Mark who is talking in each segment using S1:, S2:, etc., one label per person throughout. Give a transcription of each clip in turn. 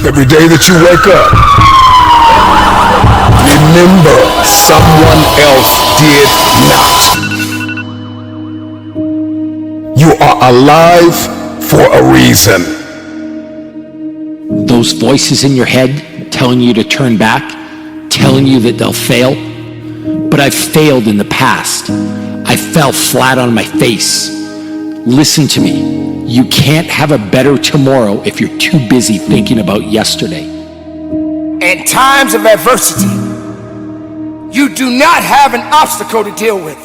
S1: Every day that you wake up, remember someone else did not. You are alive for a reason.
S2: Those voices in your head telling you to turn back, telling you that they'll fail. But I've failed in the past. I fell flat on my face. Listen to me. You can't have a better tomorrow if you're too busy thinking about yesterday.
S3: In times of adversity, you do not have an obstacle to deal with.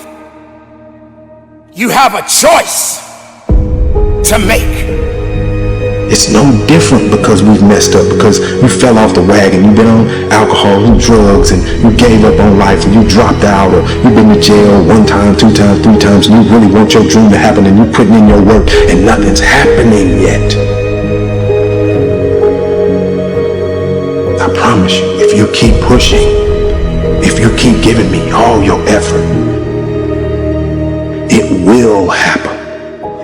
S3: You have a choice to make.
S4: It's no different because we've messed up, because you fell off the wagon, you've been on alcohol and drugs, and you gave up on life, or you dropped out, or you've been to jail 1 time, 2 times, 3 times, and you really want your dream to happen, and you're putting in your work, and nothing's happening yet. I promise you, if you keep pushing, if you keep giving me all your effort, it will happen.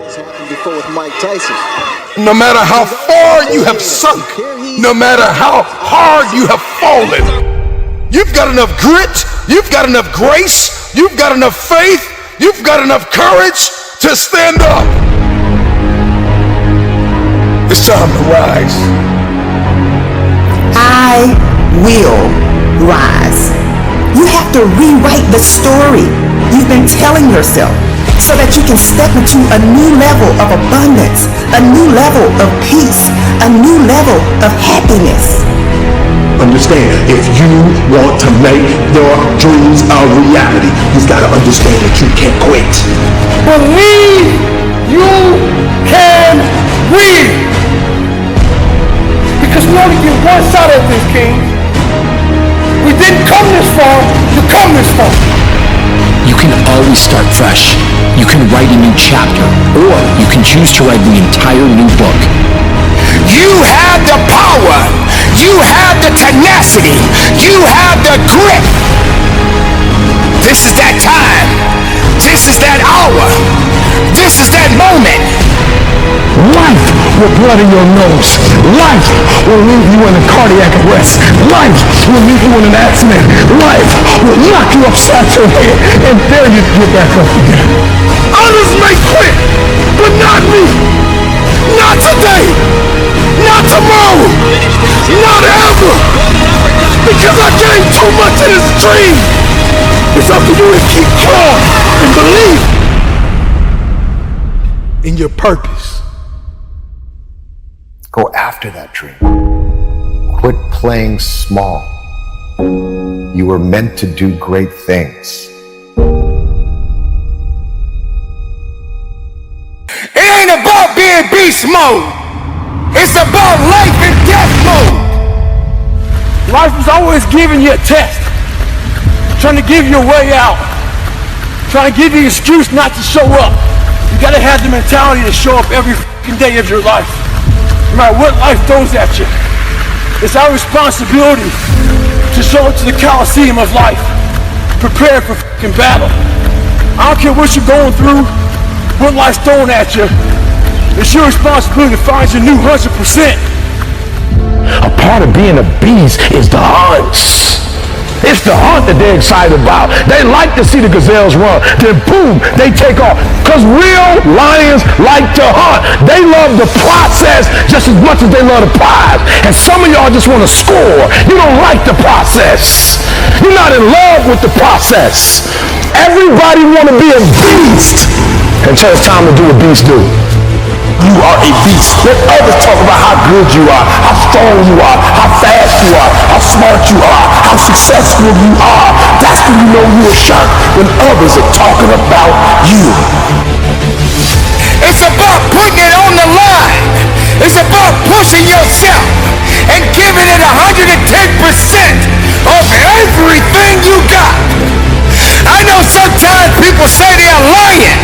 S5: It's happened before with Mike Tyson.
S1: No matter how far you have sunk, no matter how hard you have fallen, you've got enough grit, you've got enough grace, you've got enough faith, you've got enough courage to stand up. It's time to rise.
S6: I will rise. You have to rewrite the story you've been telling yourself, so that you can step into a new level of abundance, a new level of peace, a new level of happiness.
S4: Understand, if you want to make your dreams a reality, you've got to understand that you can't quit.
S3: Believe you can win. Because we only get one shot at this, King. We didn't come this far to come this far.
S2: You can always start fresh. You can write a new chapter, or you can choose to write the entire new book.
S3: You have the power. You have the tenacity. You have the grit. This is that time. This is that hour. This is that moment.
S1: Life will blood in your nose. Life will leave you in a cardiac arrest. Life will leave you in an accident. Life will knock you upside your head, and there you get back up again. Others may quit, but not me. Not today. Not tomorrow. Not ever. Because I gained too much in this dream. It's up to you to keep calm and believe in your purpose.
S7: Go after that dream. Quit playing small. You were meant to do great things.
S3: It ain't about being beast mode. It's about life and death mode. Life is always giving you a test. Trying to give you a way out. Trying to give you an excuse not to show up. You gotta have the mentality to show up every fucking day of your life. No matter what life throws at you, it's our responsibility to show up to the Coliseum of life, prepared for fucking battle. I don't care what you're going through, what life's throwing at you. It's your responsibility to find your new 100%.
S1: A part of being a beast is the hunt. It's the hunt that they're excited about. They like to see the gazelles run. Then boom, they take off. Because real lions like to hunt. They love the process just as much as they love the prize. And some of y'all just want to score. You don't like the process. You're not in love with the process. Everybody want to be a beast. And so it's time to do what beasts do. You are a beast. Let others talk about how good you are, how strong you are, how fast you are, how smart you are, how successful you are. That's when you know you're a shark, when others are talking about you.
S3: It's about putting it on the line. It's about pushing yourself and giving it 110% of everything you got. I know sometimes people say they're lying,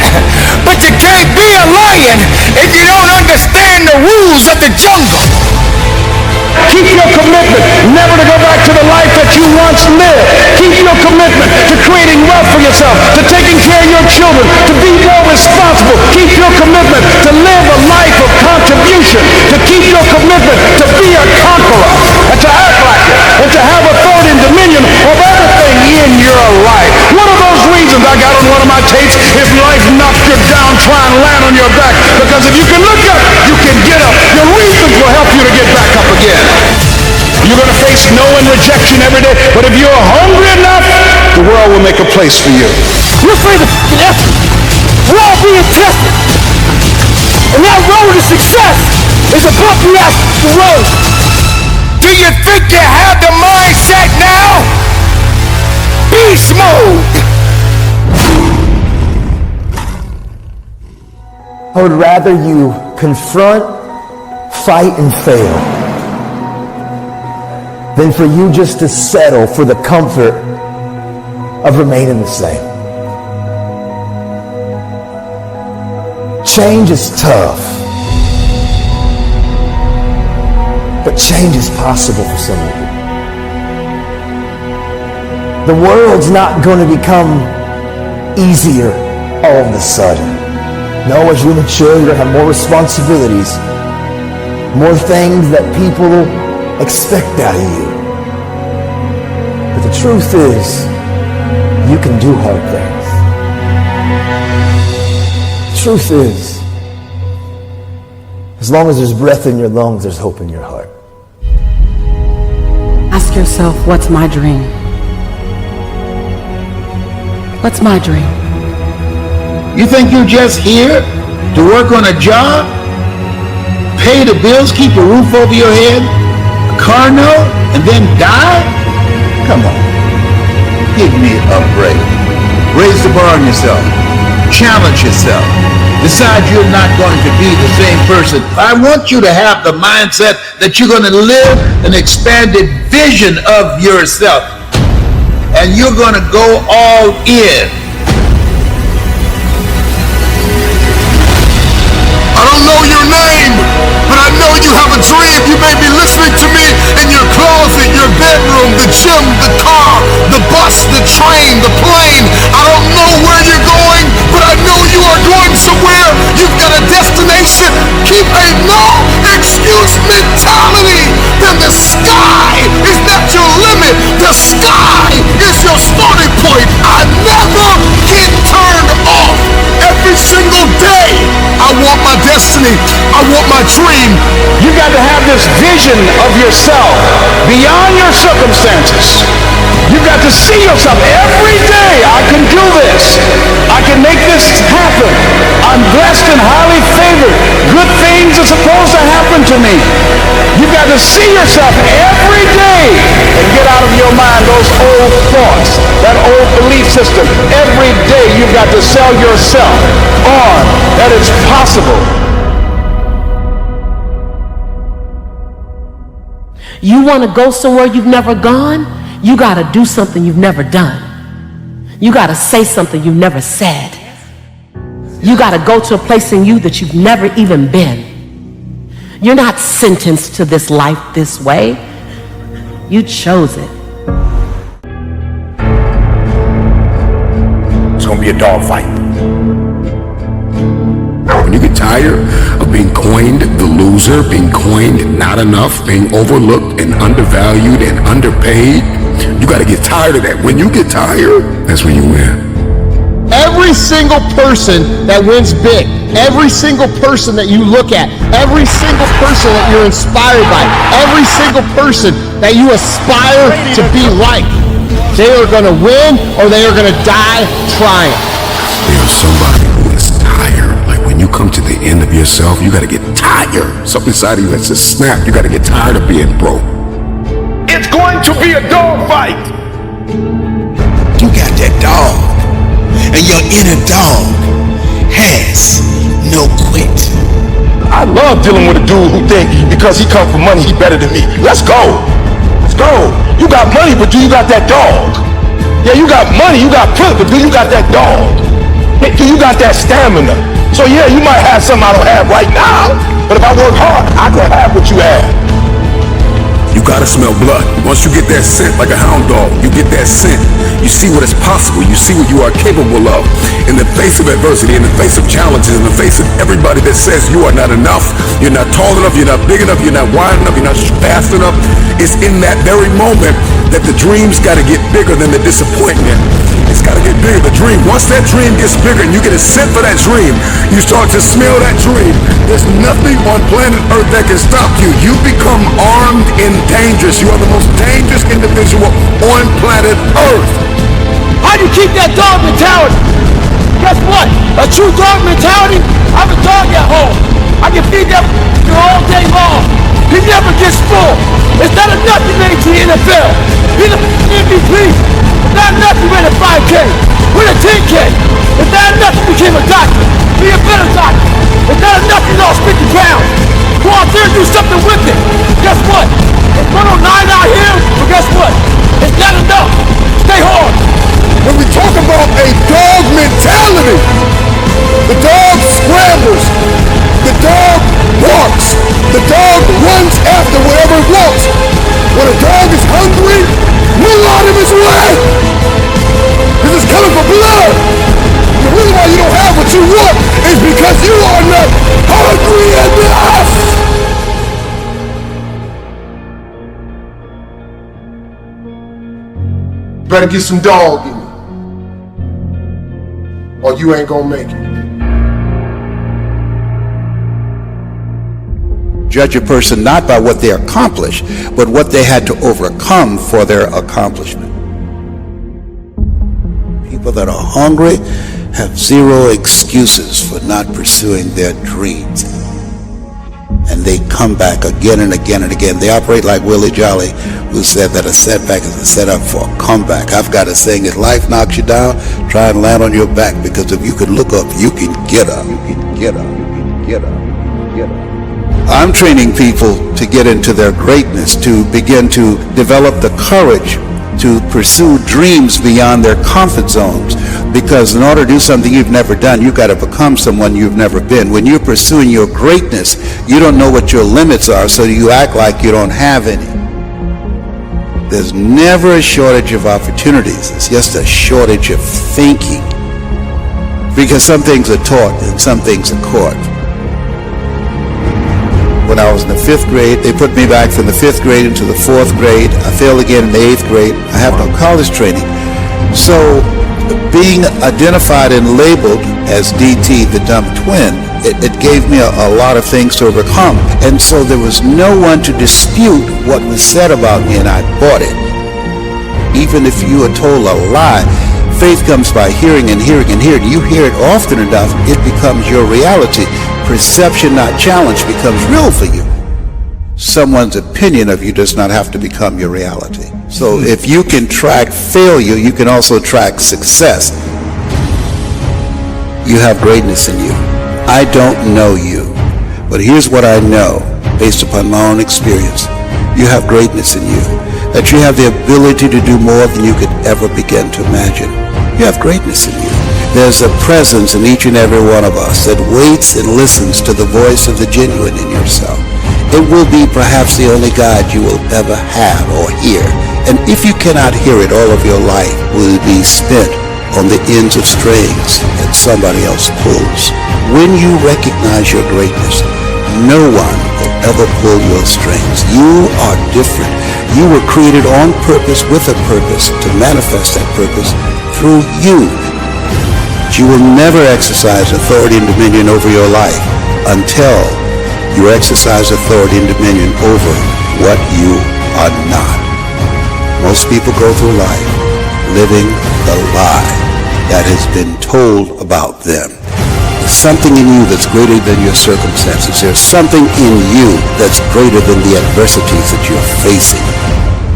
S3: but you can't be a lion if you don't understand the rules of the jungle.
S1: Keep your commitment never to go back to the life that you once lived. Keep your commitment to creating wealth for yourself, to taking care of your children, to be more responsible. Keep your commitment to live a life of contribution, to keep your commitment to be a conqueror.
S3: face no and rejection every day. But if you're hungry enough, the world will make a place for you. You're afraid of effort. We're all being tested. And that road to success is a bumpy ass road. Do you think you have the mindset now? Beast mode!
S8: I would rather you confront, fight, and fail than for you just to settle for the comfort of remaining the same. Change is tough, but change is possible for some of you. The world's not going to become easier all of a sudden. No, as you mature, you're going to have more responsibilities, more things that people expect out of you. But the truth is, you can do hard things. The truth is, as long as there's breath in your lungs, there's hope in your heart.
S9: Ask yourself, what's my dream? What's my dream?
S10: You think you're just here to work on a job, pay the bills, keep a roof over your head, a car note, and then die? Come on. Give me a break. Raise the bar on yourself. Challenge yourself. Decide you're not going to be the same person. I want you to have the mindset that you're going to live an expanded vision of yourself. And you're going to go all in.
S3: I don't know your name, but I know you have a dream. You may be listening to me in your closet, your bedroom, the gym, the car, the bus, the train, the plane. I don't know where you're going, but I know you are going somewhere. You've got a destination. Keep a no excuse mentality. Then the sky is not your limit. The sky is your starting point. I never get turned off. Every single day, I want my destiny. I want my dream. You got to have this vision of yourself beyond your circumstances. You got to see yourself every day. I can do this. I can make this happen. I'm blessed and highly favored. Good things are supposed to happen to me. You got to see yourself every day and get out of your mind those old thoughts, that old belief system. Every day you've got to sell yourself on that it's possible.
S9: You want to go somewhere you've never gone? You got to do something you've never done. You got to say something you've never said. You got to go to a place in you that you've never even been. You're not sentenced to this life this way. You chose it.
S3: It's going to be a dogfight.
S11: When you get tired of being coined the loser, being coined not enough, being overlooked and undervalued and underpaid, you got to get tired of that. When you get tired, that's when you win.
S10: Every single person that wins big, every single person that you look at, every single person that you're inspired by, every single person that you aspire to be like, they are going to win or they are going to die trying.
S11: There's somebody who is tired. Like when you come to the end of yourself, you got to get tired. Something inside of you that says snap. You got to get tired of being broke.
S3: It's going to be a dogfight.
S10: You got that dog, and your inner dog has no quit.
S3: I love dealing with a dude who think because he come from money, he better than me. Let's go. Let's go. You got money, but do you got that dog? Yeah, you got money, you got privilege, but do you got that dog? Hey, do you got that stamina? So yeah, you might have something I don't have right now, but if I work hard, I can have what you have.
S11: You gotta smell blood. Once you get that scent like a hound dog, you get that scent. You see what is possible. You see what you are capable of. In the face of adversity, in the face of challenges, in the face of everybody that says you are not enough, you're not tall enough, you're not big enough, you're not wide enough, you're not fast enough. it's in that very moment that the dream's got to get bigger than the disappointment. It's got to get bigger, the dream. Once that dream gets bigger and you get a scent for that dream, you start to smell that dream. There's nothing on planet Earth that can stop you. You become armed and dangerous. You are the most dangerous individual on planet Earth.
S3: How do you keep that dog mentality? Guess what? A true dog mentality, I have a dog at home. I can feed that all day long. He never gets full. It's not enough you made to the NFL. He's the MVP. It's not enough you win a 5K. Win a 10K. It's not enough you became a doctor. Be a better doctor. It's not enough you lost 50 pounds. Go out there and do something with it. Guess what? It's 109 out here, but guess what? It's not enough. Stay hard.
S11: When we talk about a dog mentality, the dog scrambles, the dog barks, the dog runs after whatever it wants. When a dog is hungry, move out of his way, because it's coming for blood. The reason why you don't have what you want is because you are not hungry enough.
S12: Better get some dog in you, or you ain't gonna make it.
S13: Judge a person not by what they accomplish, but what they had to overcome for their accomplishment. People that are hungry have zero excuses for not pursuing their dreams. And they come back again and again and again. They operate like Willie Jolly, who said that a setback is a setup for a comeback. I've got a saying, if life knocks you down, try and land on your back, because if you can look up, you can get up. You can get up. You can get up. You can get up. I'm training people to get into their greatness, to begin to develop the courage to pursue dreams beyond their comfort zones. Because in order to do something you've never done, you've got to become someone you've never been. When you're pursuing your greatness, you don't know what your limits are, so you act like you don't have any. There's never a shortage of opportunities. It's just a shortage of thinking. Because some things are taught and some things are caught. When I was in the 5th grade, they put me back from the 5th grade into the 4th grade. I failed again in the 8th grade. I have no college training. So being identified and labeled as DT, the dumb twin, it gave me a lot of things to overcome. And so there was no one to dispute what was said about me, and I bought it. Even if you are told a lie, faith comes by hearing and hearing and hearing. You hear it often enough, it becomes your reality. Perception, not challenge, becomes real for you. Someone's opinion of you does not have to become your reality. So if you can track failure, you can also track success. You have greatness in you. I don't know you, but here's what I know based upon my own experience. You have greatness in you, that you have the ability to do more than you could ever begin to imagine. You have greatness in you. There's a presence in each and every one of us that waits and listens to the voice of the genuine in yourself. It will be perhaps the only God you will ever have or hear. And if you cannot hear it, all of your life will be spent on the ends of strings that somebody else pulls. When you recognize your greatness, no one will ever pull your strings. You are different. You were created on purpose with a purpose to manifest that purpose through you. You will never exercise authority and dominion over your life until you exercise authority and dominion over what you are not. Most people go through life living the lie that has been told about them. There's something in you that's greater than your circumstances. There's something in you that's greater than the adversities that you're facing.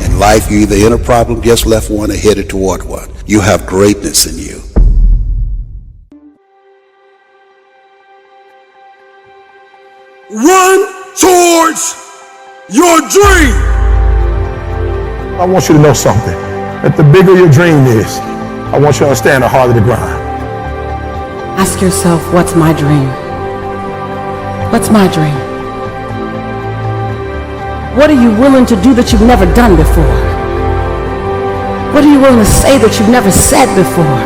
S13: In life, you're either in a problem, just left one, or headed toward one. You have greatness in you.
S11: Run towards your dream.
S1: I want you to know something. That the bigger your dream is, I want you to understand the harder the grind.
S9: Ask yourself, what's my dream? What's my dream? What are you willing to do that you've never done before? What are you willing to say that you've never said before?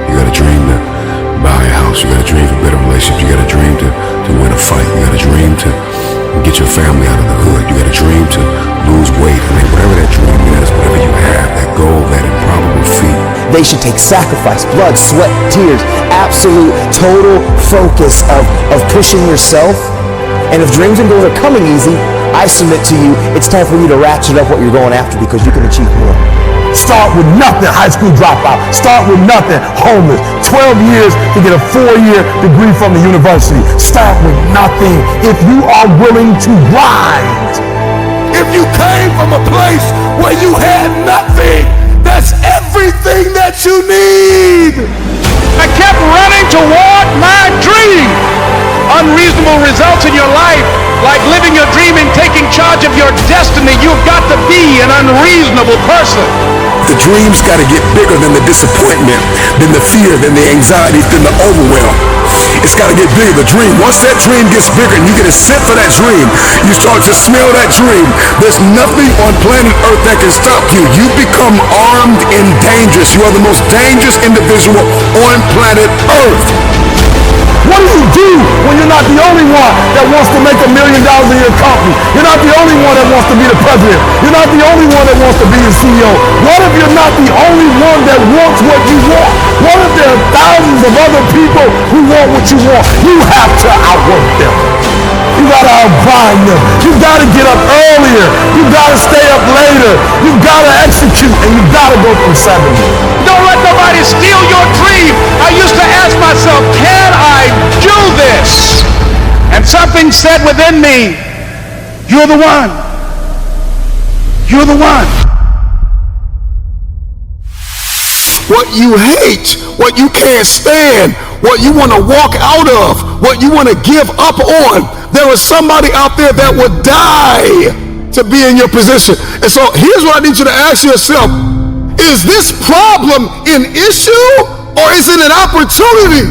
S11: You got a dream to buy a house. You got a dream for better relationships. You got a dream to win a fight. You got a dream to get your family out of the hood. You got a dream to lose
S8: motivation takes sacrifice, blood, sweat, tears, absolute, total focus of pushing yourself. And if dreams and goals are coming easy, I submit to you, it's time for you to ratchet up what you're going after because you can achieve more.
S1: Start with nothing, high school dropout. Start with nothing, homeless. 12 years to get a 4-year degree from the university. Start with nothing if you are willing to grind.
S3: If you came from a place where you had nothing, that's everything that you need. I kept running toward my dream. Unreasonable results in your life, like living your dream and taking charge of your destiny, you've got to be an unreasonable person.
S11: The dream's got to get bigger than the disappointment, than the fear, than the anxiety, than the overwhelm. It's got to get bigger. The dream, once that dream gets bigger and you get a scent for that dream, you start to smell that dream. There's nothing on planet Earth that can stop you. You become armed and dangerous. You are the most dangerous individual on planet Earth.
S1: What do you do when you're not the only one that wants to make $1 million in your company? You're not the only one that wants to be the president. You're not the only one that wants to be the CEO. What if you're not the only one that wants what you want? What if there are thousands of other people who want what you want? You have to outwork them. You gotta outgrind them. You gotta get up earlier. You gotta stay up later. You gotta execute, and you gotta go from 70.
S3: Don't let nobody steal your dream. I used to ask myself, can I do this? And something said within me, you're the one. You're the one.
S11: What you hate, what you can't stand, what you want to walk out of, what you want to give up on, there is somebody out there that would die to be in your position. And so here's what I need you to ask yourself. Is this problem an issue or is it an opportunity?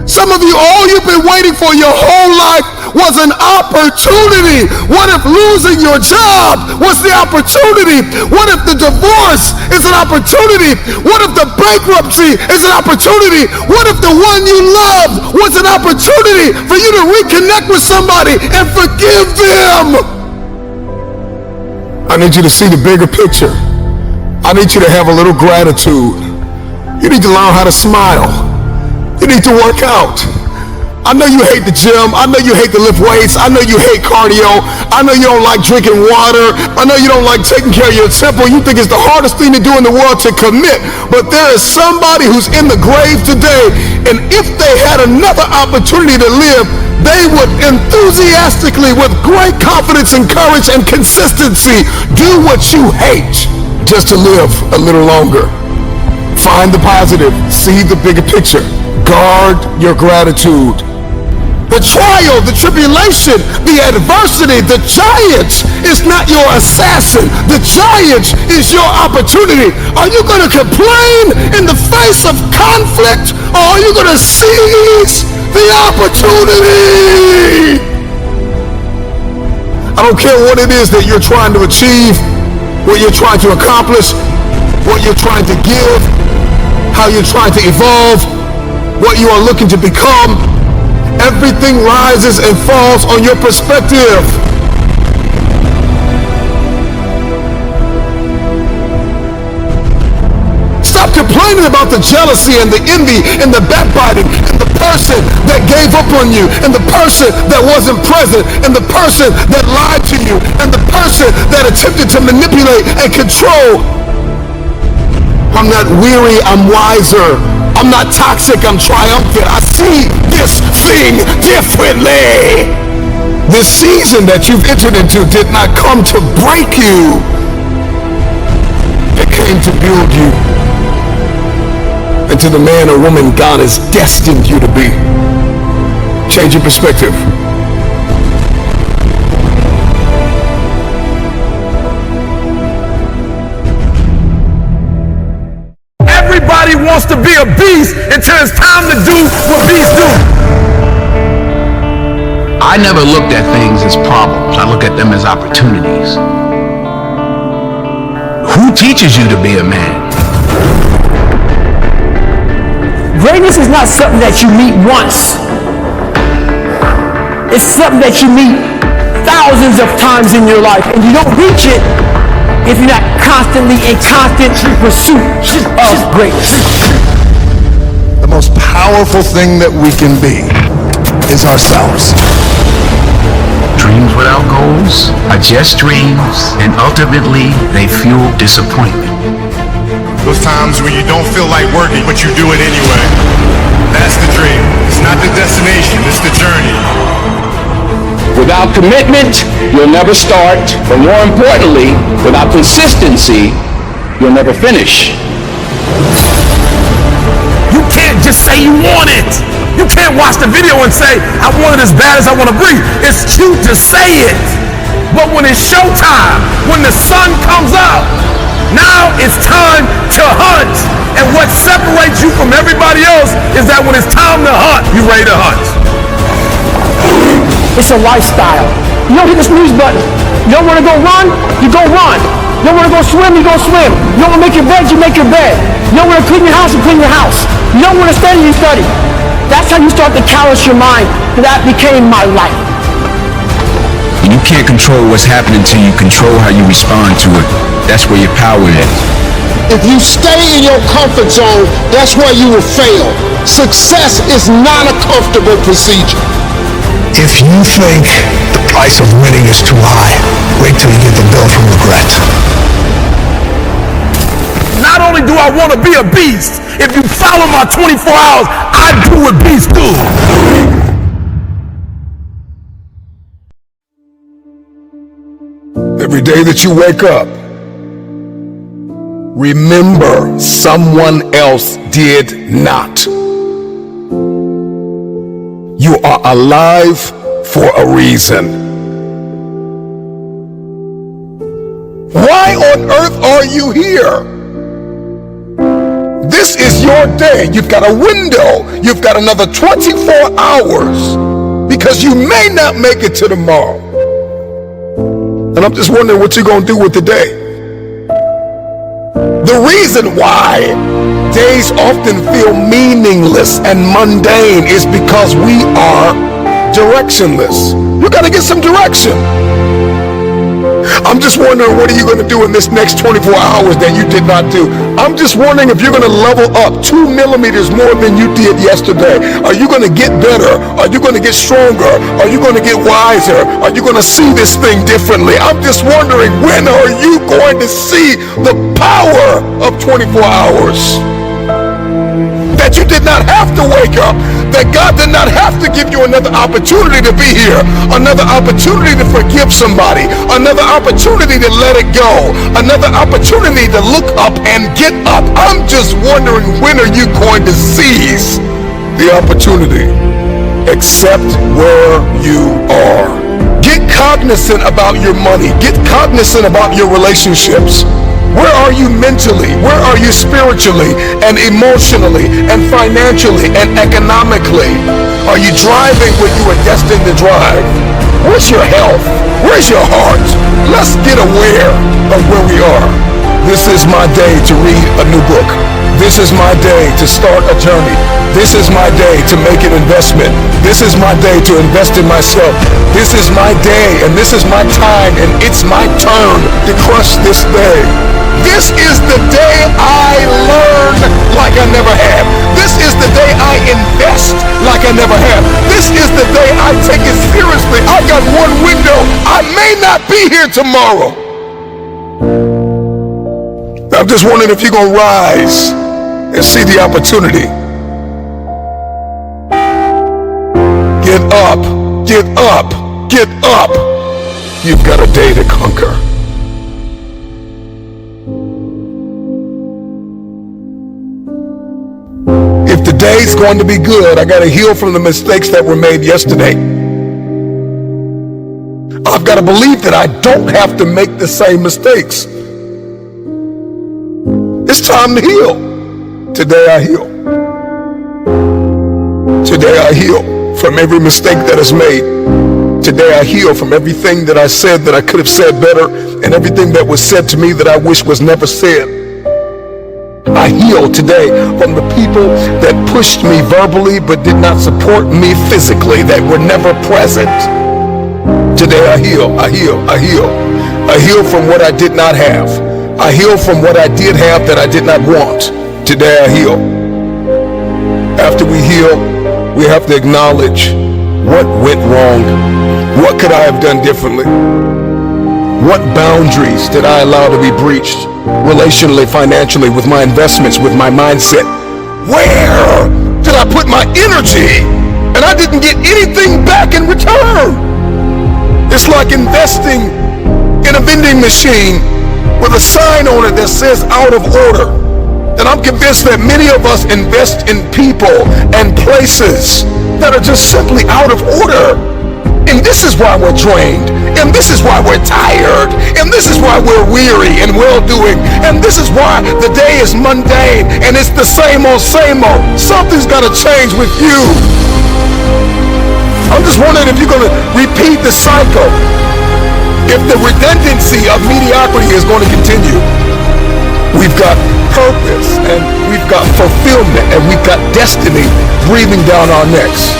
S11: Some of you, all you've been waiting for your whole life was an opportunity. What if losing your job was the opportunity? What if the divorce is an opportunity? What if the bankruptcy is an opportunity? What if the one you loved was an opportunity for you to reconnect with somebody and forgive them? I need you to see the bigger picture. I need you to have a little gratitude. You need to learn how to smile. You need to work out. I know you hate the gym. I know you hate to lift weights. I know you hate cardio. I know you don't like drinking water. I know you don't like taking care of your temple. You think it's the hardest thing to do in the world to commit. But there is somebody who's in the grave today, and if they had another opportunity to live, they would enthusiastically, with great confidence and courage and consistency, do what you hate just to live a little longer. Find the positive. See the bigger picture. Guard your gratitude. The trial, the tribulation, the adversity, the challenge is not your assassin. The challenge is your opportunity. Are you going to complain in the face of conflict, or are you going to seize the opportunity? I don't care what it is that you're trying to achieve, what you're trying to accomplish, what you're trying to give, how you're trying to evolve, what you are looking to become. Everything rises and falls on your perspective. Stop complaining about the jealousy and the envy and the backbiting and the person that gave up on you and the person that wasn't present and the person that lied to you and the person that attempted to manipulate and control. I'm not weary, I'm wiser. I'm not toxic, I'm triumphant. I see this thing differently. This season that you've entered into did not come to break you. It came to build you into the man or woman God has destined you to be. Change your perspective.
S1: Everybody wants to be a beast until it's time to do what beasts do.
S14: I never looked at things as problems. I look at them as opportunities. Who teaches you to be a man?
S8: Greatness is not something that you meet once. It's something that you meet thousands of times in your life, and you don't reach it
S3: if you're not constantly in constant pursuit of greatness.
S12: The most powerful thing that we can be is ourselves.
S14: Dreams without goals are just dreams, and ultimately they fuel disappointment.
S15: Those times when you don't feel like working, but you do it anyway. That's the dream. It's not the destination, it's the journey.
S2: Without commitment, you'll never start, but more importantly, without consistency, you'll never finish.
S3: You can't just say you want it. You can't watch the video and say, I want it as bad as I want to breathe. It's cute to say it. But when it's showtime, when the sun comes out, now it's time to hunt. And what separates you from everybody else is that when it's time to hunt, you're ready to hunt. It's a lifestyle. You don't hit the snooze button. You don't want to go run, you go run. You don't want to go swim, you go swim. You don't want to make your bed, you make your bed. You don't want to clean your house, you clean your house. You don't want to study, you study. That's how you start to callous your mind. That became my life.
S14: You can't control what's happening to you, control how you respond to it. That's where your power is.
S12: If you stay in your comfort zone, that's where you will fail. Success is not a comfortable procedure.
S1: If you think the price of winning is too high, wait till you get the bill from regret.
S3: Not only do I want to be a beast, if you follow my 24 hours, I do what beasts do.
S1: Every day that you wake up, remember someone else did not. You are alive for a reason. Why on earth are you here? This is your day. You've got a window. You've got another 24 hours because you may not make it to tomorrow. And I'm just wondering what you're going to do with the day. The reason why days often feel meaningless and mundane is because we are directionless. You got to get some direction. I'm just wondering, what are you going to do in this next 24 hours that you did not do? I'm just wondering if you're going to level up 2 millimeters more than you did yesterday. Are you going to get better? Are you going to get stronger? Are you going to get wiser? Are you going to see this thing differently? I'm just wondering, when are you going to see the power of 24 hours? That you did not have to wake up, that God did not have to give you another opportunity to be here, another opportunity to forgive somebody, another opportunity to let it go, another opportunity to look up and get up. I'm just wondering, when are you going to seize the opportunity? Accept where you are. Get cognizant about your money. Get cognizant about your relationships. Where are you mentally? Where are you spiritually and emotionally and financially and economically? Are you driving where you are destined to drive? Where's your health? Where's your heart? Let's get aware of where we are. This is my day to read a new book. This is my day to start a journey. This is my day to make an investment. This is my day to invest in myself. This is my day and this is my time, and it's my turn to crush this day. This is the day I learn like I never have. This is the day I invest like I never have. This is the day I take it seriously. I got one window. I may not be here tomorrow. I'm just wondering if you're going to rise and see the opportunity. Get up, get up, get up. You've got a day to conquer. If the day's going to be good, I got to heal from the mistakes that were made yesterday. I've got to believe that I don't have to make the same mistakes. It's time to heal. Today I heal. Today I heal from every mistake that is made. Today I heal from everything that I said that I could have said better, and everything that was said to me that I wish was never said. I heal today from the people that pushed me verbally but did not support me physically, that were never present.
S11: Today I heal, I heal, I heal. I heal from what I did not have. I heal from what I did have that I did not want. Today I heal. After we heal, we have to acknowledge what went wrong. What could I have done differently? What boundaries did I allow to be breached? Relationally, financially, with my investments, with my mindset. Where did I put my energy and I didn't get anything back in return? It's like investing in a vending machine with a sign on it that says out of order. And I'm convinced that many of us invest in people and places that are just simply out of order. And this is why we're drained. And this is why we're tired. And this is why we're weary and well-doing. And this is why the day is mundane and it's the same old, same old. Something's got to change with you. I'm just wondering if you're going to repeat the cycle. If the redundancy of mediocrity is going to continue. We've got purpose and we've got fulfillment and we've got destiny breathing down our necks.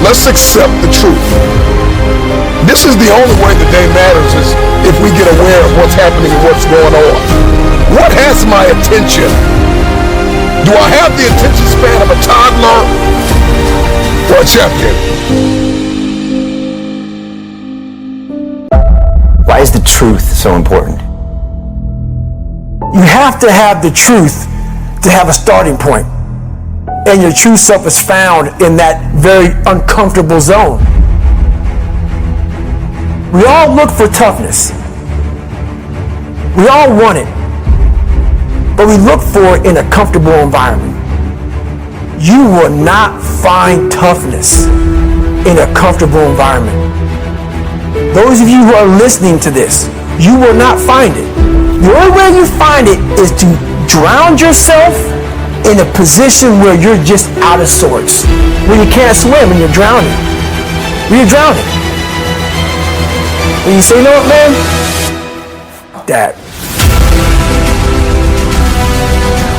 S11: Let's accept the truth. This is the only way the day matters is if we get aware of what's happening and what's going on. What has my attention? Do I have the attention span of a toddler or a champion?
S8: Why is the truth so important? You have to have the truth to have a starting point. And your true self is found in that very uncomfortable zone. We all look for toughness. We all want it. But we look for it in a comfortable environment. You will not find toughness in a comfortable environment. Those of you who are listening to this, you will not find it. The only way you find it is to drown yourself in a position where you're just out of sorts, where you can't swim and you're drowning. When you're drowning. When you say, you know what, man? That.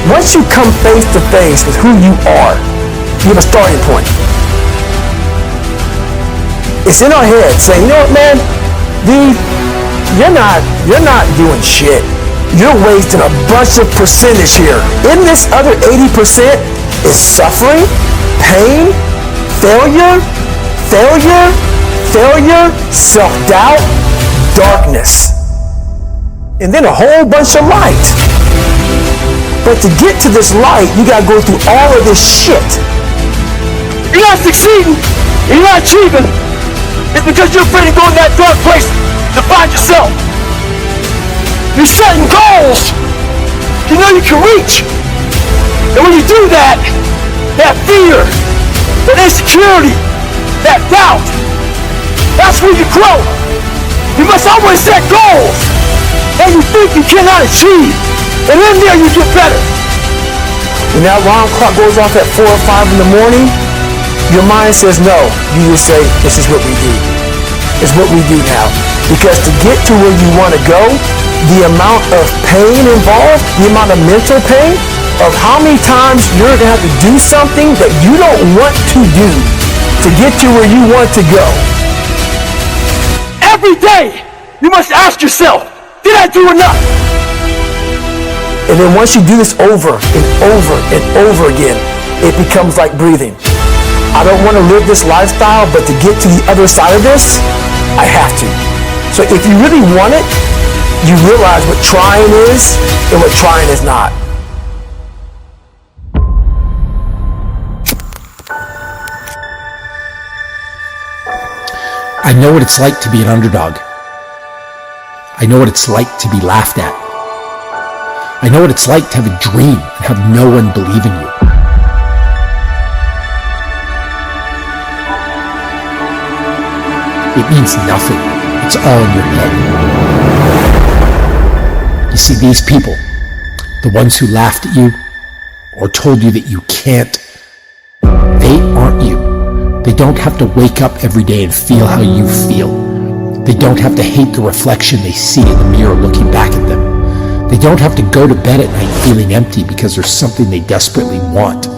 S8: Once you come face to face with who you are, you have a starting point. It's in our head saying, you know what, man? Dude, you're not doing shit. You're wasting a bunch of percentage here. In this other 80% is suffering, pain, failure, self-doubt, darkness, and then a whole bunch of light. But to get to this light, you gotta go through all of this shit. You're not succeeding, you're not achieving. It's because you're afraid to go in that dark place to find yourself. You're setting goals you know you can reach. And when you do that, that fear, that insecurity, that doubt, that's where you grow. You must always set goals that you think you cannot achieve. And in there you get better. When that alarm clock goes off at 4 or 5 in the morning, your mind says no. You just say, this is what we do. It's what we do now. Because to get to where you want to go, the amount of pain involved, the amount of mental pain, of how many times you're going to have to do something that you don't want to do to get to where you want to go. Every day, you must ask yourself, did I do enough? And then once you do this over and over and over again, it becomes like breathing. I don't want to live this lifestyle, but to get to the other side of this, I have to. So if you really want it, you realize what trying is and what trying is not.
S2: I know what it's like to be an underdog. I know what it's like to be laughed at. I know what it's like to have a dream and have no one believe in you. It means nothing. It's all in your head. You see, these people, the ones who laughed at you or told you that you can't, they aren't you. They don't have to wake up every day and feel how you feel. They don't have to hate the reflection they see in the mirror looking back at them. They don't have to go to bed at night feeling empty because there's something they desperately want.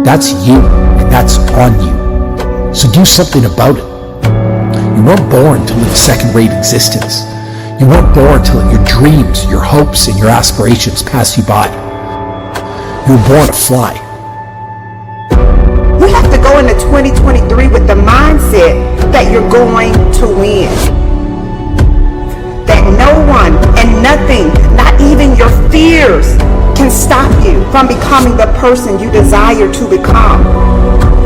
S2: That's you, and that's on you. So do something about it. You weren't born to live a second-rate existence. You weren't born to let your dreams, your hopes, and your aspirations pass you by. You were born to fly.
S6: You have to go into 2023 with the mindset that you're going to win. That no one and nothing, not even your fears, can stop you from becoming the person you desire to become.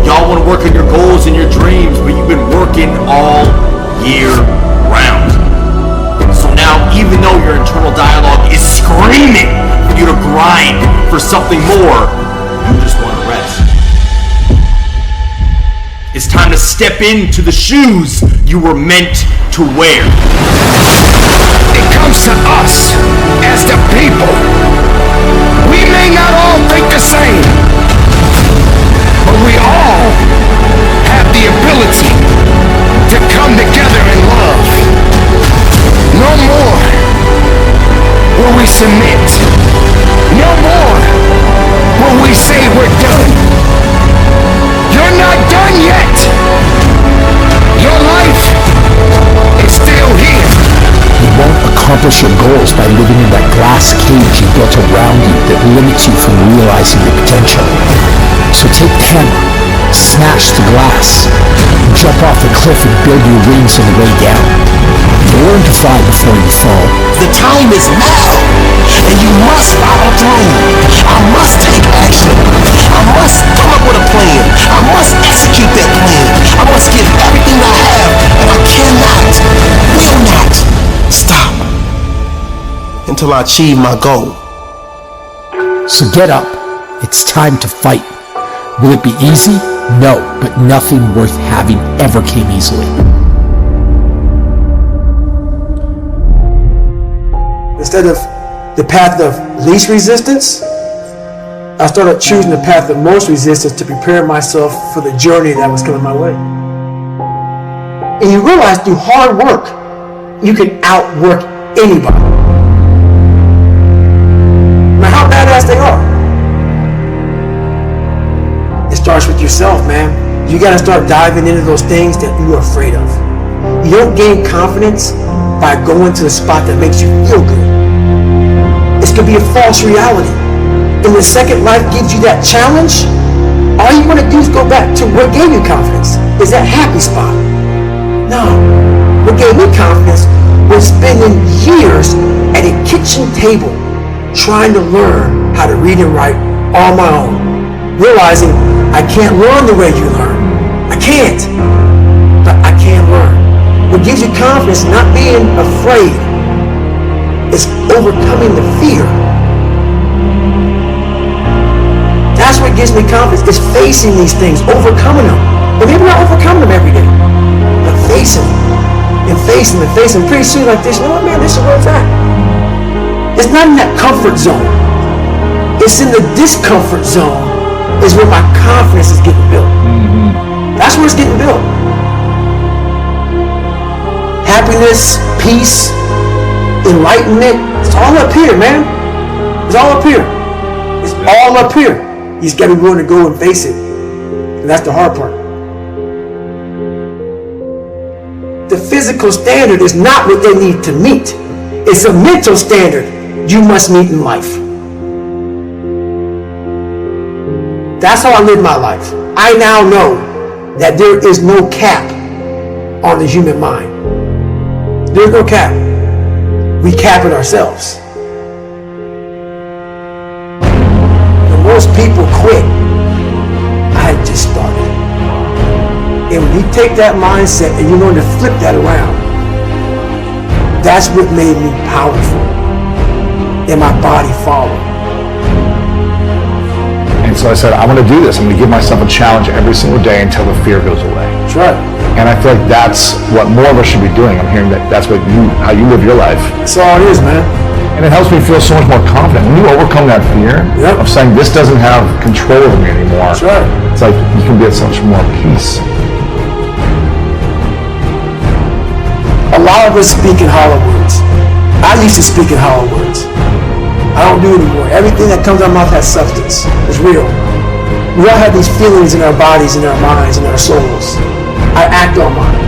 S16: Y'all want to work on your goals and your dreams, but you've been working all year round. So now, even though your internal dialogue is screaming for you to grind for something more, you just want to rest. It's time to step into the shoes you were meant to wear.
S1: It comes to us as the people. We may not all think the same, but we all have the ability to come together in love. No more will we submit. No more will we say we're done. You're not done yet. Your life is still here.
S2: You won't accomplish your goals by living in that glass cage you built around you that limits you from realizing your potential. So take the hammer, smash the glass, jump off the cliff and build your wings on the way down. Learn to fly before you fall.
S12: The time is now, and you must follow through. I must take action. I must come up with a plan. I must execute that plan. I must give everything I have, and I cannot, will not stop until I achieve my goal.
S2: So get up. It's time to fight. Will it be easy? No, but nothing worth having ever came easily.
S3: Instead of the path of least resistance, I started choosing the path of most resistance to prepare myself for the journey that was coming my way. And you realize through hard work, you can outwork anybody. No matter how badass they are. It starts with yourself, man. You gotta start diving into those things that you are afraid of. You don't gain confidence by going to the spot that makes you feel good. It's gonna be a false reality. And the second life gives you that challenge, all you wanna do is go back to what gave you confidence. Is that happy spot? No. What gave me confidence was spending years at a kitchen table trying to learn how to read and write on my own. Realizing I can't learn the way you learn. I can't. But I can learn. What gives you confidence, not being afraid, is overcoming the fear. That's what gives me confidence, is facing these things, overcoming them. But maybe not overcoming them every day, but facing them. And facing them, and facing them. Pretty soon like this, you know what, man, this is where it's at. It's not in that comfort zone. It's in the discomfort zone is where my confidence is getting built. That's where it's getting built. Happiness, peace, enlightenment, it's all up here, man. It's all up here. It's all up here. You just gotta be willing to go and face it. And that's the hard part. The physical standard is not what they need to meet. It's a mental standard you must meet in life. That's how I live my life. I now know that there is no cap on the human mind. There's no cap. We cap it ourselves. And most people quit. I had just started. And when you take that mindset and you learn to flip that around, that's what made me powerful. And my body followed.
S1: And so I said, I want to do this. I'm going to give myself a challenge every single day until the fear goes away.
S3: That's right.
S1: And I feel like that's what more of us should be doing. I'm hearing that that's what how you live your life.
S3: That's all it is, man.
S1: And it helps me feel so much more confident. When you overcome that fear of saying this doesn't have control over me anymore,
S3: that's right.
S1: It's like you can be at so much more peace.
S3: A lot of us speak in hollow words. I used to speak in hollow words. I don't do it anymore. Everything that comes out of my mouth has substance. It's real. We all have these feelings in our bodies, in our minds, in our souls. I act on mine.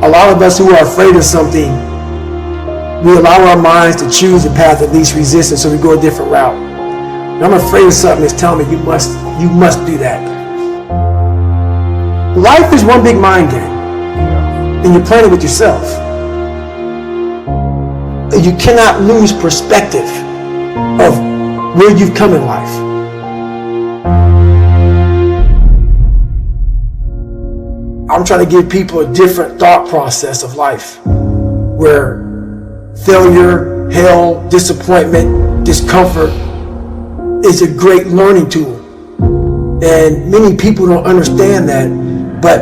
S8: A lot of us who are afraid of something, we allow our minds to choose the path of least resistance, so we go a different route. And I'm afraid of something that's telling me you must do that. Life is one big mind game, and you're playing it with yourself. You cannot lose perspective of where you've come in life. I'm trying to give people a different thought process of life, where failure, hell, disappointment, discomfort is a great learning tool. And many people don't understand that, but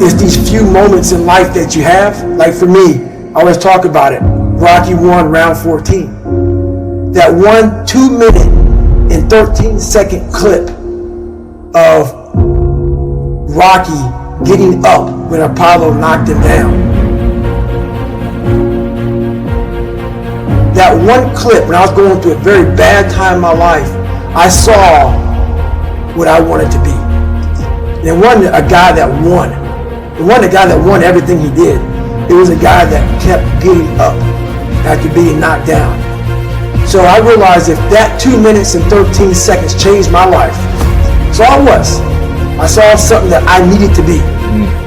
S8: it's these few moments in life that you have. Like for me, I always talk about it. Rocky 1, round 14. That 1 2-minute and 13-second clip of Rocky getting up when Apollo knocked him down. That one clip, when I was going through a very bad time in my life, I saw what I wanted to be. And it wasn't a guy that won. It wasn't a guy that won everything he did. It was a guy that kept getting up after being knocked down. So I realized if that 2 minutes and 13 seconds changed my life, that's all it was. I saw something that I needed to be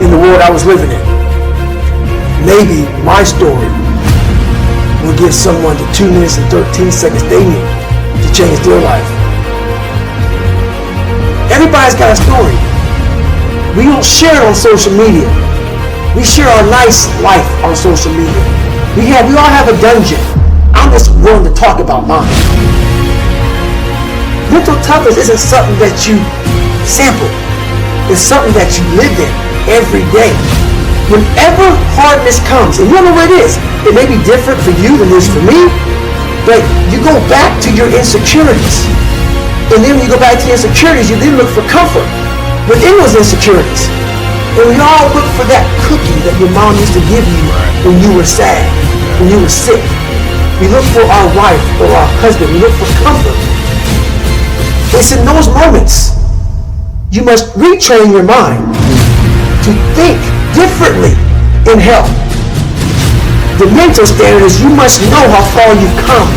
S8: in the world I was living in. Maybe my story will give someone the 2 minutes and 13 seconds they need to change their life. Everybody's got a story. We don't share it on social media. We share our nice life on social media. We all have a dungeon. I'm just willing to talk about mine. Mental toughness isn't something that you sample. It's something that you live in every day. Whenever hardness comes, and you don't know what it is, it may be different for you than it is for me, but you go back to your insecurities. And then when you go back to your insecurities, you then look for comfort within those insecurities. And we all look for that cookie that your mom used to give you when you were sad, when you were sick. We look for our wife or our husband. We look for comfort. It's in those moments you must retrain your mind to think differently in health. The mental standard is you must know how far you've come.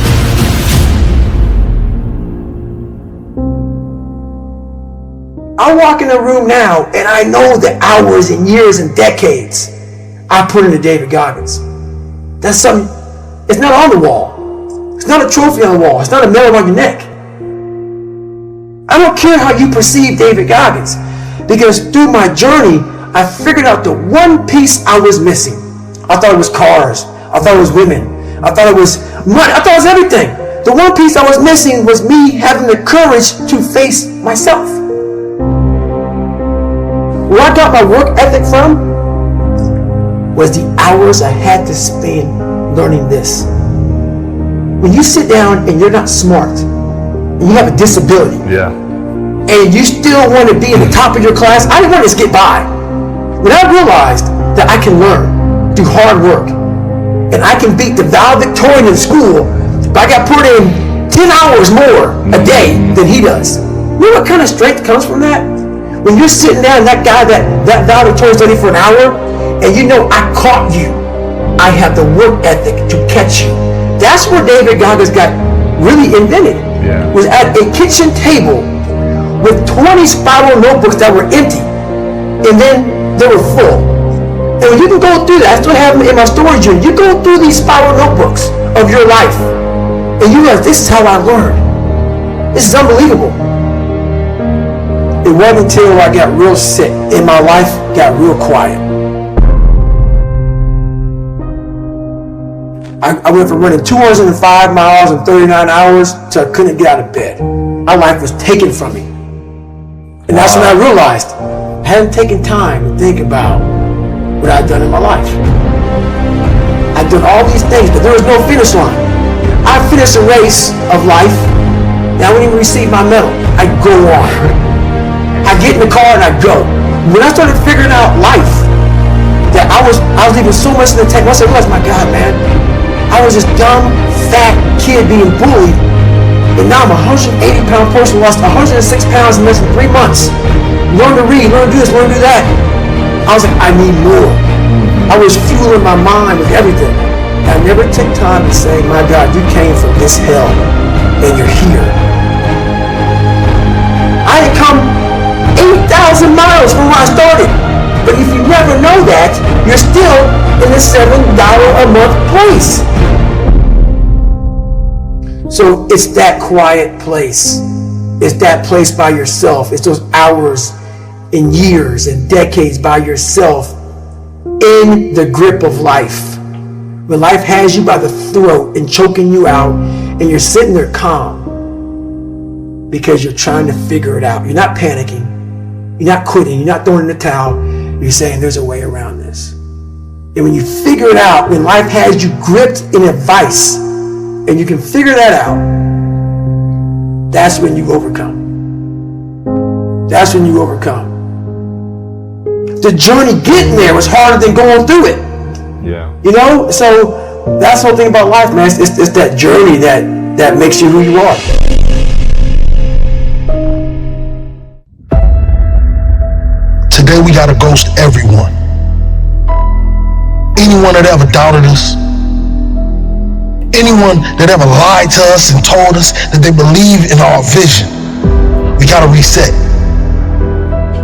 S8: I walk in a room now and I know the hours and years and decades I put into David Goggins. That's something, it's not on the wall. It's not a trophy on the wall. It's not a medal on your neck. I don't care how you perceive David Goggins, because through my journey, I figured out the one piece I was missing. I thought it was cars. I thought it was women. I thought it was money. I thought it was everything. The one piece I was missing was me having the courage to face myself. Where I got my work ethic from was the hours I had to spend learning this. When you sit down and you're not smart, and you have a disability, and you still want to be in the top of your class, I didn't want to just get by. When I realized that I can learn through hard work, and I can beat the valedictorian in school, but I got put in 10 hours more a day than he does. You know what kind of strength comes from that? When you're sitting down and that guy, that valedictorian studied for an hour, and you know I caught you. I have the work ethic to catch you. That's where David Goggins got really invented. Was at a kitchen table with 20 spiral notebooks that were empty, and then they were full. And when you can go through that, that's what happened in my storage unit. You go through these spiral notebooks of your life, and you realize this is how I learned. This is unbelievable. It wasn't until I got real sick and my life got real quiet. I went from running 205 miles in 39 hours to I couldn't get out of bed. My life was taken from me. And that's when I realized I hadn't taken time to think about what I'd done in my life. I'd done all these things, but there was no finish line. I finished a race of life, and I wouldn't even receive my medal. I'd go on. I'd get in the car and I'd go. When I started figuring out life, that I was leaving so much in the tank, once I realized, my God, man, I was this dumb, fat kid being bullied, and now I'm a 180-pound person, lost 106 pounds in less than 3 months. Learn to read, learn to do this, learn to do that. I was like, I need more.
S3: I was fueling my mind with everything. I never took time to say, my God, you came from this hell and you're here. I had come 8,000 miles from where I started. But if you never know that, you're still in the $7 a month place. So it's that quiet place. It's that place by yourself. It's those hours and years and decades by yourself in the grip of life. When life has you by the throat and choking you out, and you're sitting there calm because you're trying to figure it out. You're not panicking. You're not quitting. You're not throwing in the towel. You're saying there's a way around this. And when you figure it out, when life has you gripped in a vice, and you can figure that out, that's when you overcome. That's when you overcome. The journey getting there was harder than going through it.
S17: Yeah.
S3: You know, so that's the whole thing about life, man. It's that journey that makes you who you are.
S12: Today we gotta ghost everyone. Anyone that ever doubted us. Anyone that ever lied to us and told us that they believe in our vision. We gotta reset.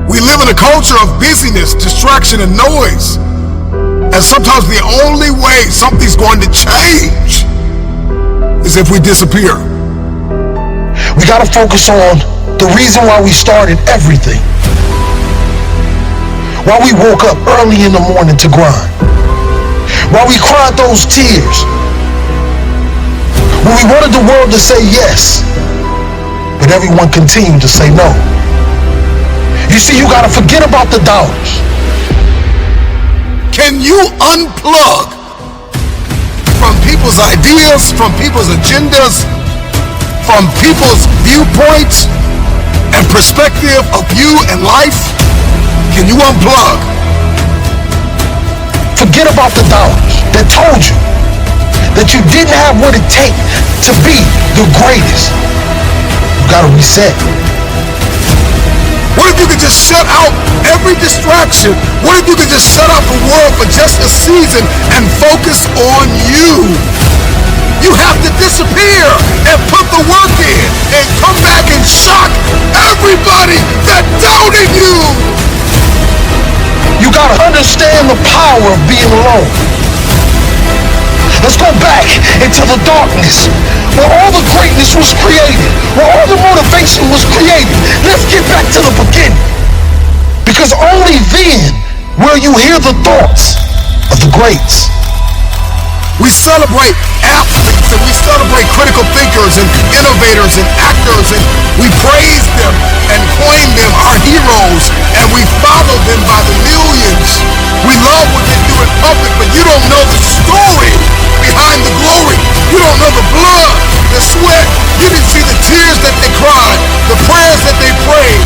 S11: We live in a culture of busyness, distraction, and noise. And sometimes the only way something's going to change is if we disappear.
S12: We gotta focus on the reason why we started everything. Why we woke up early in the morning to grind. Why we cried those tears. When we wanted the world to say yes, but everyone continued to say no. You see, you gotta forget about the doubters.
S11: Can you unplug from people's ideas, from people's agendas, from people's viewpoints and perspective of you and life? Can you unplug?
S12: Forget about the doubters that told you that you didn't have what it takes to be the greatest. You gotta reset.
S11: What if you could just shut out every distraction? What if you could just shut out the world for just a season and focus on you? You have to disappear and put the work in and come back and shock everybody that doubted you.
S12: You gotta understand the power of being alone. Let's go back into the darkness where all the greatness was created, where all the motivation was created. Let's get back to the beginning. Because only then will you hear the thoughts of the greats.
S11: We celebrate athletes and we celebrate critical thinkers and innovators and actors, and we praise them and claim them our heroes, and we follow them by the millions. We love what they do in public, but you don't know the story behind the glory. You don't know the blood, the sweat. You didn't see the tears that they cried, the prayers that they prayed,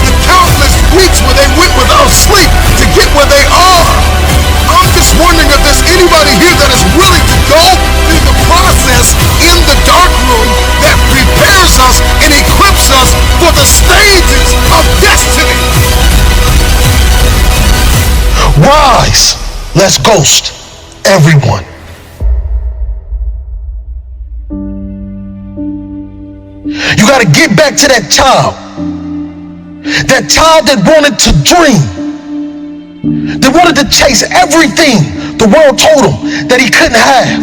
S11: the countless weeks where they went without sleep to get where they are. I'm just wondering if there's anybody here that is willing to go through the process in the dark room that prepares us and equips us for the stages of destiny.
S12: Rise, let's ghost everyone. You gotta get back to that child that wanted to dream. They wanted to chase everything the world told him that he couldn't have.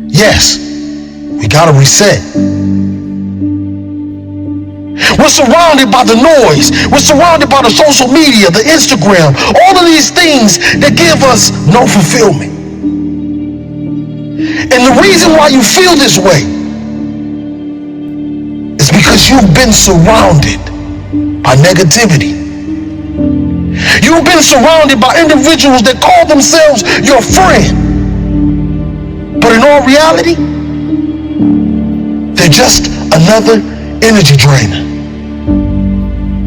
S12: Yes, we gotta reset. We're surrounded by the noise. We're surrounded by the social media, the Instagram, all of these things that give us no fulfillment. And the reason why you feel this way is because you've been surrounded by negativity. You've been surrounded by individuals that call themselves your friend. But in all reality, they're just another energy drainer.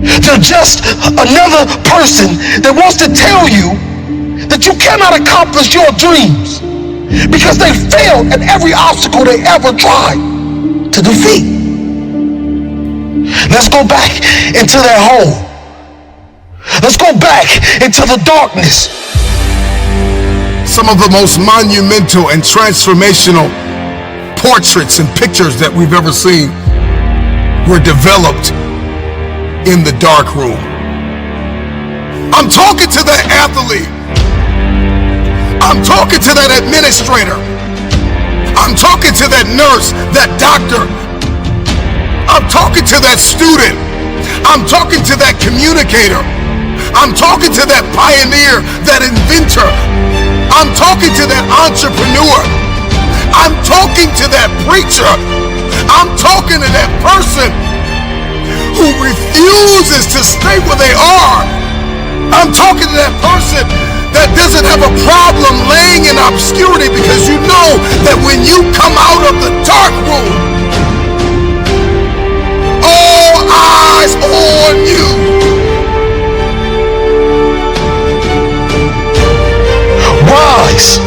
S12: They're just another person that wants to tell you that you cannot accomplish your dreams because they failed at every obstacle they ever tried to defeat. Let's go back into that hole. Let's go back into the darkness
S15: Some of the most monumental and transformational portraits and pictures that we've ever seen were developed in the dark room. I'm talking to that athlete. I'm talking to that administrator. I'm talking to that nurse, that doctor. I'm talking to that student. I'm talking to that communicator. I'm talking to that pioneer, that inventor. I'm talking to that entrepreneur. I'm talking to that preacher. I'm talking to that person who refuses to stay where they are. I'm talking to that person that doesn't have a problem laying in obscurity, because you know that when you come out of the dark room, all eyes on you.
S12: Rise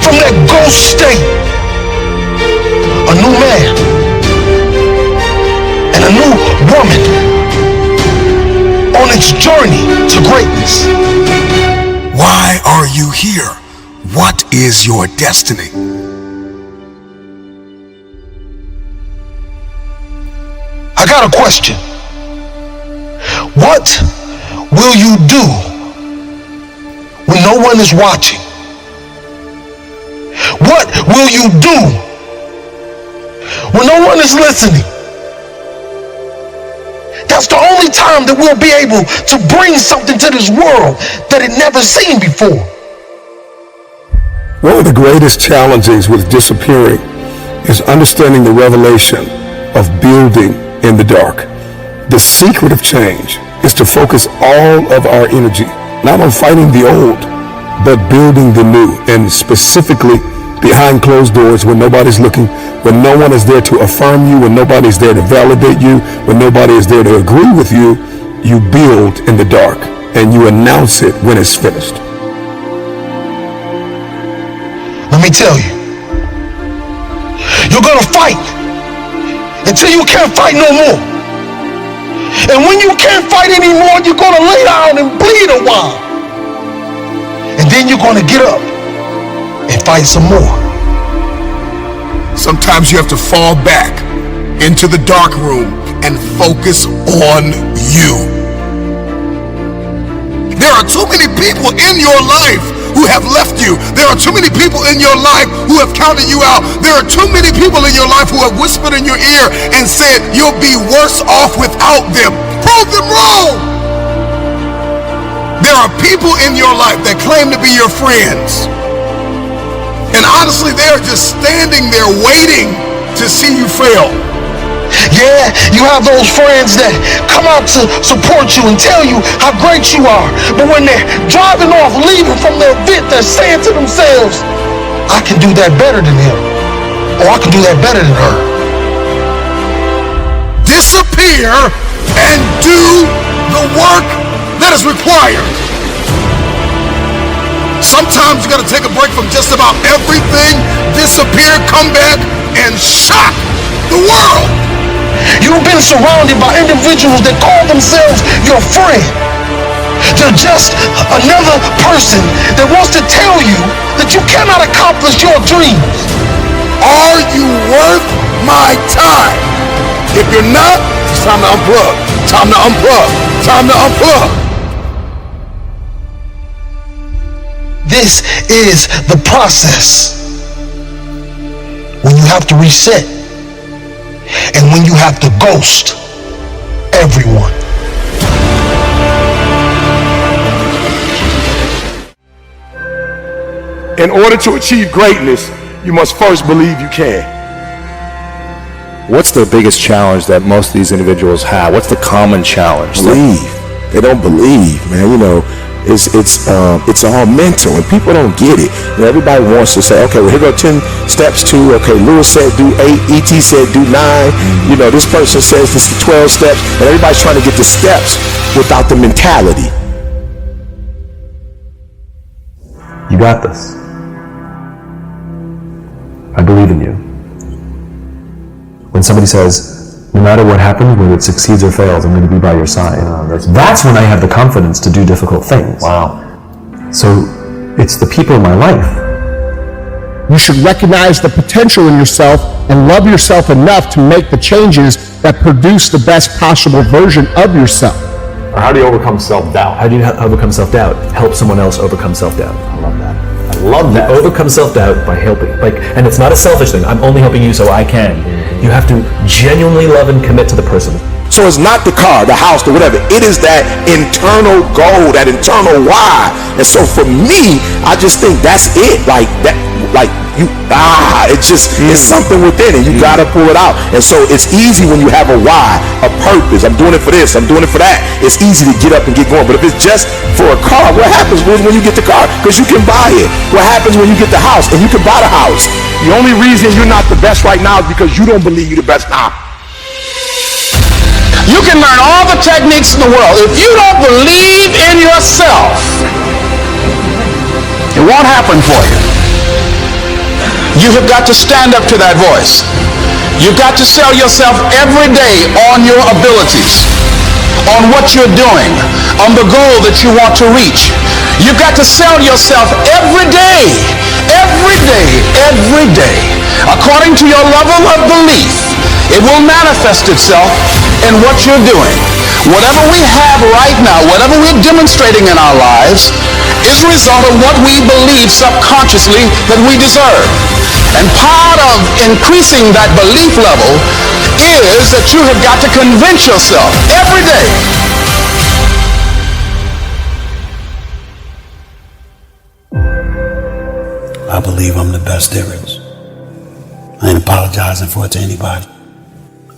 S12: from that ghost state, a new man and a new woman on its journey to greatness.
S11: Why are you here? What is your destiny?
S12: I got a question. What will you do when no one is watching? What will you do when no one is listening? That's the only time that we'll be able to bring something to this world that it never seen before.
S11: One of the greatest challenges with disappearing is understanding the revelation of building in the dark. The secret of change is to focus all of our energy not on fighting the old, but building the new, and specifically behind closed doors when nobody's looking, when no one is there to affirm you, when nobody's there to validate you, when nobody is there to agree with you. You build in the dark and you announce it when it's finished.
S12: Let me tell you, you're gonna fight until you can't fight no more. And when you can't fight anymore, you're gonna lay down and bleed a while. And then you're gonna get up and fight some more.
S11: Sometimes you have to fall back into the dark room and focus on you. There are too many people in your life who have left you. There are too many people in your life who have counted you out. There are too many people in your life who have whispered in your ear and said you'll be worse off without them. Prove them wrong. There are people in your life that claim to be your friends. And honestly, they're just standing there waiting to see you fail.
S12: Yeah, you have those friends that come out to support you and tell you how great you are. But when they're driving off, leaving from the event, they're saying to themselves, I can do that better than him. Or I can do that better than her.
S11: Disappear and do the work that is required. Sometimes you gotta take a break from just about everything, disappear, come back, and shock the world.
S12: You've been surrounded by individuals that call themselves your friend. They're just another person that wants to tell you that you cannot accomplish your dreams.
S11: Are you worth my time? If you're not, it's time to unplug. Time to unplug. Time to unplug.
S12: This is the process when you have to reset and when you have to ghost everyone.
S3: In order to achieve greatness, you must first believe you can.
S17: What's the biggest challenge that most of these individuals have? What's the common challenge?
S4: Believe. They don't believe, man. You know, it's all mental, and people don't get it. You know, everybody wants to say, okay, well, here go 10 steps to, okay, Lewis said do 8, ET said do 9, you know, this person says this is 12 steps, and everybody's trying to get the steps without the mentality.
S18: You got this. I believe in you. When somebody says, no matter what happens, whether it succeeds or fails, I'm going to be by your side. That's when I have the confidence to do difficult things.
S17: Wow.
S18: So It's the people in my life.
S19: You should recognize the potential in yourself and love yourself enough to make the changes that produce the best possible version of yourself.
S18: Or how do you overcome self-doubt? How do you overcome self-doubt? Help someone else overcome self-doubt. I love that. I love that. You overcome self-doubt by helping. And it's not a selfish thing. I'm only helping you so I can. You have to genuinely love and commit to the person.
S12: So it's not the car, the house, or whatever. It is that internal goal, that internal why. And so for me, I just think that's it. It's something within it. You gotta pull it out. And so it's easy when you have a why, a purpose. I'm doing it for this, I'm doing it for that. It's easy to get up and get going. But if it's just for a car, what happens when you get the car? Because you can buy it. What happens when you get the house and you can buy the house?
S3: The only reason you're not the best right now is because you don't believe you're the best now.
S10: You can learn all the techniques in the world. If you don't believe in yourself, it won't happen for you. You have got to stand up to that voice. You've got to sell yourself every day on your abilities, on what you're doing, on the goal that you want to reach. You've got to sell yourself every day, every day, every day. According to your level of belief, it will manifest itself in what you're doing. Whatever we have right now, whatever we're demonstrating in our lives, is a result of what we believe subconsciously that we deserve. And part of increasing that belief level is that you have got to convince yourself every day.
S13: I believe I'm the best there is. I ain't apologizing for it to anybody.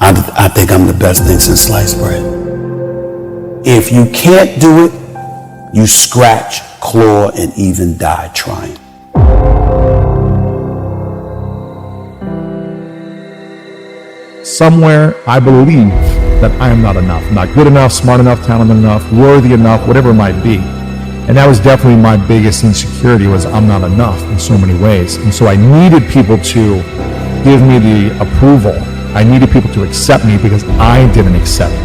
S13: I think I'm the best thing since sliced bread. If you can't do it, you scratch, claw, and even die trying.
S20: Somewhere I believe that I am not enough. I'm not good enough, smart enough, talented enough, worthy enough, whatever it might be. And that was definitely my biggest insecurity, was I'm not enough in so many ways. And so I needed people to give me the approval. I needed people to accept me because I didn't accept me.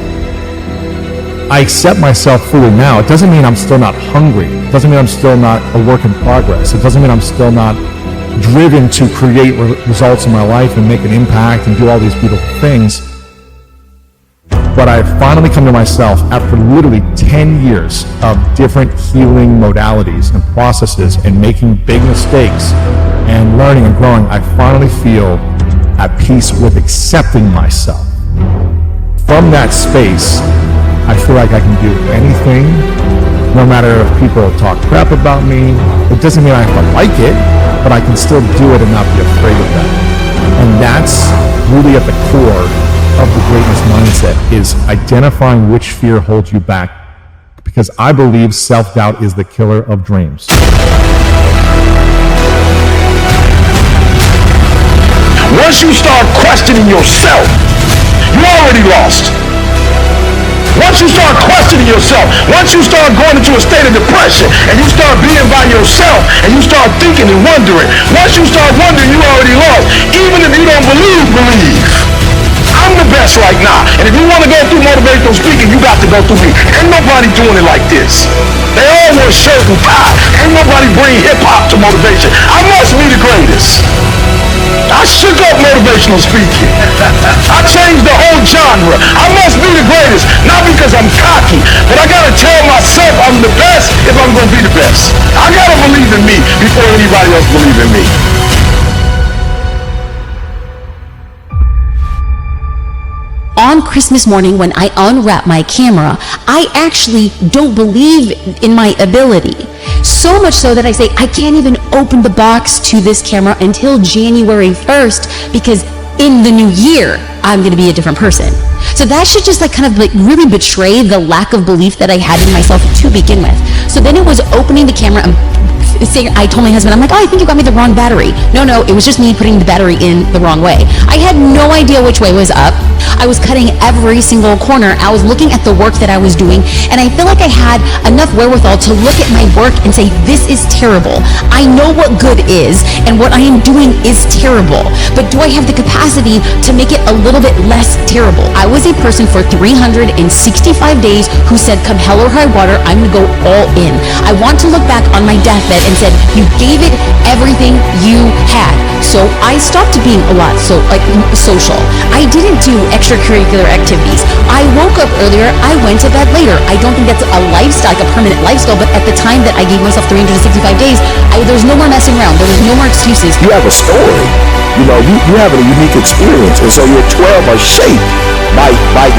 S20: I accept myself fully now. It doesn't mean I'm still not hungry. It doesn't mean I'm still not a work in progress. It doesn't mean I'm still not driven to create results in my life and make an impact and do all these beautiful things. But I've finally come to myself after literally 10 years of different healing modalities and processes and making big mistakes and learning and growing. I finally feel at peace with accepting myself. From that space, I feel like I can do anything, no matter if people talk crap about me. It doesn't mean I have to like it, but I can still do it and not be afraid of that. And that's really at the core of the greatness mindset, is identifying which fear holds you back. Because I believe self-doubt is the killer of dreams.
S3: Once you start questioning yourself, you already lost. Once you start questioning yourself, once you start going into a state of depression and you start being by yourself and you start thinking and wondering, once you start wondering, you already lost. Even if you don't believe. I'm the best right now. And if you want to go through motivational speaking, you got to go through me. Ain't nobody doing it like this. They all wear shirt and tie. Ain't nobody bring hip-hop to motivation. I must be the greatest. I shook up motivational speaking. I changed the whole genre. I must be the greatest, not because I'm cocky, but I gotta tell myself I'm the best if I'm gonna be the best. I gotta believe in me before anybody else believe in me.
S21: On Christmas morning, when I unwrap my camera, I actually don't believe in my ability. So much so that I say I can't even open the box to this camera until January 1st, because in the new year, I'm going to be a different person. So that should just kind of really betray the lack of belief that I had in myself to begin with. So then it was opening the camera and saying, I told my husband, I'm like, oh, I think you got me the wrong battery. No, it was just me putting the battery in the wrong way. I had no idea which way was up. I was cutting every single corner. I was looking at the work that I was doing, and I feel like I had enough wherewithal to look at my work and say, this is terrible. I know what good is, and what I am doing is terrible. But do I have the capacity to make it a little bit less terrible? I was a person for 365 days who said, come hell or high water, I'm gonna go all in. I want to look back on my deathbed and said, you gave it everything you had. So I stopped being a lot social. I didn't do extracurricular activities. I woke up earlier, I went to bed later. I don't think that's a lifestyle, like a permanent lifestyle, but at the time that I gave myself 365 days, there's no more messing around. There was no more excuses.
S12: You have a story. You know, you have a unique experience, and so your 12 are shaped by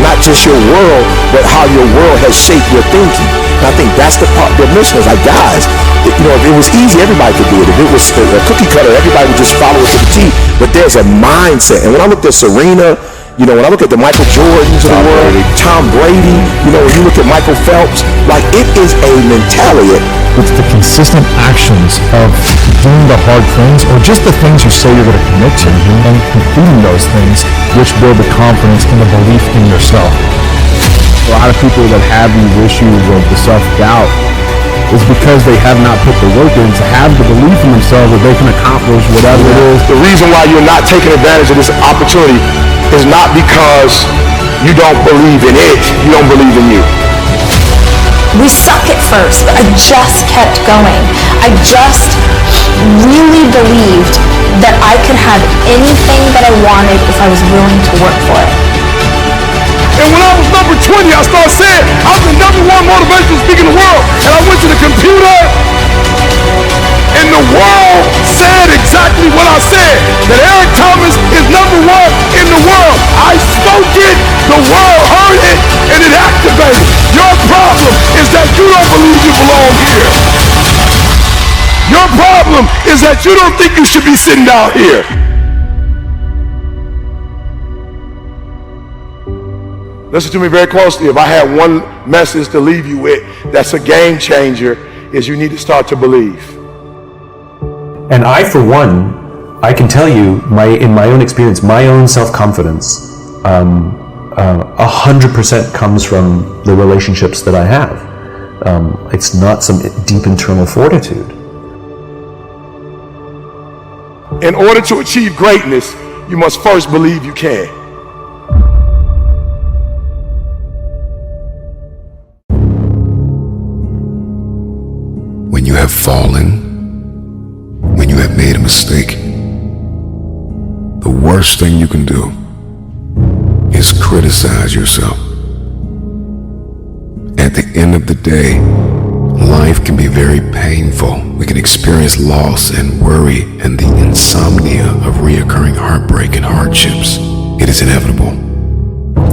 S12: not just your world, but how your world has shaped your thinking. And I think that's the part, the mission is like, guys, if it was easy, everybody could do it. If it was a cookie cutter, everybody would just follow it to the T. But there's a mindset. And when I looked at Serena, when I look at the Michael Jordans of the world, Tom Brady, when you look at Michael Phelps, like, it is a mentality.
S20: It's the consistent actions of doing the hard things, or just the things you say you're going to commit to, and completing those things, which build the confidence and the belief in yourself. A lot of people that have these issues of the self-doubt is because they have not put the work in to have the belief in themselves that they can accomplish whatever it is.
S1: The reason why you're not taking advantage of this opportunity is not because you don't believe in it, you don't believe in you.
S5: We suck at first, but I just kept going. I just really believed that I could have anything that I wanted if I was willing to work for it.
S3: And when I was number 20, I started saying, I was the #1 motivational speaker in the world. And I went to the computer, and the world said exactly what I said, that Eric Thomas is #1 in the world. I spoke it, the world heard it, and it activated. Your problem is that you don't believe you belong here. Your problem is that you don't think you should be sitting down here. Listen to me very closely. If I had one message to leave you with that's a game changer, is you need to start to believe.
S18: And I, for one, I can tell you, in my own experience, my own self-confidence, 100% comes from the relationships that I have. It's not some deep internal fortitude.
S3: In order to achieve greatness, you must first believe you can.
S11: When you have fallen, when you have made a mistake, the worst thing you can do is criticize yourself. At the end of the day, life can be very painful. We can experience loss and worry and the insomnia of reoccurring heartbreak and hardships. It is inevitable.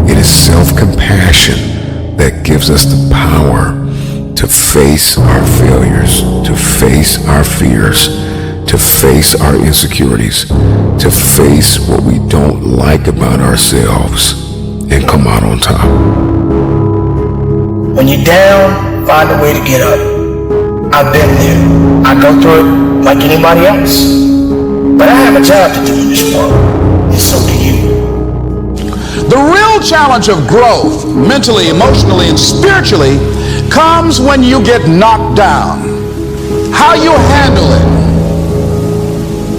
S11: It is self-compassion that gives us the power to face our failures, to face our fears, to face our insecurities, to face what we don't like about ourselves and come out on top.
S12: When you're down, find a way to get up. I've been there. I go through it like anybody else. But I have a job to do in this world, and so do you.
S22: The real challenge of growth, mentally, emotionally, and spiritually, comes when you get knocked down. How you handle it,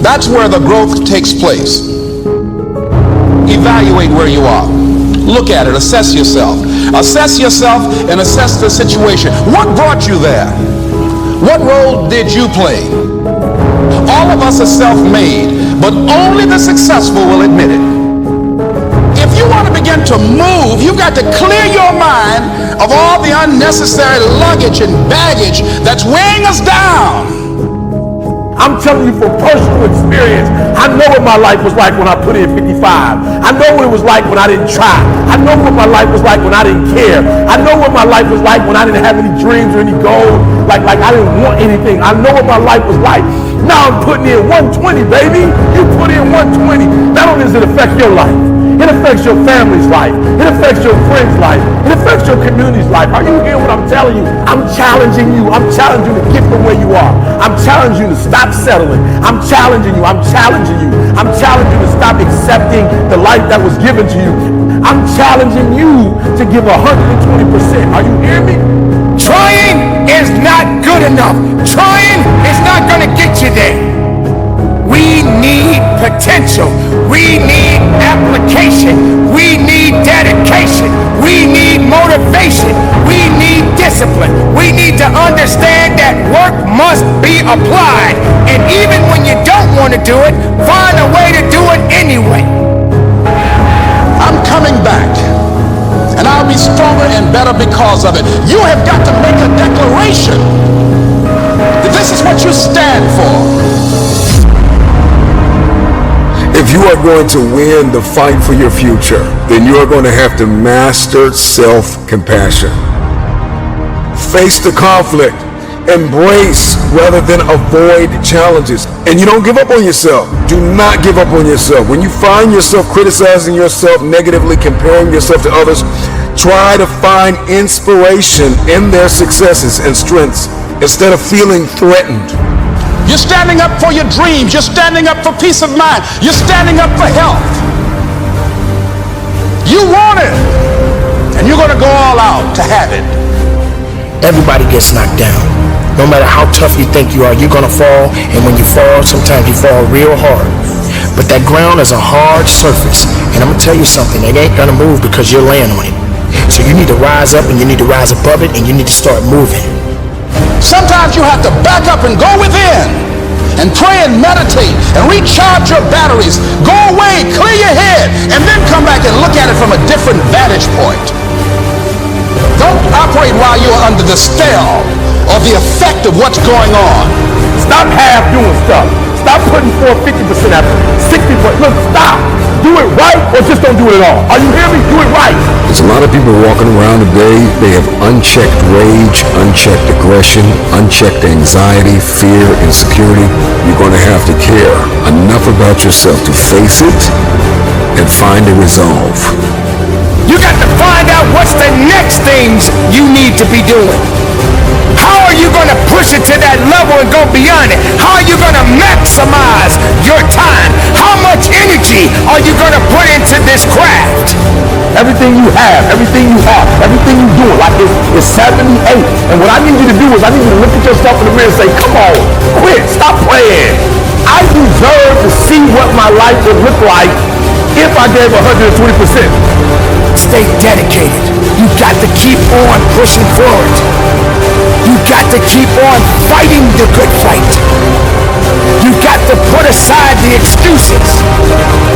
S22: that's where the growth takes place. Evaluate where you are. Look at it, assess yourself. Assess yourself and assess the situation. What brought you there? What role did you play? All of us are self-made, but only the successful will admit it. If you want to begin to move, you've got to clear your mind of all the unnecessary luggage and baggage that's weighing us down.
S3: I'm telling you from personal experience, I know what my life was like when I put in 55. I know what it was like when I didn't try. I know what my life was like when I didn't care. I know what my life was like when I didn't have any dreams or any goals. Like I didn't want anything. I know what my life was like. Now I'm putting in 120, baby. You put in 120. Not only does it affect your life, it affects your family's life. It affects your friend's life. It affects your community's life. Are you hearing what I'm telling you? I'm challenging you. I'm challenging you to get from where you are. I'm challenging you to stop settling. I'm challenging you. I'm challenging you. I'm challenging you to stop accepting the life that was given to you. I'm challenging you to give 120%. Are you hearing me?
S12: Trying is not good enough. Trying is not going to get you there. We need potential. We need application. We need
S3: need dedication. We need motivation. We need discipline. We need to understand that work must be applied. And even when you don't want to do it, find a way to do it anyway.
S22: I'm coming back, and I'll be stronger and better because of it. You have got to make a declaration that this is what you stand for.
S11: If you are going to win the fight for your future, then you are going to have to master self-compassion. Face the conflict. Embrace rather than avoid challenges. And you don't give up on yourself. Do not give up on yourself. When you find yourself criticizing yourself negatively, comparing yourself to others, try to find inspiration in their successes and strengths instead of feeling threatened.
S22: You're standing up for your dreams. You're standing up for peace of mind. You're standing up for health. You want it, and you're going to go all out to have it.
S12: Everybody gets knocked down. No matter how tough you think you are, you're gonna fall, and when you fall, sometimes you fall real hard. But that ground is a hard surface, and I'm gonna tell you something, it ain't gonna move because you're laying on it. So you need to rise up, and you need to rise above it, and you need to start moving.
S22: Sometimes you have to back up and go within and pray and meditate and recharge your batteries. Go away, clear your head, and then come back and look at it from a different vantage point. Don't operate while you're under the spell or the effect of what's going on.
S3: Stop half doing stuff. Stop putting forth 50% effort, 60%. Look, stop. Do it right or just don't do it at all. Are you hearing me? Do it right.
S11: There's a lot of people walking around today, they have unchecked rage, unchecked aggression, unchecked anxiety, fear, insecurity. You're going to have to care enough about yourself to face it and find a resolve.
S3: You got to find out what's the next things you need to be doing. How are you going to push it to that level and go beyond it? How are you going to maximize your time? How much energy are you going to put into this craft? Everything you have, everything you are, everything you do, like it's 78. And what I need you to do is I need you to look at yourself in the mirror and say, come on, quit, stop playing. I deserve to see what my life would look like if I gave 120%. Stay dedicated. You got to keep on pushing forward. You got to keep on fighting the good fight. You got to put aside the excuses,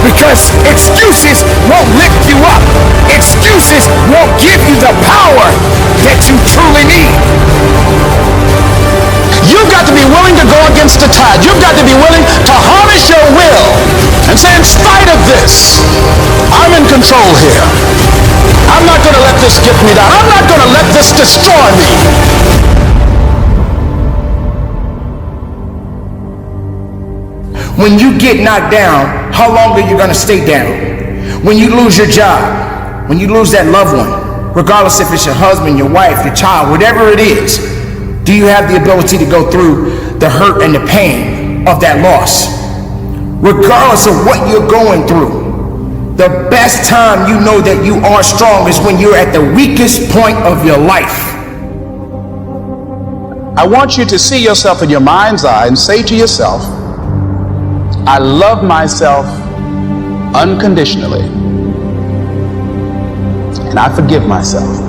S3: because excuses won't lift you up. Excuses won't give you the power that you truly need.
S22: You've got to be willing to go against the tide. You've got to be willing to harness your will and say, in spite of this, I'm in control here. I'm not going to let this get me down. I'm not going to let this destroy me.
S3: When you get knocked down, how long are you going to stay down? When you lose your job, when you lose that loved one, regardless if it's your husband, your wife, your child, whatever it is, do you have the ability to go through the hurt and the pain of that loss? Regardless of what you're going through, the best time you know that you are strong is when you're at the weakest point of your life.
S22: I want you to see yourself in your mind's eye and say to yourself, I love myself unconditionally, and I forgive myself.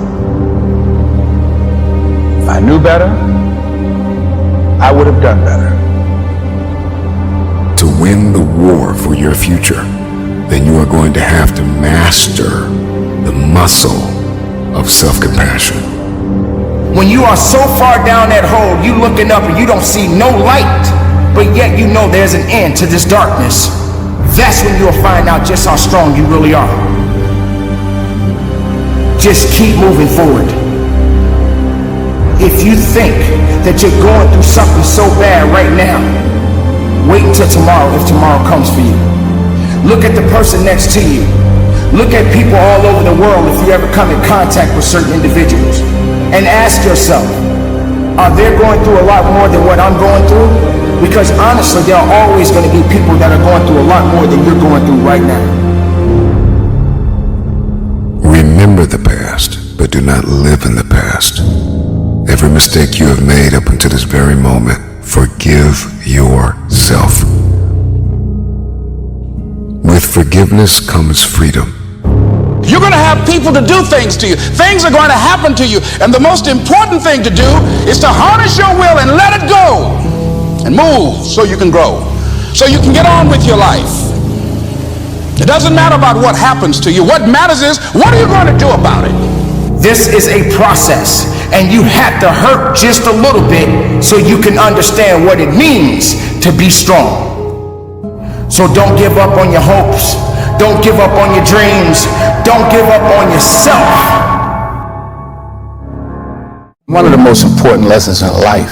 S22: If I knew better, I would have done better.
S11: To win the war for your future, then you are going to have to master the muscle of self-compassion.
S3: When you are so far down that hole, you looking up and you don't see no light, but yet you know there's an end to this darkness. That's when you'll find out just how strong you really are. Just keep moving forward. If you think that you're going through something so bad right now, wait until tomorrow if tomorrow comes for you. Look at the person next to you. Look at people all over the world if you ever come in contact with certain individuals. And ask yourself, are they going through a lot more than what I'm going through? Because honestly, there are always going to be people that are going through a lot more than you're going through right now.
S11: Remember the past, but do not live in the past. Every mistake you have made up until this very moment, forgive yourself. With forgiveness comes freedom.
S22: You're going to have people to do things to you. Things are going to happen to you. And the most important thing to do is to harness your will and let it go and move so you can grow, so you can get on with your life. It doesn't matter about what happens to you. What matters is, what are you going to do about it?
S3: This is a process, and you have to hurt just a little bit so you can understand what it means to be strong. So don't give up on your hopes. Don't give up on your dreams. Don't give up on yourself.
S10: One of the most important lessons in life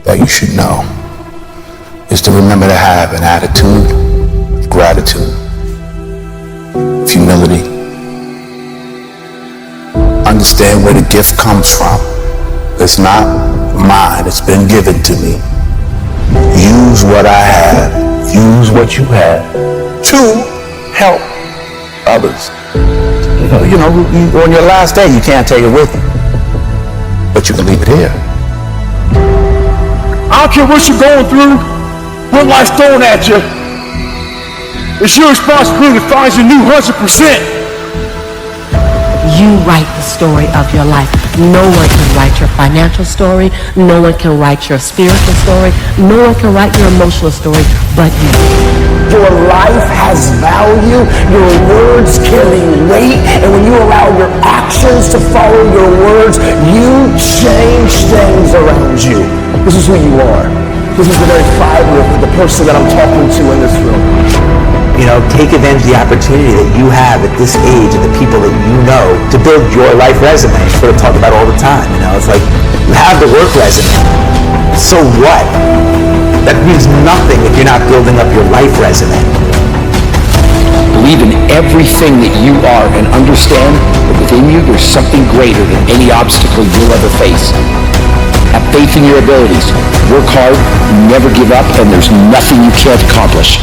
S10: that you should know is to remember to have an attitude of gratitude, of humility. Understand where the gift comes from. It's not mine, it's been given to me. Use what I have, use what you have to help others. You know, on your last day, you can't take it with you, but you can leave it here.
S3: I don't care what you're going through, what life's throwing at you. It's your responsibility to find your new 100%.
S7: You write the story of your life. No one can write your financial story. No one can write your spiritual story. No one can write your emotional story but you.
S8: Your life has value. Your words carry weight. And when you allow your actions to follow your words, you change things around you. This is who you are. This is the very fiber of the person that I'm talking to in this room.
S9: You know, take advantage of the opportunity that you have at this age and the people that you know to build your life resume. It's what I talk about all the time. You know, it's like you have the work resume. So what? That means nothing if you're not building up your life resume.
S2: Believe in everything that you are and understand that within you there's something greater than any obstacle you'll ever face. Have faith in your abilities. Work hard, never give up, and there's nothing you can't accomplish.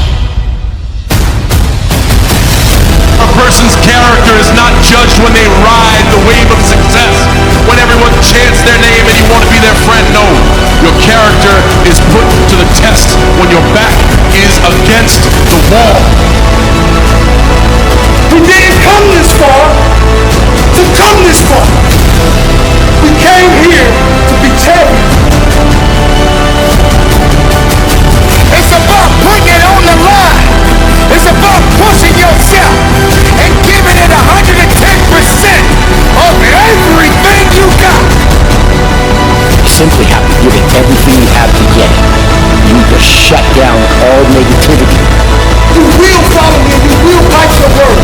S23: A person's character is not judged when they ride the wave of success, when everyone chants their name and you want to be their friend. No, your character is put to the test when your back is against the wall.
S3: We didn't come this far to come this far. We came here to be taken. It's about putting it on the line. It's about pushing yourself and giving it 110% of everything you got.
S2: You simply have to give it everything you have to get it. You need to shut down all negativity.
S3: You will follow me and you will write your word.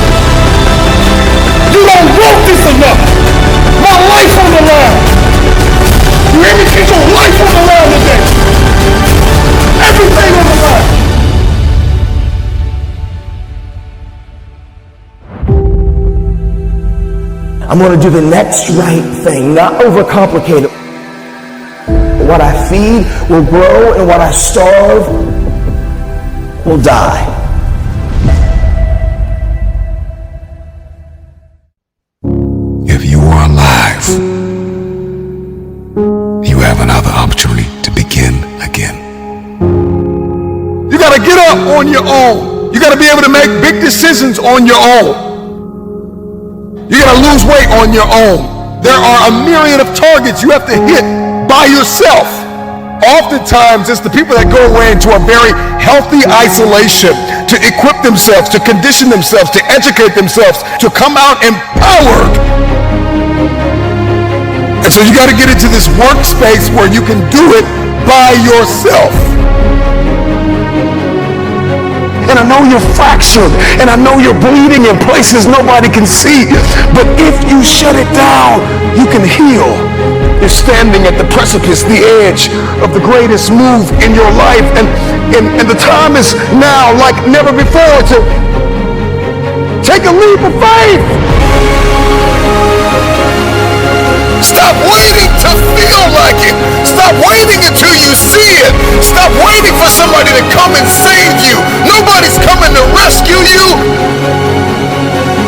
S3: You don't want this enough. My life on the line. You hear me? Get your life on the line today. Everything on the line.
S8: I'm going to do the next right thing, not overcomplicate it. What I feed will grow, and what I starve will die.
S11: If you are alive, you have another opportunity to begin again.
S15: You got to get up on your own. You got to be able to make big decisions on your own. You got to lose weight on your own. There are a myriad of targets you have to hit by yourself. Oftentimes, it's the people that go away into a very healthy isolation to equip themselves, to condition themselves, to educate themselves, to come out empowered. And so you got to get into this workspace where you can do it by yourself.
S1: And I know you're fractured, and I know you're bleeding in places nobody can see. But if you shut it down, you can heal. You're standing at the precipice, the edge of the greatest move in your life. And the time is now like never before to take a leap of faith.
S15: Stop waiting to feel like it. Stop waiting until you see it. Stop waiting for somebody to come and save you. Nobody's coming to rescue you.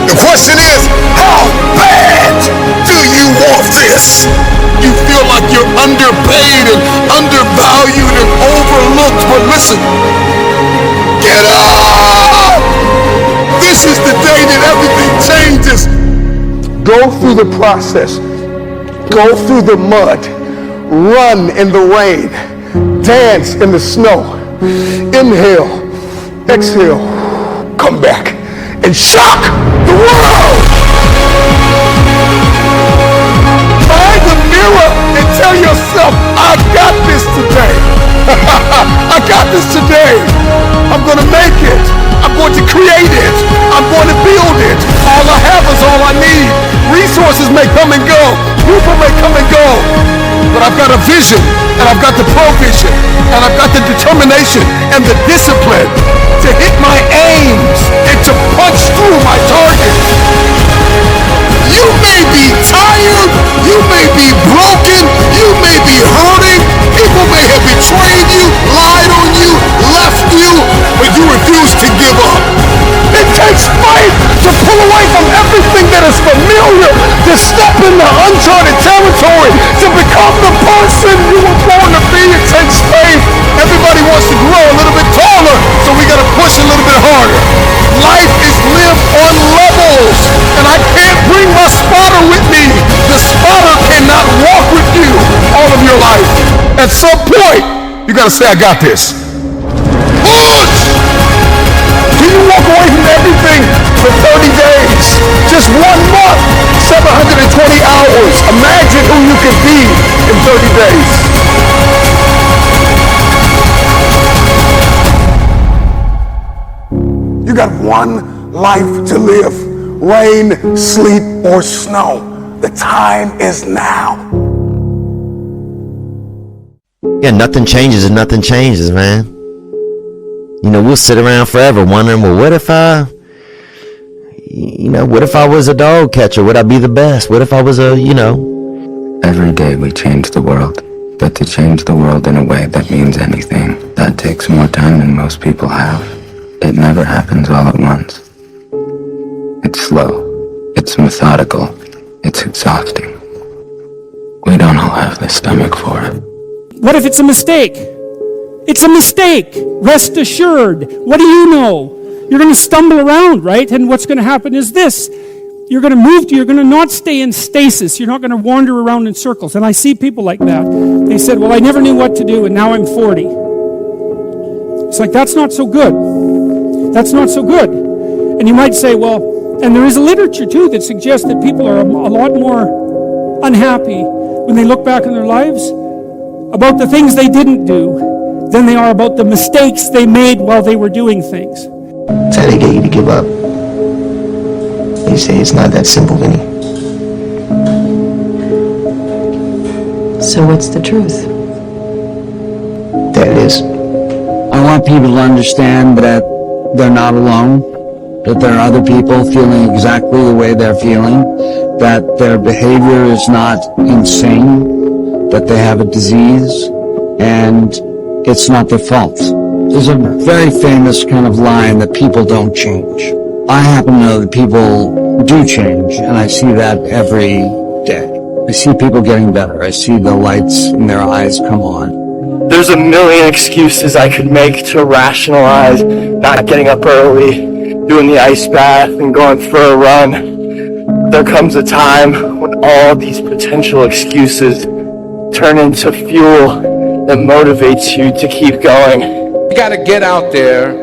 S15: The question is, how bad do you want this? You feel like you're underpaid and undervalued and overlooked, but listen, get up! This is the day that everything changes.
S3: through the process. Go through the mud. Run in the rain. Dance in the snow. Inhale. Exhale. Come back and shock the world. Find the mirror and tell yourself, I got this today. I got this today. I'm going to make it. I'm going to create it. I'm going to build it. All I have is all I need. Resources may come and go. People may come and go. But I've got a vision, and I've got the provision, and I've got the determination and the discipline to hit my aims and to punch through my target. You may be tired, you may be broken, you may be hurting, people may have betrayed you, lied on you, left you, but you refuse to give up. It takes faith to pull away from everything that is familiar, to step into uncharted territory, to become the person you were born to be. It takes faith. Everybody wants to grow a little bit taller, so we got to push a little bit harder. Life is lived on levels, and I can't bring my spotter with me. The spotter cannot walk with you all of your life. At some point, you got to say, I got this. Push! Can you walk away from everything for 30 days? Just 1 month, 720 hours. Imagine who you could be in 30 days. You got one life to live. Rain, sleet, or snow. The time is now.
S6: Yeah, nothing changes and nothing changes, man. You know, we'll sit around forever wondering, well, what if I was a dog catcher? Would I be the best? What if I was
S14: Every day we change the world. But to change the world in a way that means anything, that takes more time than most people have. It never happens all at once. It's slow. It's methodical. It's exhausting. We don't all have the stomach for it.
S16: What if it's a mistake? It's a mistake. Rest assured. What do you know? You're going to stumble around, right? And what's going to happen is this. You're going to not stay in stasis. You're not going to wander around in circles. And I see people like that. They said, well, I never knew what to do, and now I'm 40. It's like, that's not so good. That's not so good. And you might say, well, and there is a literature, too, that suggests that people are a lot more unhappy when they look back on their lives about the things they didn't do than they are about the mistakes they made while they were doing things.
S12: That's how they get you to give up. You say it's not that simple, Vinny.
S24: So what's the truth?
S12: There it is.
S25: I want people to understand that they're not alone, that there are other people feeling exactly the way they're feeling, that their behavior is not insane, that they have a disease, and it's not their fault. There's a very famous kind of line that people don't change. I happen to know that people do change, and I see that every day. I see people getting better. I see the lights in their eyes come on.
S26: There's a million excuses I could make to rationalize not getting up early, doing the ice bath, and going for a run. There comes a time when all these potential excuses turn into fuel that motivates you to keep going.
S22: You got to get out there.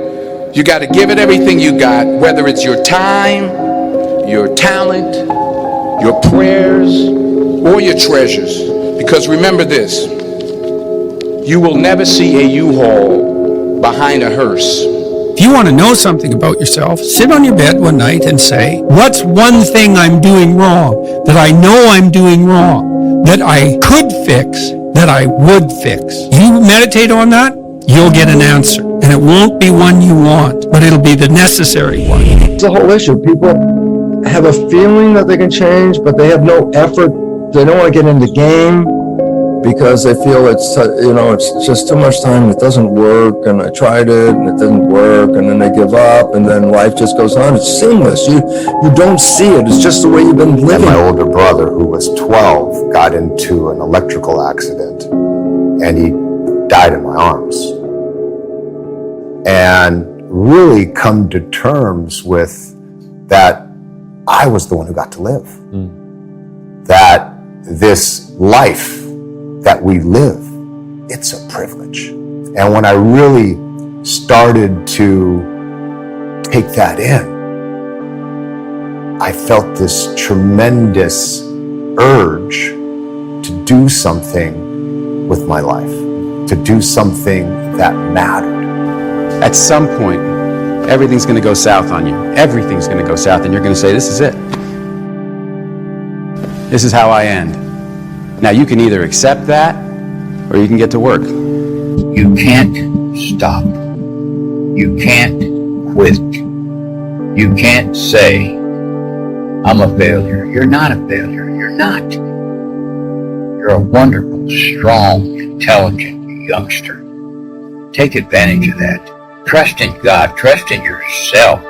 S22: You got to give it everything you got, whether it's your time, your talent, your prayers, or your treasures. Because remember this, you will never see a U-Haul behind a hearse.
S27: If you want to know something about yourself, sit on your bed one night and say, what's one thing I'm doing wrong, that I know I'm doing wrong, that I could fix, that I would fix? You meditate on that, you'll get an answer. And it won't be one you want, but it'll be the necessary one.
S28: It's a whole issue. People have a feeling that they can change, but they have no effort. They don't want to get in the game because they feel it's just too much time. It doesn't work, and I tried it, and it didn't work, and then they give up, and then life just goes on. It's seamless. You don't see it. It's just the way you've been living.
S29: My older brother, who was 12, got into an electrical accident, and he died in my arms. And really come to terms with that I was the one who got to live. that this life that we live, it's a privilege. And when I really started to take that in, I felt this tremendous urge to do something with my life, to do something that mattered.
S4: At some point, everything's going to go south on you. Everything's going to go south, and you're going to say, this is it. This is how I end. Now, you can either accept that, or you can get to work.
S5: You can't stop. You can't quit. You can't say, I'm a failure. You're not a failure. You're not. You're a wonderful, strong, intelligent youngster. Take advantage of that. Trust in God. Trust in yourself.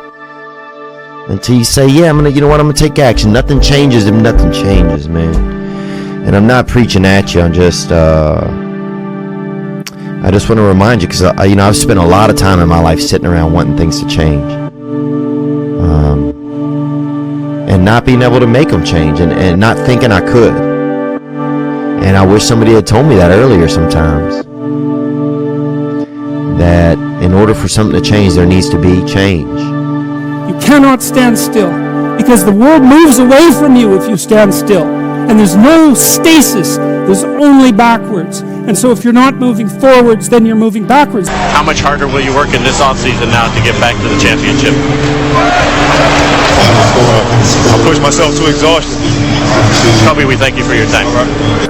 S6: Until you say, yeah, you know what, I'm going to take action. Nothing changes if nothing changes, man. And I'm not preaching at you. I'm just, I just want to remind you, because, I've spent a lot of time in my life sitting around wanting things to change. And not being able to make them change, and not thinking I could. And I wish somebody had told me that earlier sometimes. That in order for something to change, there needs to be change.
S16: You cannot stand still, because the world moves away from you if you stand still. And there's no stasis, there's only backwards. And so if you're not moving forwards, then you're moving backwards.
S13: How much harder will you work in this offseason now to get back to the championship?
S17: I'll push myself to exhaustion.
S13: Kobe, we thank you for your time.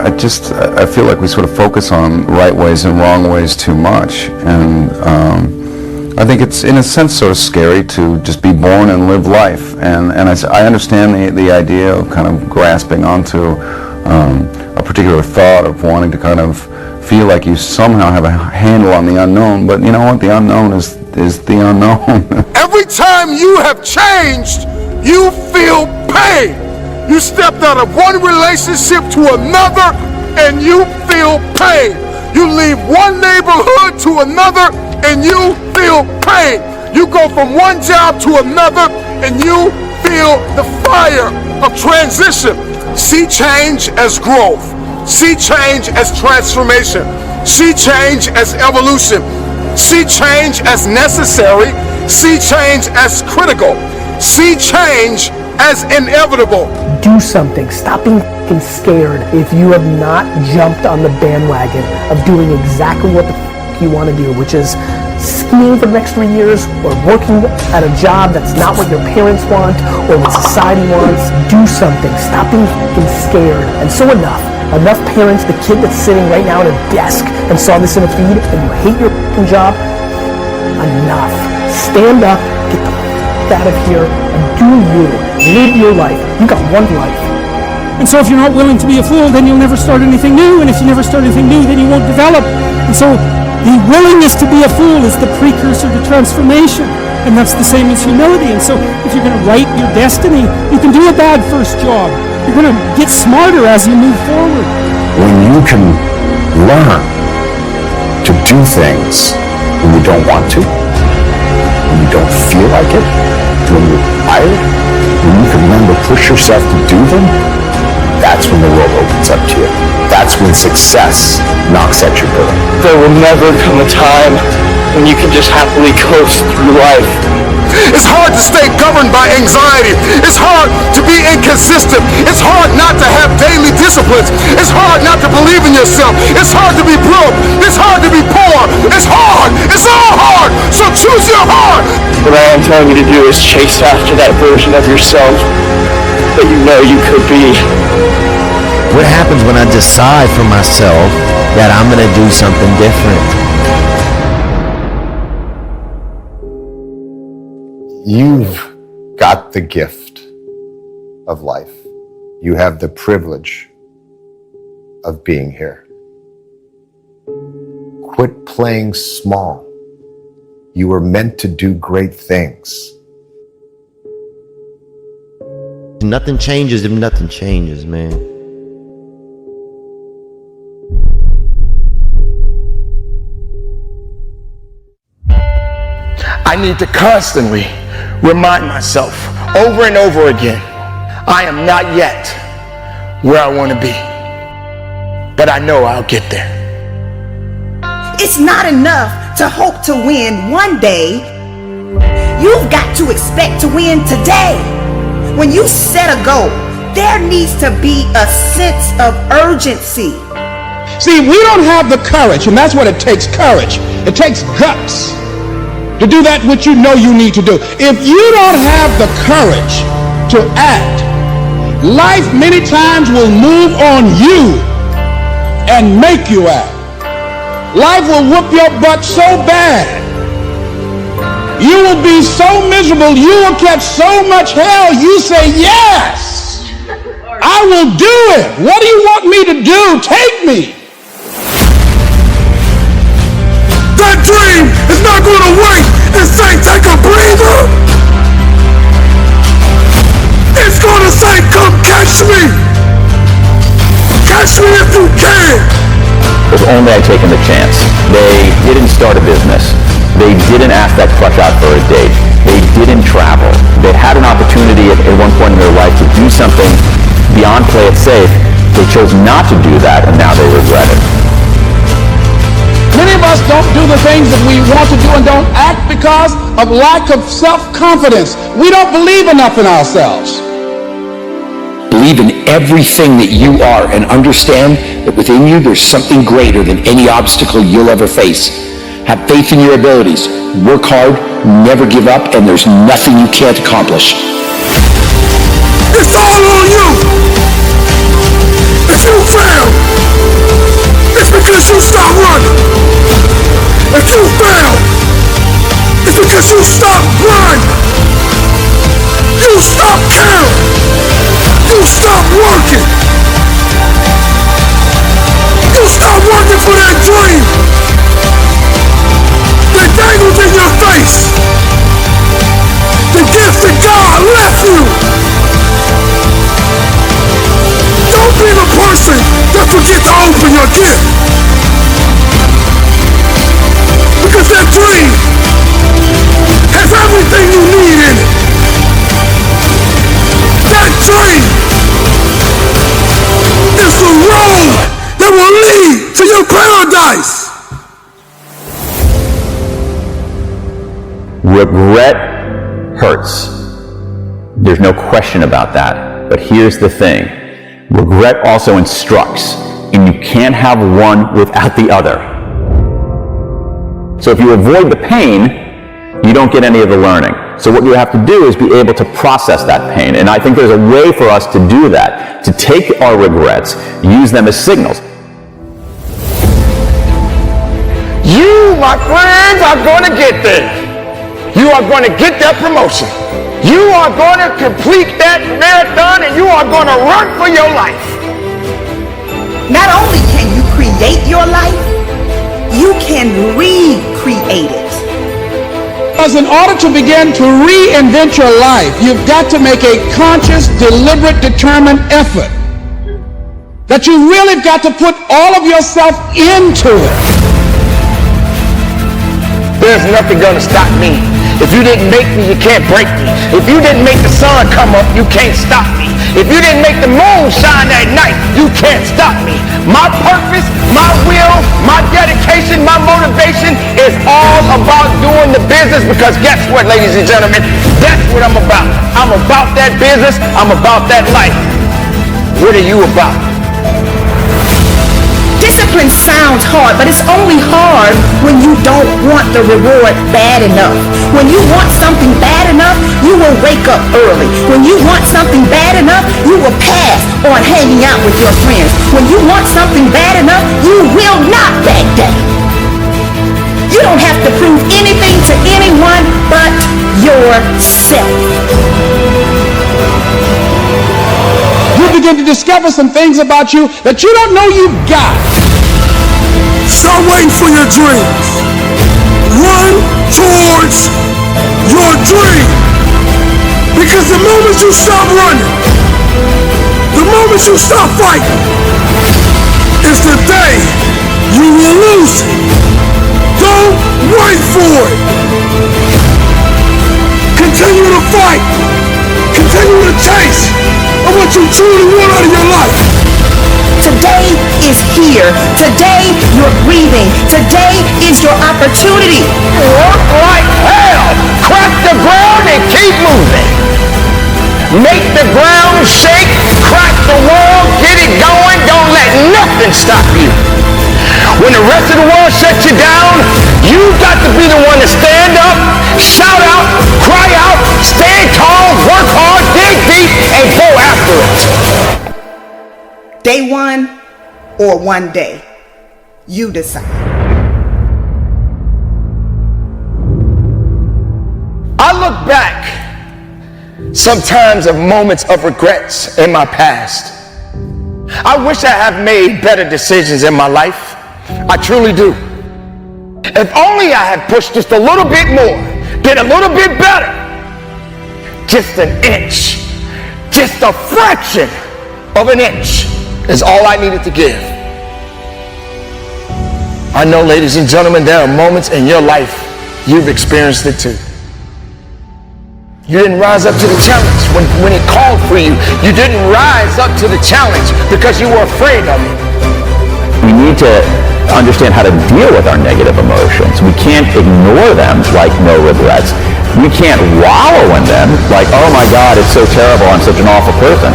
S14: I feel like we sort of focus on right ways and wrong ways too much, and I think it's in a sense sort of scary to just be born and live life, and I understand the idea of kind of grasping onto a particular thought of wanting to kind of feel like you somehow have a handle on the unknown, but you know what, the unknown is the unknown.
S15: Every time you have changed, you feel pain. You stepped out of one relationship to another and you feel pain. You leave one neighborhood to another and you feel pain. You go from one job to another and you feel the fire of transition. See change as growth. See change as transformation. See change as evolution. See change as necessary. See change as critical. See change as inevitable.
S18: Do something. Stop being scared if you have not jumped on the bandwagon of doing exactly what the you want to do, which is skiing for the next 3 years or working at a job that's not what your parents want or what society wants. Do something. Stop being scared. And so enough parents, the kid that's sitting right now at a desk and saw this in a feed and you hate your job, enough. Stand up, get the out of here, and do you. Live your life. You got one life.
S16: And so if you're not willing to be a fool, then you'll never start anything new. And if you never start anything new, then you won't develop. And so the willingness to be a fool is the precursor to transformation. And that's the same as humility. And so if you're going to write your destiny, you can do a bad first job. You're going to get smarter as you move forward.
S29: When you can learn to do things when you don't want to, when you don't feel like it, when you're tired, when you can learn to push yourself to do them, that's when the world opens up to you. That's when success knocks at your door.
S26: There will never come a time when you can just happily coast through life.
S15: It's hard to stay governed by anxiety. It's hard to be inconsistent. It's hard not to have daily disciplines. It's hard not to believe in yourself. It's hard to be broke. It's hard to be poor. It's hard. It's all hard. So choose your heart.
S26: What I am telling you to do is chase after that version of yourself that you know you could be.
S6: What happens when I decide for myself that I'm going to do something different?
S29: You've got the gift of life. You have the privilege of being here. Quit playing small. You were meant to do great things.
S6: Nothing changes if nothing changes, man.
S3: I need to constantly remind myself over and over again, I am not yet where I want to be. But I know I'll get there.
S2: It's not enough to hope to win one day. You've got to expect to win today. When you set a goal, there needs to be a sense of urgency.
S22: See, we don't have the courage, and that's what it takes, courage. It takes guts to do that which you know you need to do. If you don't have the courage to act, life many times will move on you and make you act. Life will whoop your butt so bad. You will be so miserable, you will catch so much hell, you say, yes, I will do it. What do you want me to do? Take me.
S15: That dream is not going to wait and say, take a breather. It's going to say, come catch me. Catch me if you can.
S7: If only I'd taken the chance. They didn't start a business. They didn't ask that crush out for a date. They didn't travel. They had an opportunity at one point in their life to do something beyond play it safe. They chose not to do that, and now they regret it.
S22: Many of us don't do the things that we want to do and don't act because of lack of self-confidence. We don't believe enough in ourselves.
S9: Believe in everything that you are and understand that within you there's something greater than any obstacle you'll ever face. Have faith in your abilities. Work hard, never give up, and there's nothing you can't accomplish.
S15: It's all on you. If you fail, it's because you stop running. If you fail, it's because you stop grinding. You stop caring. You stop working. You stop working for that dream that dangles in your face. The gift that God left you. Don't be the person that forget to open your gift. Because that dream has everything you need in it. That dream is the road that will lead to your paradise.
S7: Regret hurts. There's no question about that. But here's the thing. Regret also instructs, and you can't have one without the other. So if you avoid the pain, you don't get any of the learning. So what you have to do is be able to process that pain. And I think there's a way for us to do that, to take our regrets, use them as signals.
S3: You, my friends, are going to get there. You are going to get that promotion. You are going to complete that marathon, and you are going to run for your life.
S2: Not only can you create your life, you can recreate it.
S22: Because in order to begin to reinvent your life, you've got to make a conscious, deliberate, determined effort. That you really got to put all of yourself into it.
S3: There's nothing going to stop me. If you didn't make me, you can't break me. If you didn't make the sun come up, you can't stop me. If you didn't make the moon shine at night, you can't stop me. My purpose, my will, my dedication, my motivation is all about doing the business, because guess what, ladies and gentlemen? That's what I'm about. I'm about that business. I'm about that life. What are you about?
S2: Discipline sounds hard, but it's only hard when you don't want the reward bad enough. When you want something bad enough, you will wake up early. When you want something bad enough, you will pass on hanging out with your friends. When you want something bad enough, you will not back down. You don't have to prove anything to anyone but yourself.
S22: You begin to discover some things about you that you don't know you've got.
S15: Stop waiting for your dreams. Run towards your dream. Because the moment you stop running, the moment you stop fighting, is the day you will lose it. Don't wait for it. Continue to fight. Continue to chase of what you truly want out of your life.
S2: Today is here. Today you're breathing. Today is your opportunity.
S5: Work like hell. Crack the ground and keep moving. Make the ground shake. Crack the world. Get it going. Don't let nothing stop you. When the rest of the world shuts you down, you got to be the one to stand up, shout out, cry out, stand tall, work hard, dig deep, and go after it.
S2: Day one or one day, you decide.
S5: I look back sometimes of moments of regrets in my past. I wish I had made better decisions in my life. I truly do. If only I had pushed just a little bit more, did a little bit better. Just an inch, just a fraction of an inch is all I needed to give. I know, ladies and gentlemen, there are moments in your life you've experienced it too. You didn't rise up to the challenge when it called for you. You didn't rise up to the challenge because you were afraid of it.
S7: We need to understand how to deal with our negative emotions. We can't ignore them like no regrets. We can't wallow in them like, oh my God, it's so terrible, I'm such an awful person.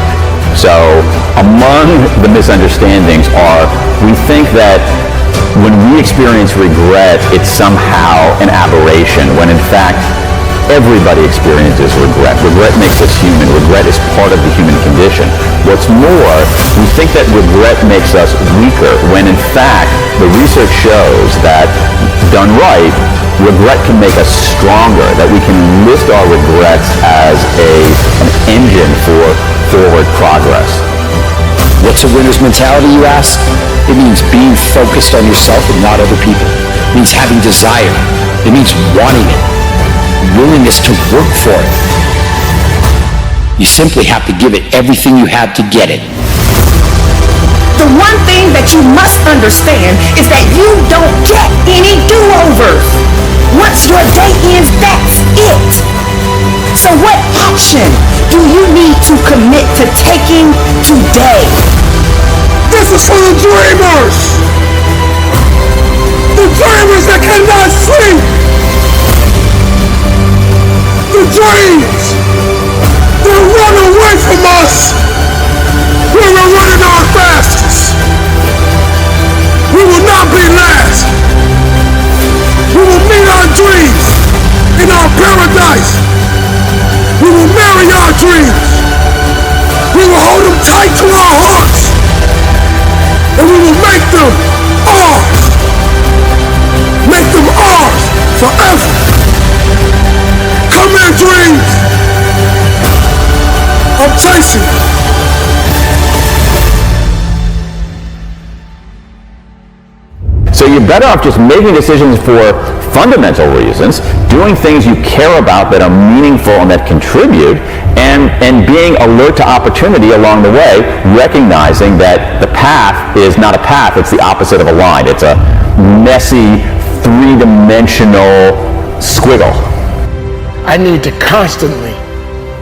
S7: So among the misunderstandings are, we think that when we experience regret, it's somehow an aberration, when in fact, everybody experiences regret. Regret makes us human. Regret is part of the human condition. What's more, we think that regret makes us weaker, when in fact, the research shows that, done right, regret can make us stronger, that we can list our regrets as an engine for forward progress.
S9: What's a winner's mentality, you ask? It means being focused on yourself and not other people. It means having desire. It means wanting it. Willingness to work for it. You simply have to give it everything you have to get it.
S2: The one thing that you must understand is that you don't get any do-overs. Once your day ends, that's it. So what action do you need to commit to taking today?
S3: This is for the dreamers! The dreamers that cannot sleep! The dreams that run away from us when we're running our fastest. We will not be last. We will meet our dreams in our paradise. We will marry our dreams. We will hold them tight to our hearts. And we will make them ours. Make them ours forever. Come here, dreams. I'm chasing you.
S7: So you're better off just making decisions for fundamental reasons, doing things you care about that are meaningful and that contribute, and being alert to opportunity along the way, recognizing that the path is not a path, it's the opposite of a line. It's a messy, three-dimensional squiggle.
S5: I need to constantly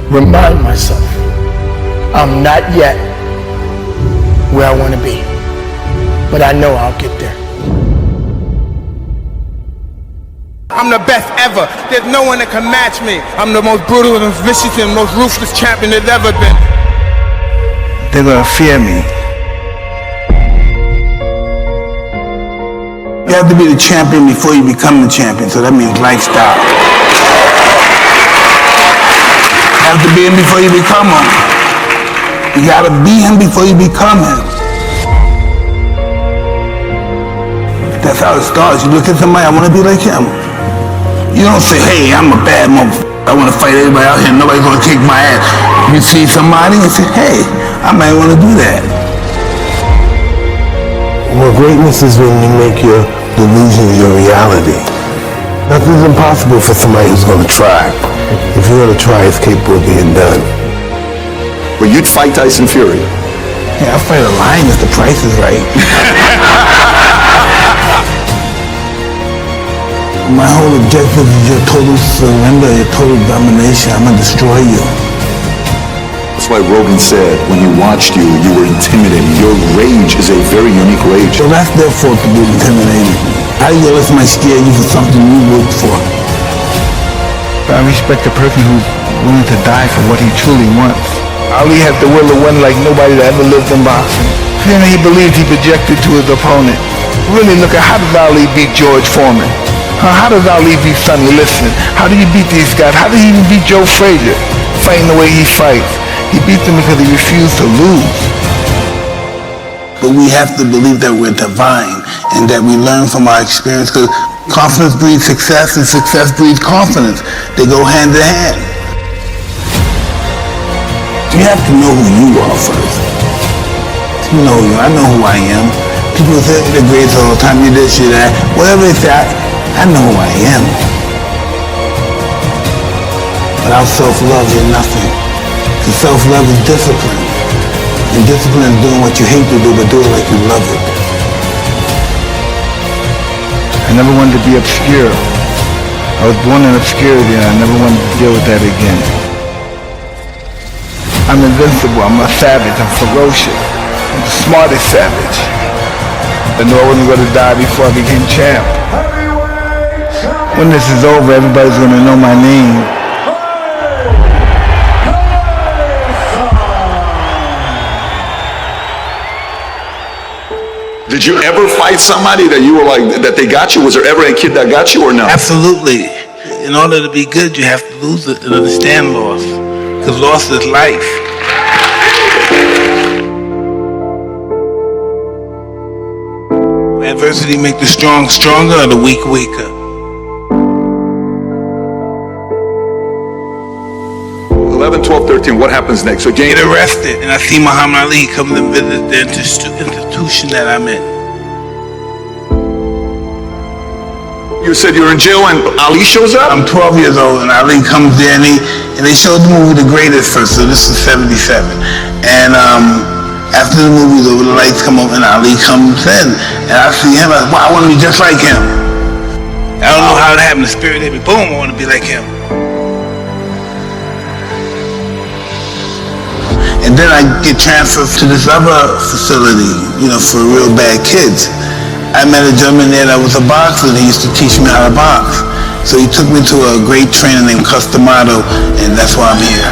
S5: remind myself I'm not yet where I want to be, but I know I'll get there.
S3: I'm the best ever. There's no one that can match me. I'm the most brutal and vicious and most ruthless champion there's ever been. They're gonna fear me. You have to be the champion before you become the champion, so that means lifestyle. You have to be him before you become him. You gotta be him before you become him. That's how it starts. You look at somebody, I wanna be like him. You don't say, hey, I'm a bad motherfucker. I want to fight everybody out here. Nobody's going to kick my ass. You see somebody and say, hey, I might want to do that.
S12: Well, greatness is when you make your delusions your reality. Nothing's impossible for somebody who's going to try. If you're going to try, it's capable of being done.
S1: Well, you'd fight Tyson Fury.
S12: Yeah, I'll fight a lion if the price is right. My whole objective is your total surrender, your total domination. I'm gonna destroy you.
S1: That's why Rogan said when he watched you, you were intimidating. Your rage is a very unique rage.
S12: So that's their fault to be intimidating. How you gonna let somebody scare you for something you worked for?
S8: I respect a person who's willing to die for what he truly wants. Ali has the will to win like nobody that ever lived in boxing. Then he believed he projected to his opponent. Really look at how did Ali beat George Foreman? How does Ali beat Sonny Liston? How do you beat these guys? How did he even beat Joe Frazier? Fighting the way he fights. He beat them because he refused to lose.
S12: But we have to believe that we're divine and that we learn from our experience, because confidence breeds success and success breeds confidence. They go hand in hand. You have to know who you are first. You know you. I know who I am. People say they're great all the time, you this, you that. Whatever they say, I know who I am. Without self-love, you're nothing. Because self-love is discipline. And discipline is doing what you hate to do, but do it like you love it.
S8: I never wanted to be obscure. I was born in obscurity and I never wanted to deal with that again. I'm invincible, I'm a savage, I'm ferocious. I'm the smartest savage. I knew I wasn't going to die before I became champ. When this is over, everybody's going to know my name.
S1: Did you ever fight somebody that you were like, that they got you? Was there ever a kid that got you or no?
S12: Absolutely. In order to be good, you have to lose it and understand loss. Because loss is life. Adversity make the strong stronger or the weak weaker.
S1: 11, 12, 13, what happens next? So
S12: Get arrested, and I see Muhammad Ali come and visit the institution that I'm in.
S1: You said you're in jail and Ali shows up?
S12: I'm 12 years old and Ali comes there and they showed the movie The Greatest first, so this is 77. And after the movie's over, the lights come up and Ali comes in. And I see him, I wow, I want to be just like him. I don't know how it happened, the spirit hit me, boom, I want to be like him. And then I get transferred to this other facility, for real bad kids. I met a gentleman there that was a boxer and he used to teach me how to box. So he took me to a great trainer named Customato, and that's why I'm here.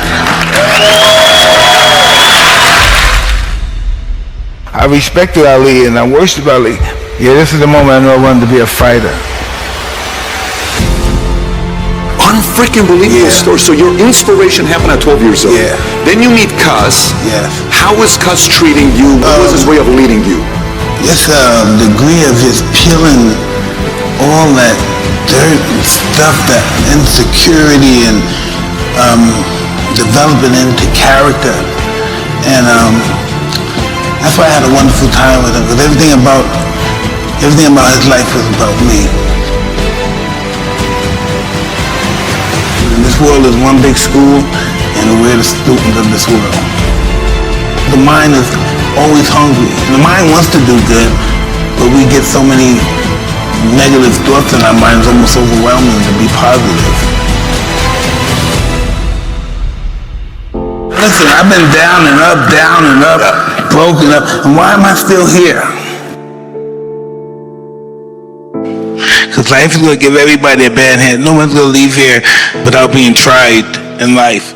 S8: I respected Ali and I worshiped Ali. Yeah, this is the moment I knew I wanted to be a fighter.
S1: Unfreaking believable story. So your inspiration happened at 12 years old.
S12: Yeah.
S1: Then you meet Cus.
S12: Yes.
S1: How was Cus treating you? What was his way of leading you?
S12: It's a degree of just peeling all that dirt and stuff, that insecurity, and developing into character. And that's why I had a wonderful time with him, because everything about his life was about me. And this world is one big school, and we're the students of this world. The mind is always hungry. And the mind wants to do good, but we get so many negative thoughts in our minds, almost overwhelming to be positive. Listen, I've been down and up, broken up, and why am I still here? Because life is going to give everybody a bad hand. No one's going to leave here without being tried in life.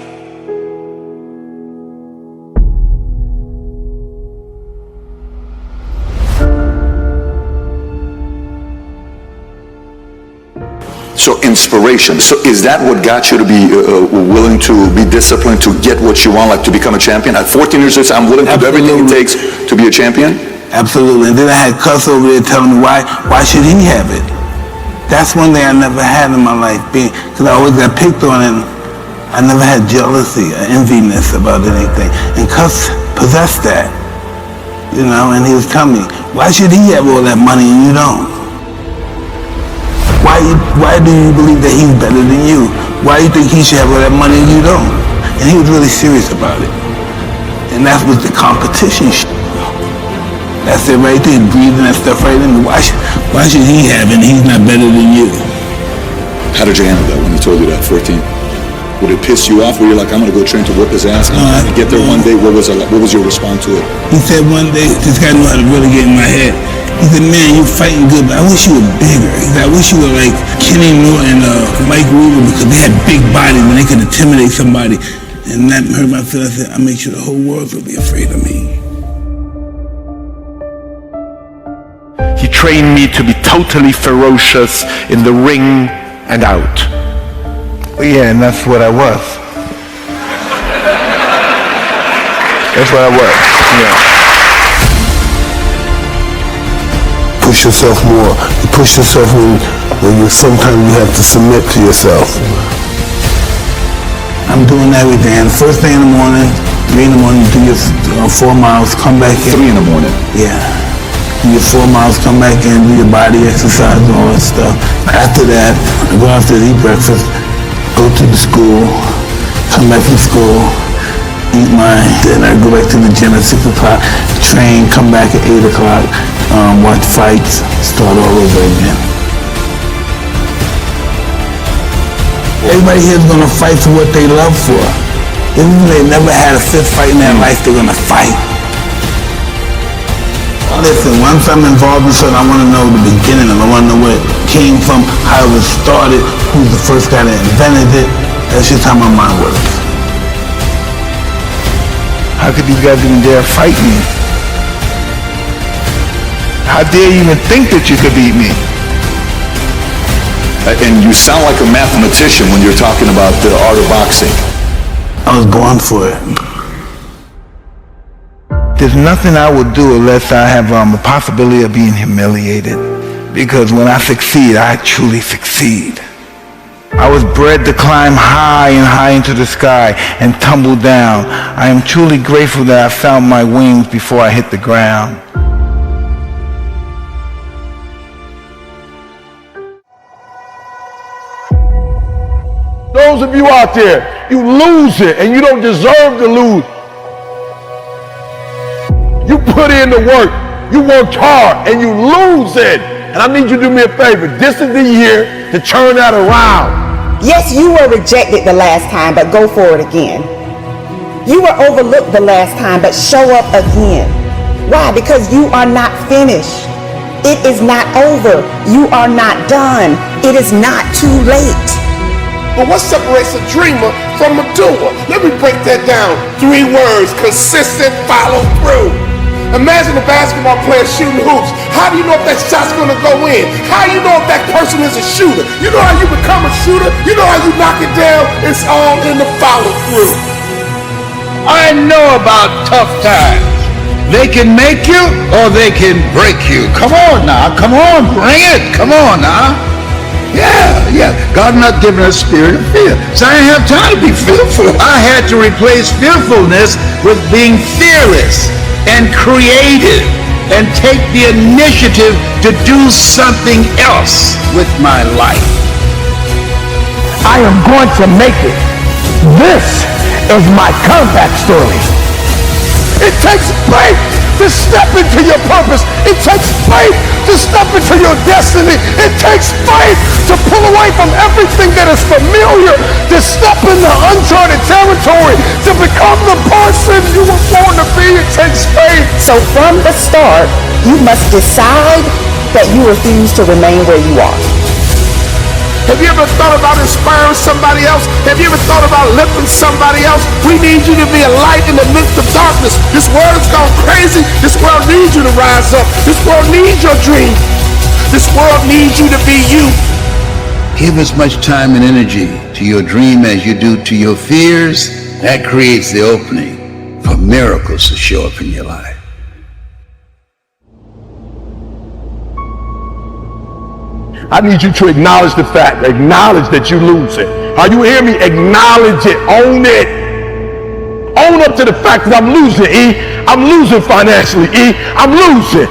S1: So inspiration. So is that what got you to be willing to be disciplined to get what you want, like to become a champion? At 14 years old, I'm willing to do everything it takes to be a champion?
S12: Absolutely. And then I had Cus over there telling me why should he have it? That's one thing I never had in my life, because I always got picked on, and I never had jealousy or enviness about anything. And Cus possessed that, and he was telling me, why should he have all that money and you don't? Why do you believe that he's better than you? Why do you think he should have all that money and you don't? And he was really serious about it. And that was the competition shit. That's it right there, breathing that stuff right in. Why should he have it and he's not better than you?
S1: How did you handle that when he told you that, 14? Would it piss you off? Were you like, I'm gonna go train to whoop his ass and get there one day? What was your response to it?
S8: He said one day, this guy knew how to really get in my head. He said, man, you're fighting good, but I wish you were bigger. He said, I wish you were like Kenny Norton, Mike Weaver, because they had big bodies and they could intimidate somebody. And that hurt my feelings. I said, I make sure the whole world will be afraid of me.
S10: He trained me to be totally ferocious in the ring and out.
S8: Yeah, and that's what I was. That's what I was, yeah.
S12: Push yourself more. You push yourself when you sometimes you have to submit to yourself.
S8: I'm doing everything. First thing in the morning, 3 in the morning, do your 4 miles, come back in.
S1: 3 in the morning?
S8: Yeah. Do your 4 miles, come back in, do your body exercise and all that stuff. After that, I go out to eat breakfast, go to the school, come back from school, eat my dinner, go back to the gym at 6 o'clock, train, come back at 8 o'clock, watch fights, start all over again. Everybody here is gonna fight for what they love for. Even if they never had a fist fight in their life, they're gonna fight. Listen, once I'm involved in something, I wanna know the beginning of it. I wanna know where it came from, how it was started, who's the first guy that invented it. That's just how my mind works. How could these guys even dare fight me? How dare you even think that you could beat me?
S1: And you sound like a mathematician when you're talking about the art of boxing.
S8: I was born for it. There's nothing I would do unless I have a possibility of being humiliated. Because when I succeed, I truly succeed. I was bred to climb high and high into the sky and tumble down. I am truly grateful that I found my wings before I hit the ground.
S3: Those of you out there, you lose it and you don't deserve to lose. You put in the work, you worked hard and you lose it. And I need you to do me a favor. This is the year to turn that around.
S2: Yes, you were rejected the last time, but go for it again. You were overlooked the last time, but show up again. Why? Because you are not finished. It is not over. You are not done. It is not too late.
S15: But what separates a dreamer from a doer? Let me break that down. 3 words: consistent follow through. Imagine a basketball player shooting hoops. How do you know if that shot's gonna go in? How do you know if that person is a shooter? You know how you become a shooter? You know how you knock it down? It's all in the follow through.
S5: I know about tough times. They can make you or they can break you. Come on now, come on, bring it. Come on now. Yeah. God not given us a spirit of fear. So I didn't have time to be fearful. I had to replace fearfulness with being fearless and creative and take the initiative to do something else with my life.
S3: I am going to make it. This is my comeback story. It takes faith to step into your purpose. It takes faith to step into your destiny. It takes faith to pull away from everything that is familiar, to step into uncharted territory, to become the person you were born to be. It takes faith.
S2: So from the start, you must decide that you refuse to remain where you are.
S15: Have you ever thought about inspiring somebody else? Have you ever thought about lifting somebody else? We need you to be a light in the midst of darkness. This world has gone crazy. This world needs you to rise up. This world needs your dream. This world needs you to be you.
S5: Give as much time and energy to your dream as you do to your fears. That creates the opening for miracles to show up in your life.
S3: I need you to acknowledge the fact, acknowledge that you lose it. Are you hear me? Acknowledge it, own it. Own up to the fact that I'm losing, E. I'm losing financially, E. I'm losing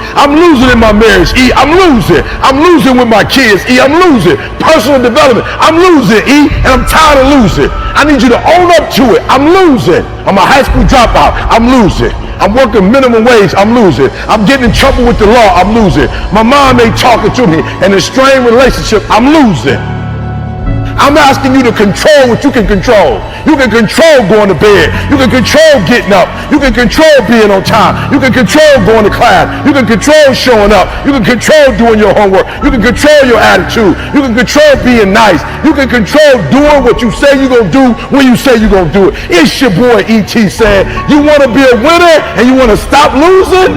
S3: in my marriage, E. I'm losing with my kids, E. I'm losing. Personal development, I'm losing, E. And I'm tired of losing. I need you to own up to it. I'm losing. I'm a high school dropout, I'm losing. I'm working minimum wage, I'm losing. I'm getting in trouble with the law, I'm losing. My mom ain't talking to me, and in a strained relationship, I'm losing. I'm asking you to control what you can control. You can control going to bed. You can control getting up. You can control being on time. You can control going to class. You can control showing up. You can control doing your homework. You can control your attitude. You can control being nice. You can control doing what you say you're going to do when you say you're going to do it. It's your boy E.T. saying, you want to be a winner and you want to stop losing?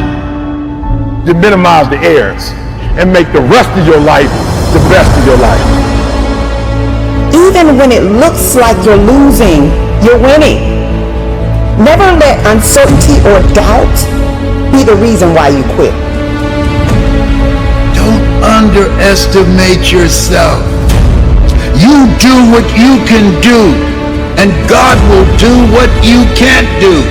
S3: Then minimize the errors and make the rest of your life the best of your life.
S2: Even when it looks like you're losing, you're winning. Never let uncertainty or doubt be the reason why you quit.
S5: Don't underestimate yourself. You do what you can do, and God will do what you can't do.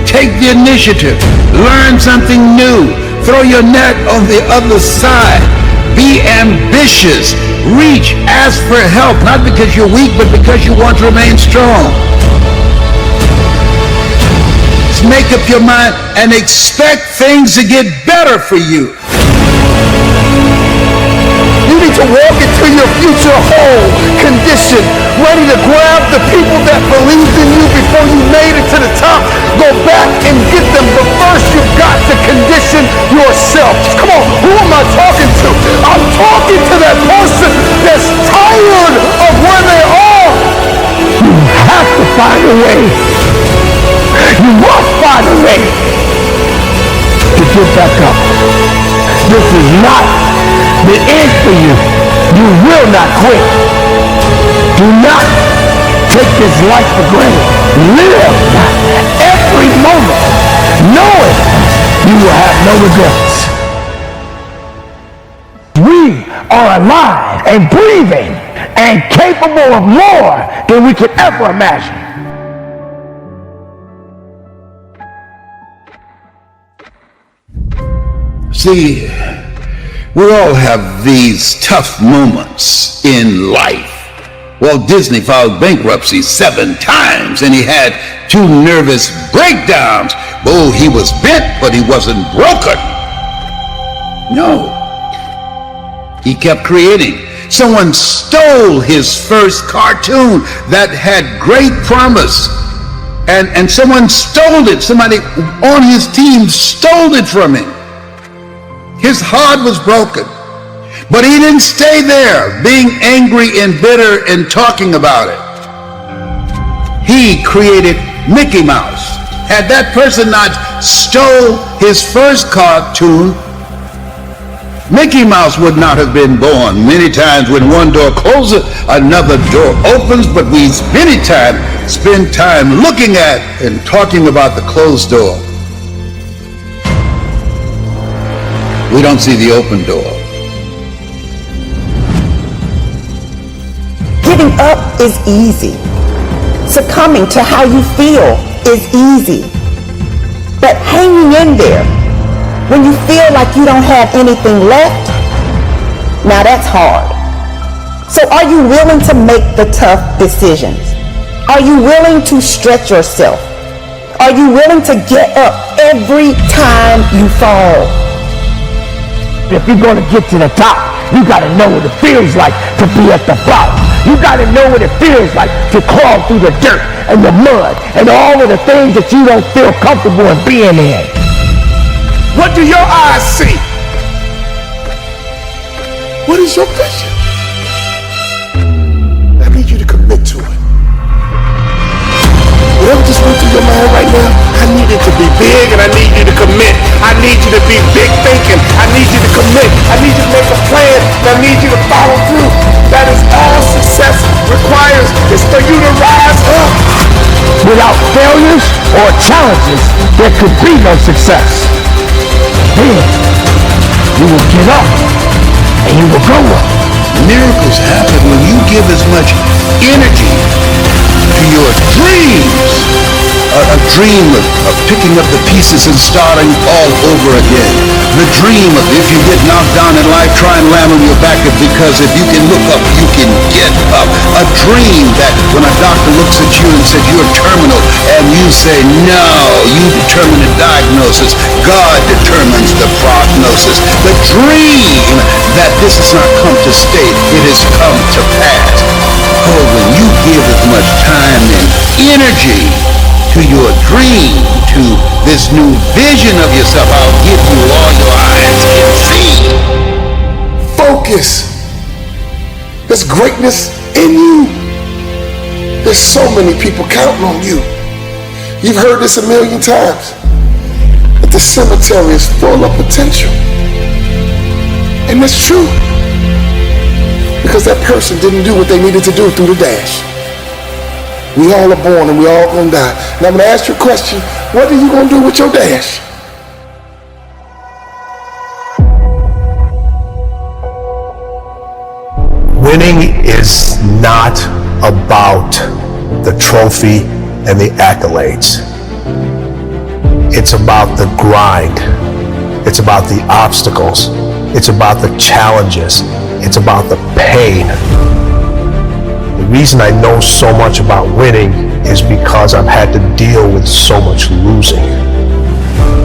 S5: Take the initiative. Learn something new. Throw your net on the other side. Be ambitious. Reach. Ask for help, not because you're weak, but because you want to remain strong. Just make up your mind and expect things to get better for you.
S3: You need to walk into your future whole, conditioned, ready to grab the people that believed in you before you made it to the top. Go back and get them, but first you've got to condition yourself. Come on, who am I talking to? I'm talking to that person that's tired of where they are. You have to find a way. You must find a way to get back up. This is not the end for you. You will not quit. Do not take this life for granted. Live every moment knowing you will have no regrets. We are alive and breathing and capable of more than we could ever imagine.
S5: See, we all have these tough moments in life. Walt Disney filed bankruptcy 7 times and he had 2 nervous breakdowns. Oh, he was bent, but he wasn't broken. No. He kept creating. Someone stole his first cartoon that had great promise. And someone stole it. Somebody on his team stole it from him. His heart was broken. But he didn't stay there, being angry and bitter and talking about it. He created Mickey Mouse. Had that person not stole his first cartoon, Mickey Mouse would not have been born. Many times when one door closes, another door opens, but we many times spend time looking at and talking about the closed door. We don't see the open door.
S2: Giving up is easy. Succumbing to how you feel is easy. But hanging in there when you feel like you don't have anything left, now that's hard. So are you willing to make the tough decisions? Are you willing to stretch yourself? Are you willing to get up every time you fall?
S3: If you're going to get to the top, you got to know what it feels like to be at the bottom. You got to know what it feels like to crawl through the dirt and the mud and all of the things that you don't feel comfortable in being in. What do your eyes see? What is your vision? I need you to commit to it. Whatever just went through your mind right now, I need it to be big and I need you to commit. I need you to be big thinking. I need you to commit. I need you to make a plan and I need you to follow through. That is all success requires, is for you to rise up. Without failures or challenges, there could be no success. Then you will get up and you will go up.
S5: Miracles happen when you give as much energy to your dreams. A dream of picking up the pieces and starting all over again. The dream of if you get knocked down in life, try and land on your back, because if you can look up, you can get up. A dream that when a doctor looks at you and says you're terminal and you say no, you determine the diagnosis. God determines the prognosis. The dream that this has not come to stay, it has come to pass.
S11: Oh, when you give as much time and energy to your dream, to this new vision of yourself, I'll give you all your eyes can see.
S15: Focus. There's greatness in you. There's so many people counting on you. You've heard this a million times. But the cemetery is full of potential. And that's true. Because that person didn't do what they needed to do through the dash. We all are born and we all gonna die. Now I'm gonna ask you a question. What are you gonna do with your dash?
S19: Winning is not about the trophy and the accolades. It's about the grind. It's about the obstacles. It's about the challenges. It's about the pain. The reason I know so much about winning is because I've had to deal with so much losing.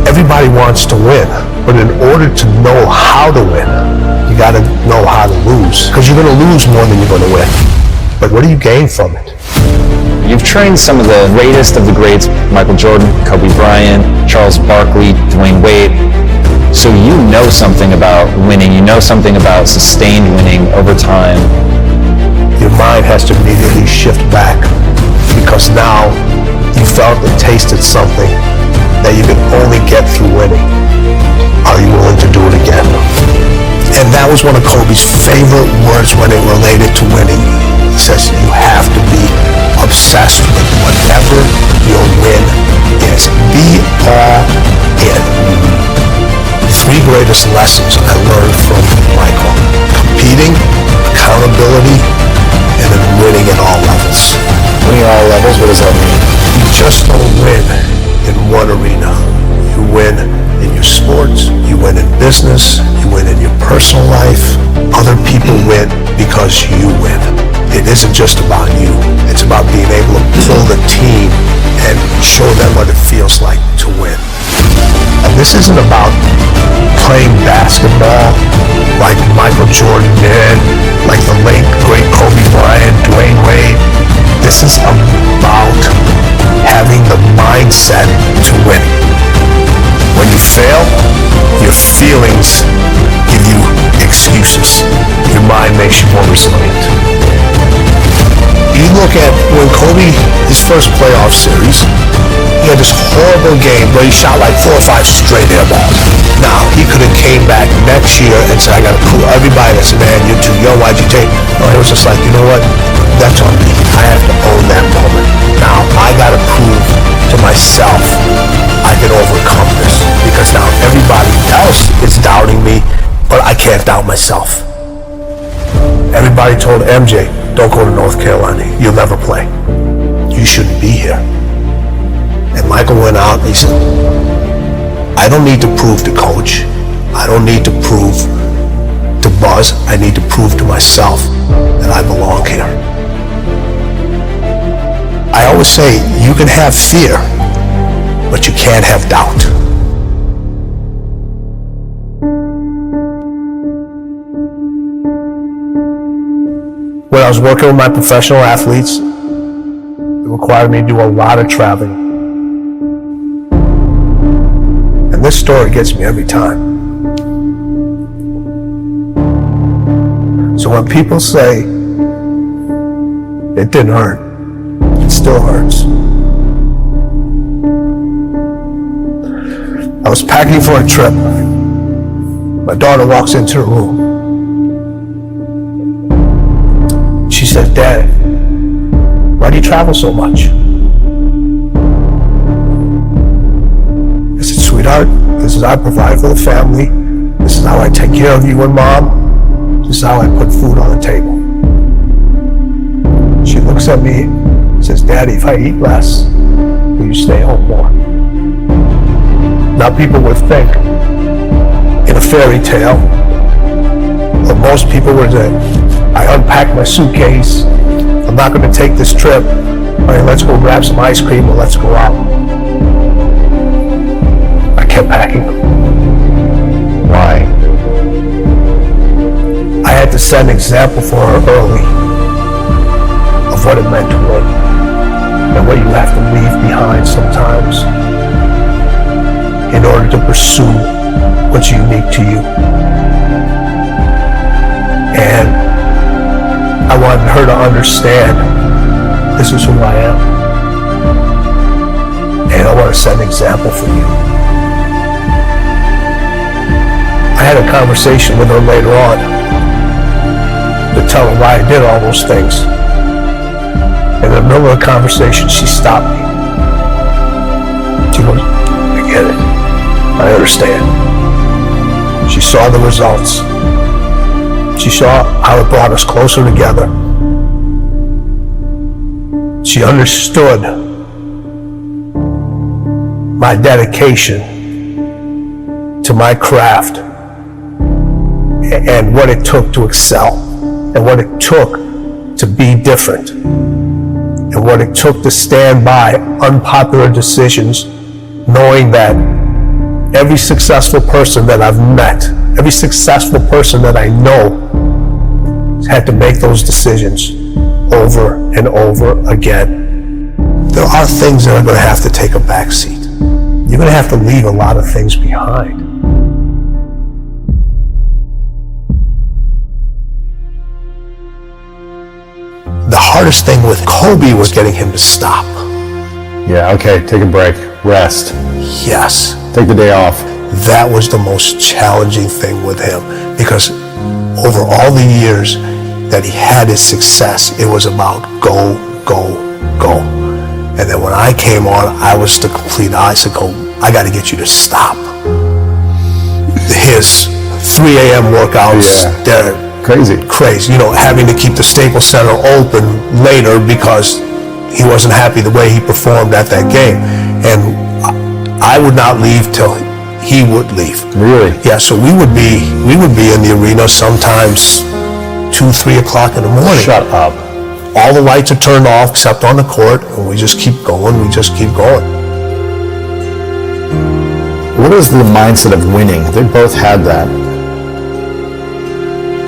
S19: Everybody wants to win, but in order to know how to win, you gotta know how to lose. Because you're gonna lose more than you're gonna win. But what do you gain from it?
S7: You've trained some of the greatest of the greats, Michael Jordan, Kobe Bryant, Charles Barkley, Dwayne Wade. So you know something about winning. You know something about sustained winning over time.
S19: Your mind has to immediately shift back because now you felt and tasted something that you can only get through winning. Are you willing to do it again? And that was one of Kobe's favorite words when it related to winning. He says you have to be obsessed with whatever your win is. Be all in. The three greatest lessons I learned from Michael: competing, accountability, and then winning at all levels.
S7: Winning at all levels, what does that mean?
S19: You just don't win in one arena. You win in your sports, you win in business, you win in your personal life. Other people win because you win. It isn't just about you. It's about being able to pull the team and show them what it feels like to win. And this isn't about playing basketball like Michael Jordan did, like the late, great Kobe Bryant, Dwayne Wade. This is about having the mindset to win. When you fail, your feelings give you excuses. Your mind makes you more resilient. You look at when Kobe, his first playoff series, he had this horrible game where he shot like 4 or 5 straight air balls. Now, he could have came back next year and said, I got to prove everybody that said, man, you're too young, why'd you take? No, it was just like, you know what? That's on me. I have to own that moment. Now, I got to prove to myself I can overcome this because now everybody else is doubting me, but I can't doubt myself. Everybody told MJ, don't go to North Carolina. You'll never play. You shouldn't be here. And Michael went out and he said, I don't need to prove to coach. I don't need to prove to Buzz. I need to prove to myself that I belong here. I always say you can have fear, but you can't have doubt. When I was working with my professional athletes, it required me to do a lot of traveling. And this story gets me every time. So when people say it didn't hurt, it still hurts. I was packing for a trip. My daughter walks into the room. She said, Dad, why do you travel so much? I said, sweetheart, this is how I provide for the family. This is how I take care of you and Mom. This is how I put food on the table. She looks at me and says, Daddy, if I eat less, will you stay home more? Now people would think in a fairy tale, or most people would say, I unpacked my suitcase, I'm not going to take this trip, all right, let's go grab some ice cream or let's go out. I kept packing. Why? I had to set an example for her early. of what it meant to win and what you have to leave behind sometimes in order to pursue what's unique to you. And I wanted her to understand this is who I am. And I want to set an example for you. I had a conversation with her later on to tell her why I did all those things. In the middle of the conversation, she stopped me. She goes, I get it. I understand. She saw the results. She saw how it brought us closer together. She understood my dedication to my craft and what it took to excel and what it took to be different and what it took to stand by unpopular decisions, knowing that every successful person that I've met, every successful person that I know had to make those decisions over and over again. There are things that are going to have to take a back seat. You're going to have to leave a lot of things behind. The hardest thing with Kobe was getting him to stop.
S4: Yeah, okay, take a break, rest.
S19: Yes.
S4: Take the day off.
S19: That was the most challenging thing with him, because over all the years that he had his success, it was about go, go, go. And then when I came on, I was the complete opposite. I got to get you to stop. His 3 a.m. workouts, they're crazy. You know, having to keep the Staples Center open later because he wasn't happy the way he performed at that game. And I would not leave till he would leave.
S4: Really?
S19: Yeah, so we would be in the arena sometimes 2-3 o'clock in the morning.
S4: Shut up.
S19: All the lights are turned off except on the court, and we just keep going,
S4: What is the mindset of winning? They both had that.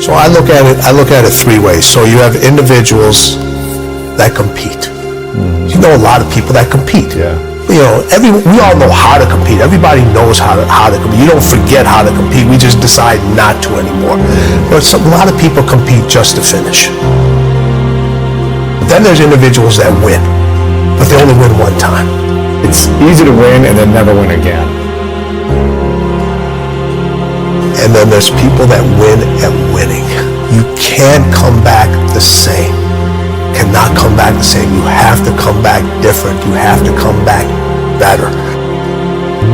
S19: So I look at it 3 ways. So you have individuals that compete. Mm-hmm. You know a lot of people that compete.
S4: Yeah.
S19: You know, we all know how to compete. Everybody knows how to compete. You don't forget how to compete. We just decide not to anymore. But a lot of people compete just to finish. Then there's individuals that win, but they only win one time.
S4: It's easy to win and then never win again.
S19: And then there's people that win at winning. You can't come back the same. Cannot come back the same. You have to come back different. You have to come back better.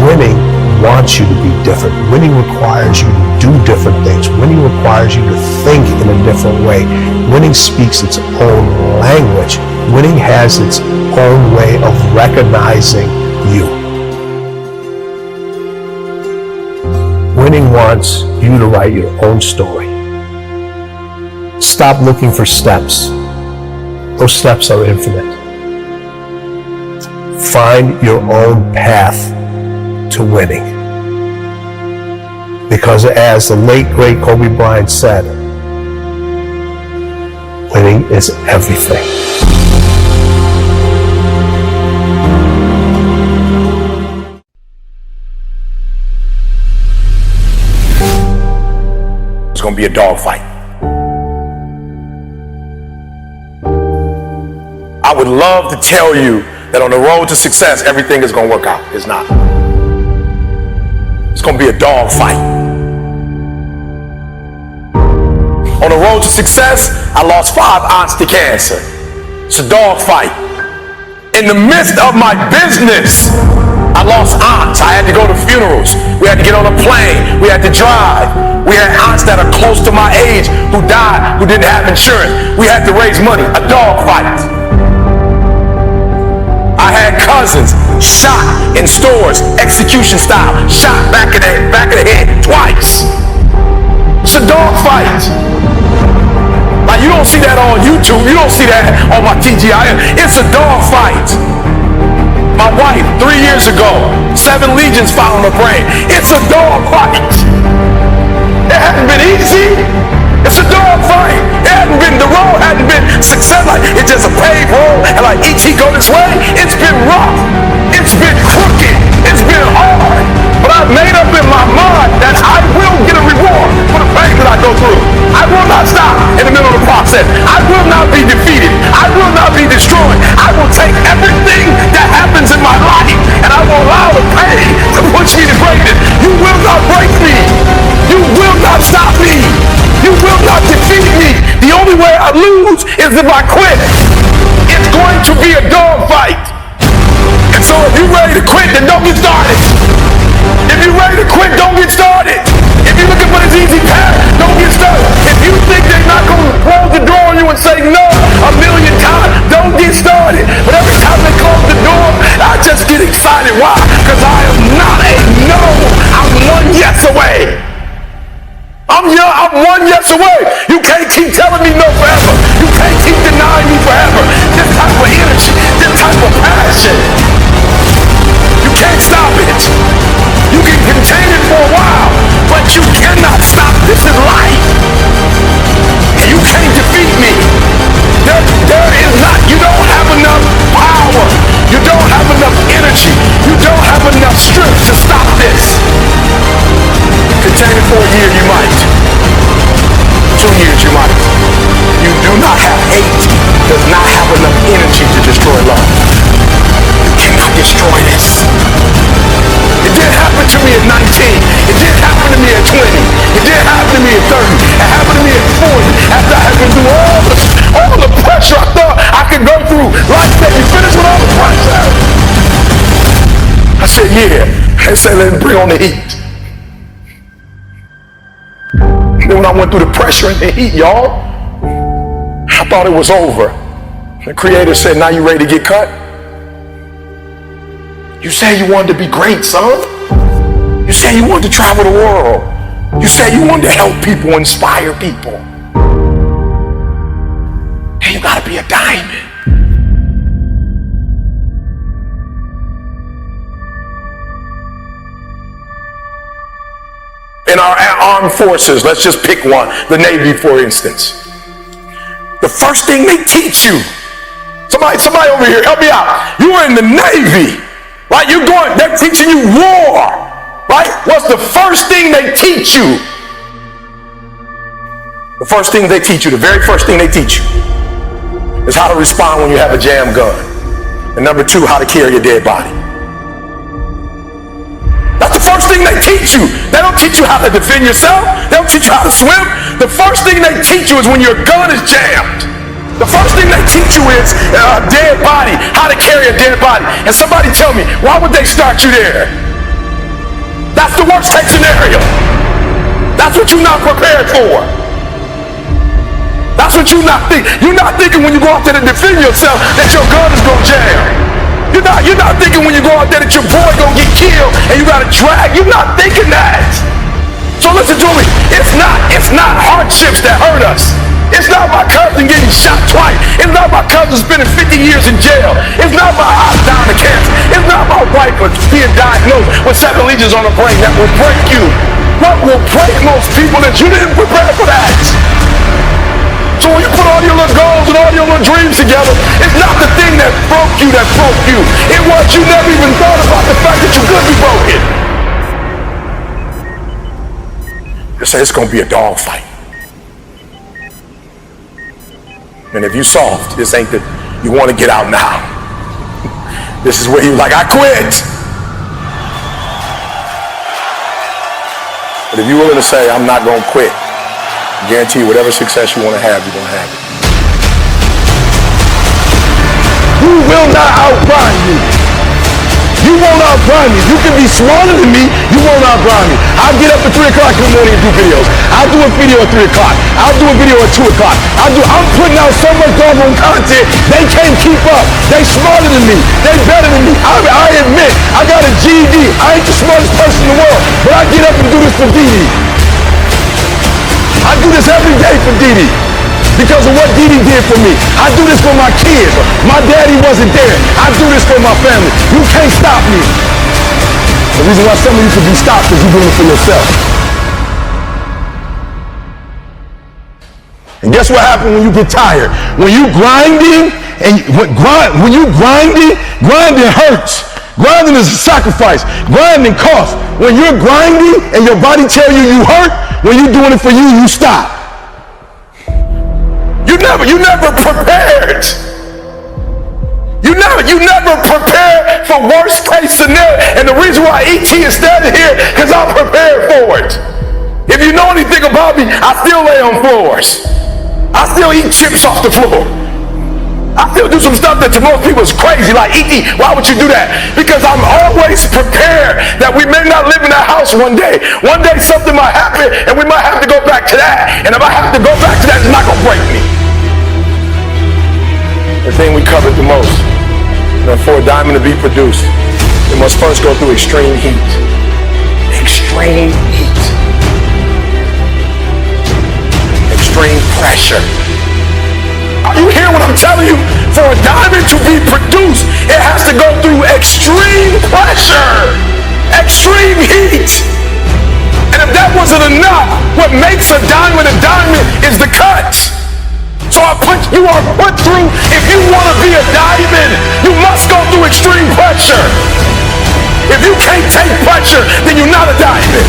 S19: Winning wants you to be different. Winning requires you to do different things. Winning requires you to think in a different way. Winning speaks its own language. Winning has its own way of recognizing you. Winning wants you to write your own story. Stop looking for steps. Those steps are infinite. Find your own path to winning. Because as the late, great Kobe Bryant said, winning is everything.
S3: It's going to be a dogfight. I would love to tell you that on the road to success, everything is going to work out. It's not. It's going to be a dogfight. On the road to success, I lost 5 aunts to cancer. It's a dogfight. In the midst of my business, I lost aunts. I had to go to funerals. We had to get on a plane. We had to drive. We had aunts that are close to my age who died, who didn't have insurance. We had to raise money. A dogfight. I had cousins shot in stores, execution style, shot back of the head twice. It's a dogfight. Like, you don't see that on YouTube. You don't see that on my TGIF. It's a dogfight. My wife, 3 years ago, 7 legions found on her brain. It's a dogfight. It hasn't been easy. It's a dog fight. The road hadn't been success. Like, it's just a paved road, and like each he go this way, it's been rough. It's been crooked. It's been hard. But I've made up in my mind that I will get a reward for the pain that I go through. I will not stop in the middle of the process. I will not be defeated. I will not be destroyed. I will take everything that happens in my life, and I will allow the pain to push me to greatness. You will not break me. You will not stop me. You will not defeat me. The only way I lose is if I quit. It's going to be a dog fight. And so if you're ready to quit, then don't get started. If you're ready to quit, don't get started. If you're looking for this easy path, don't get started. If you think they're not going to close the door on you and say no a million times, don't get started. But every time they close the door, I just get excited. Why? Because I am not a no. I'm one yes away. I'm one yes away. You can't keep telling me no forever. You can't keep denying me forever. This type of energy, this type of passion, you can't stop it. You can contain it for a while, but you cannot stop. This is life. And you can't defeat me. There is not. You don't have enough power. You don't have enough energy. You don't have enough strength to stop this. Contain it for a year, you might. 2 years, you might. You do not have hate. Does not have enough energy to destroy love. You cannot destroy this. It didn't happen to me at 19. It didn't happen to me at 20. It didn't happen to me at 30. It happened to me at 40. After I had been through all the pressure I thought I could go through. Life said, you finished with all the pressure? I said, yeah. They said, let's bring on the heat. Then when I went through the pressure and the heat, y'all, I thought it was over. The Creator said, now you ready to get cut? You said you wanted to be great, son. You said you wanted to travel the world. You said you wanted to help people, inspire people. And you gotta be a diamond. In our armed forces, let's just pick one, the Navy, for instance. The first thing they teach you, somebody over here, help me out. You are in the Navy, right? They're teaching you war, right? What's the first thing they teach you? The first thing they teach you, the very first thing they teach you, is how to respond when you have a jam gun. And number 2, how to carry a dead body. That's the first thing they teach you. They don't teach you how to defend yourself. They don't teach you how to swim. The first thing they teach you is when your gun is jammed. The first thing they teach you is a dead body, how to carry a dead body. And somebody tell me, why would they start you there? That's the worst case scenario. That's what you're not prepared for. That's what you're not thinking. You're not thinking when you go out there to defend yourself that your gun is going to jam. You're not thinking when you go out there that your boy gonna get killed and you gotta drag. You're not thinking that. So listen to me. It's not hardships that hurt us. It's not my cousin getting shot twice. It's not my cousin spending 50 years in jail. It's not my aunt dying of cancer. It's not my wife being diagnosed with 7 lesions on her brain that will break you. What will break most people is you didn't prepare for that. So when you put all your little goals and all your little dreams together, it's not the thing that broke you. It was you never even thought about the fact that you could be broken. You say it's going to be a dog fight. And if you soft, this ain't that you want to get out now. This is where you're like, I quit. But if you're willing to say, I'm not going to quit, guarantee whatever success you want to have, you're going to have it. Who will not outrun you? You won't outrun me. You can be smarter than me. You won't outrun me. I'll get up at 3 o'clock in the morning and do videos. I'll do a video at 3 o'clock. I'll do a video at 2 o'clock. I'm putting out so much doggone content, they can't keep up. They smarter than me. They better than me. I admit, I got a GED. I ain't the smartest person in the world, but I get up and do this for Didi. I do this every day for Didi because of what Didi did for me. I do this for my kids. My daddy wasn't there. I do this for my family. You can't stop me. The reason why some of you can be stopped is you're doing it for yourself. Guess what happens when you get tired? When you grinding, grinding hurts. Grinding is a sacrifice. Grinding costs. When you're grinding and your body tell you hurt, when you're doing it for you, you stop. You never prepared. You never prepared for worst case scenario. And the reason why E.T. is standing here, because I'm prepared for it. If you know anything about me, I still lay on floors. I still eat chips off the floor. I still do some stuff that to most people is crazy, like E.T., why would you do that? Because I'm always prepared that we may not live in that house one day. One day something might happen and we might have to go back to that. And if I have to go back to that, it's not gonna break me. The thing we covered the most, that for a diamond to be produced, it must first go through extreme heat. Extreme heat. Extreme pressure. Are you hearing what I'm telling you? For a diamond to be produced, it has to go through extreme pressure, extreme heat. And if that wasn't enough, what makes a diamond is the cut. So you are put through, if you want to be a diamond, you must go through extreme pressure. If you can't take pressure, then you're not a diamond.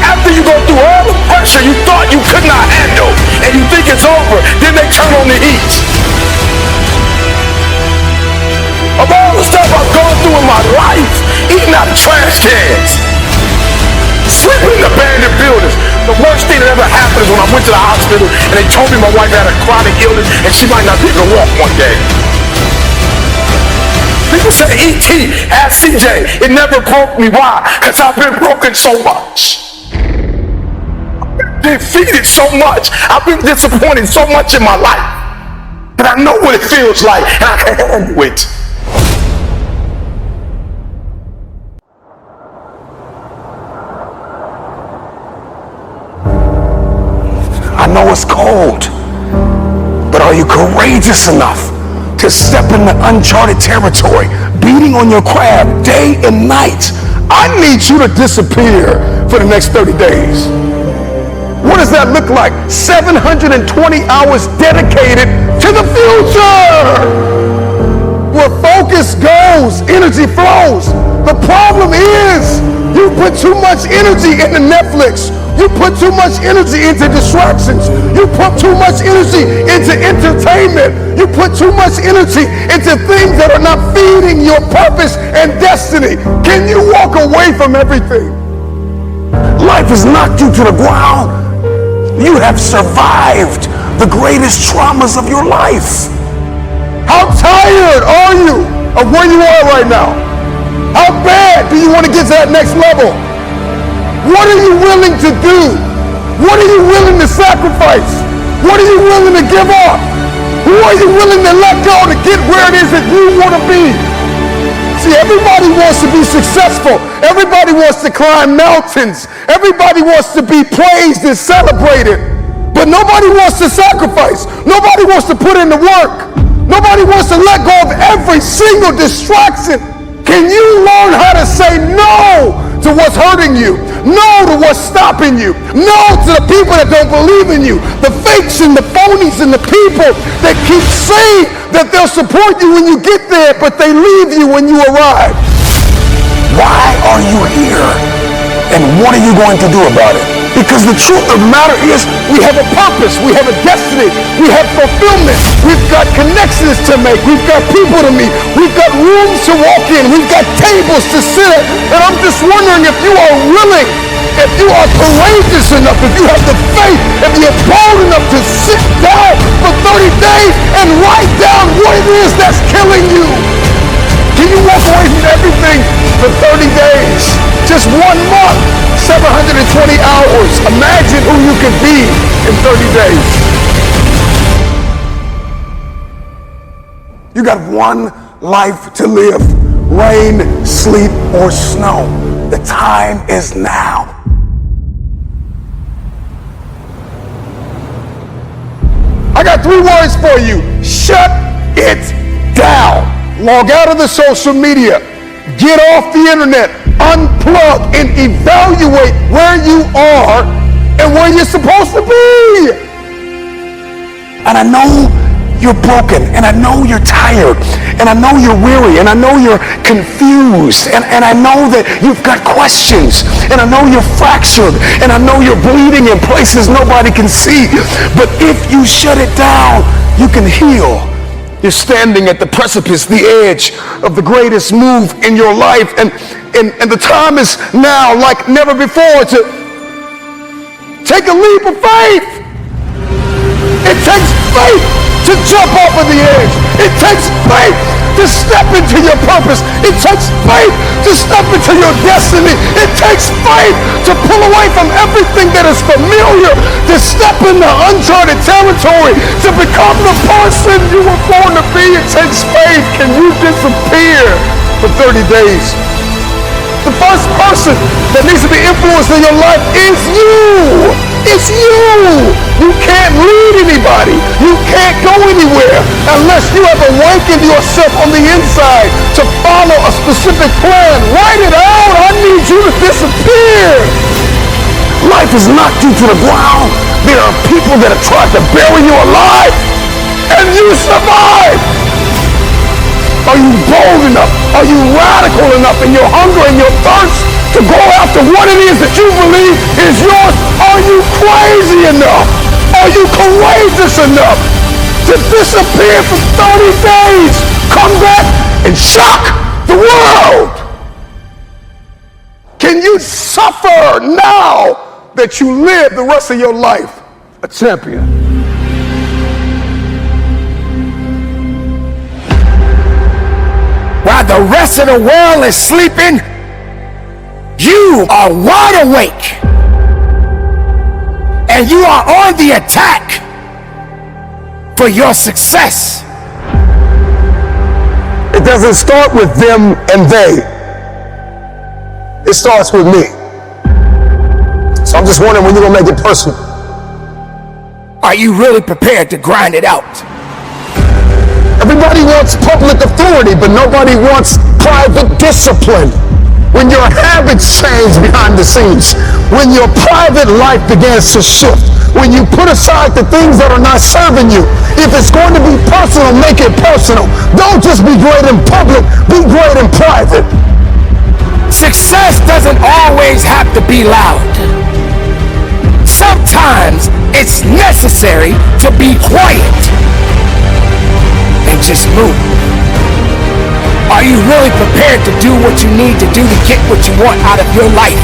S3: After you go through all the pressure you thought you could not handle, and you think it's over, then they turn on the heat. Of all the stuff I've gone through in my life, eating out of trash cans, sleeping in abandoned buildings, the worst thing that ever happened is when I went to the hospital and they told me my wife had a chronic illness and she might not be able to walk one day. People say, E.T., ask CJ, it never broke me. Why? Because I've been broken so much. Defeated so much. I've been disappointed so much in my life. But I know what it feels like and I can handle it. I know it's cold, but are you courageous enough to step into uncharted territory, beating on your craft day and night? I need you to disappear for the next 30 days. What does that look like? 720 hours dedicated to the future. Where focus goes, energy flows. The problem is you put too much energy into Netflix. You put too much energy into distractions. You put too much energy into entertainment. You put too much energy into things that are not feeding your purpose and destiny. Can you walk away from everything? Life has knocked you to the ground. You have survived the greatest traumas of your life. How tired are you of where you are right now? How bad do you want to get to that next level? What are you willing to do? What are you willing to sacrifice? What are you willing to give up? Who are you willing to let go to get where it is that you want to be? See, everybody wants to be successful. Everybody wants to climb mountains. Everybody wants to be praised and celebrated. But nobody wants to sacrifice. Nobody wants to put in the work. Nobody wants to let go of every single distraction. Can you learn how to say no to what's hurting you? No to what's stopping you? No to the people that don't believe in you? The fakes and the phonies and the people that keep saying that they'll support you when you get there, but they leave you when you arrive. Why are you here? And what are you going to do about it? Because the truth of the matter is, we have a purpose, we have a destiny, we have fulfillment, we've got connections to make, we've got people to meet, we've got rooms to walk in, we've got tables to sit at, and I'm just wondering if you are willing, if you are courageous enough, if you have the faith, if you're bold enough to sit down for 30 days and write down what it is that's killing you. Can you walk away from everything for 30 days? Just 1 month, 720 hours. Imagine who you could be in 30 days. You got one life to live. Rain, sleet, or snow. The time is now. I got 3 words for you. Shut it down. Log out of the social media. Get off the internet. Unplug and evaluate where you are and where you're supposed to be. And I know you're broken, and I know you're tired, and I know you're weary, and I know you're confused, and I know that you've got questions, and I know you're fractured, and I know you're bleeding in places nobody can see. But if you shut it down, you can heal. You're standing at the precipice, the edge of the greatest move in your life, and the time is now like never before to take a leap of faith. It takes faith to jump off of the edge. It takes faith to step into your purpose. It takes faith to step into your destiny. It takes faith to pull away from everything that is familiar, to step into uncharted territory, to become the person you were born to be. It takes faith. Can you disappear for 30 days? The first person that needs to be influenced in your life is you. It's you. You can't lead anybody. You can't go anywhere unless you have awakened yourself on the inside to follow a specific plan. Write it out. I need you to disappear. Life has knocked you to the ground. There are people that have tried to bury you alive, and you survive. Are you bold enough? Are you radical enough in your hunger and your thirst to go after what it is that you believe is yours? Are you crazy enough? Are you courageous enough to disappear for 30 days? Come back and shock the world. Can you suffer now that you live the rest of your life a champion? While the rest of the world is sleeping, you are wide awake. And you are on the attack for your success. It doesn't start with them and they. It starts with me. So I'm just wondering when you're gonna make it personal. Are you really prepared to grind it out? Everybody wants public authority, but nobody wants private discipline. When your habits change behind the scenes, when your private life begins to shift, when you put aside the things that are not serving you. If it's going to be personal, make it personal. Don't just be great in public, be great in private. Success doesn't always have to be loud. Sometimes it's necessary to be quiet and just move. Are you really prepared to do what you need to do to get what you want out of your life?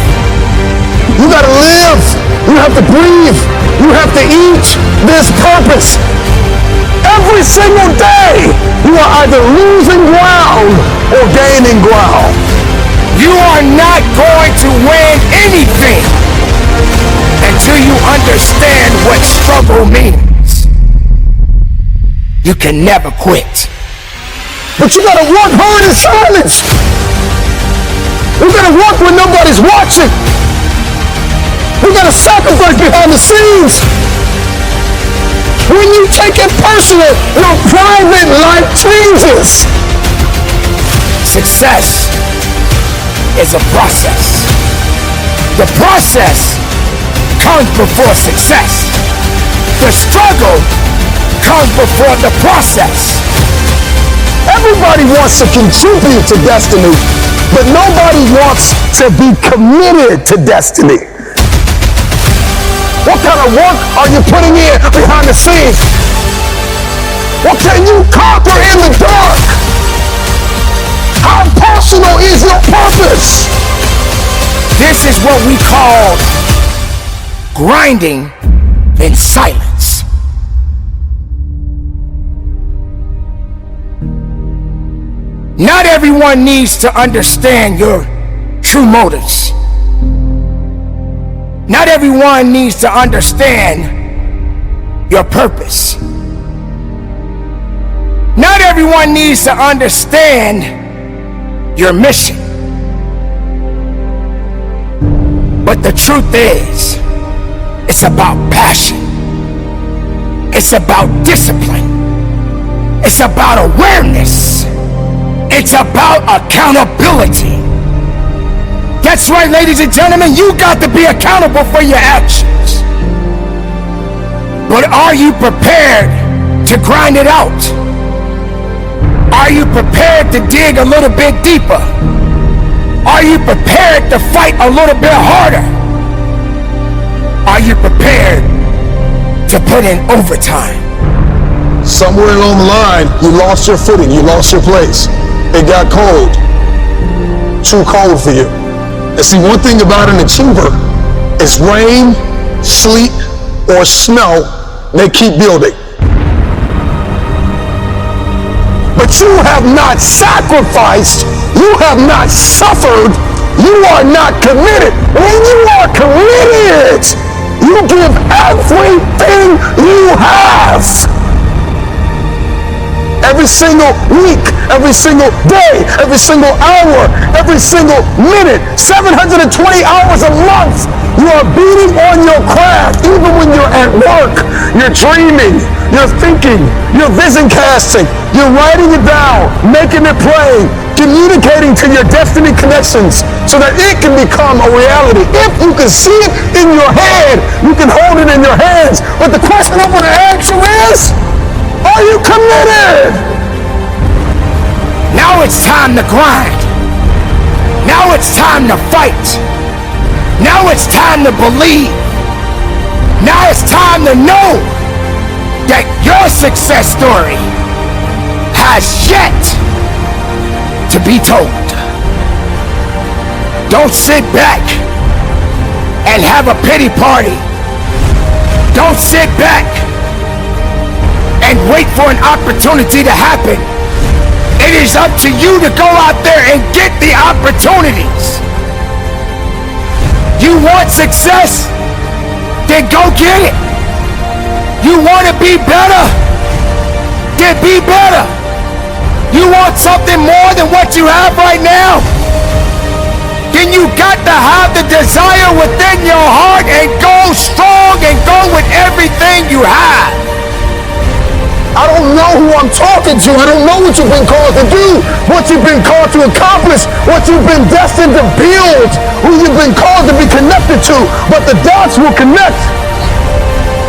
S3: You gotta live. You have to breathe. You have to eat this purpose. Every single day, you are either losing ground or gaining ground. You are not going to win anything until you understand what struggle means. You can never quit. But you gotta work hard in silence. You gotta work when nobody's watching. You gotta sacrifice behind the scenes. When you take it personal, your private life changes. Success is a process. The process comes before success. The struggle comes before the process. Everybody wants to contribute to destiny, but nobody wants to be committed to destiny. What kind of work are you putting in behind the scenes? What can you conquer in the dark? How personal is your purpose? This is what we call grinding in silence. Not everyone needs to understand your true motives. Not everyone needs to understand your purpose. Not everyone needs to understand your mission. But the truth is, it's about passion. It's about discipline. It's about awareness. It's about accountability. That's right, ladies and gentlemen, you got to be accountable for your actions. But are you prepared to grind it out? Are you prepared to dig a little bit deeper? Are you prepared to fight a little bit harder? Are you prepared to put in overtime?
S22: Somewhere along the line, you lost your footing, you lost your place. It got cold. Too cold for you. And see, one thing about an achiever is rain, sleet, or snow, they keep building. But you have not sacrificed, you have not suffered, you are not committed. When you are committed, you give everything you have. Every single week, every single day, every single hour, every single minute, 720 hours a month, you are beating on your craft. Even when you're at work, you're dreaming, you're thinking, you're vision casting, you're writing it down, making it plain, communicating to your destiny connections so that it can become a reality. If you can see it in your head, you can hold it in your hands. But the question I want to ask you is, are you committed?
S3: Now it's time to grind. Now it's time to fight. Now it's time to believe. Now it's time to know that your success story has yet to be told. Don't sit back and have a pity party. Don't sit back and wait for an opportunity to happen. It is up to you to go out there and get the opportunities. You want success? Then go get it. You want to be better? Then be better. You want something more than what you have right now? Then you got to have the desire within your heart and go strong and go with everything you have.
S22: I don't know who I'm talking to. I don't know what you've been called to do, what you've been called to accomplish, what you've been destined to build, who you've been called to be connected to, but the dots will connect.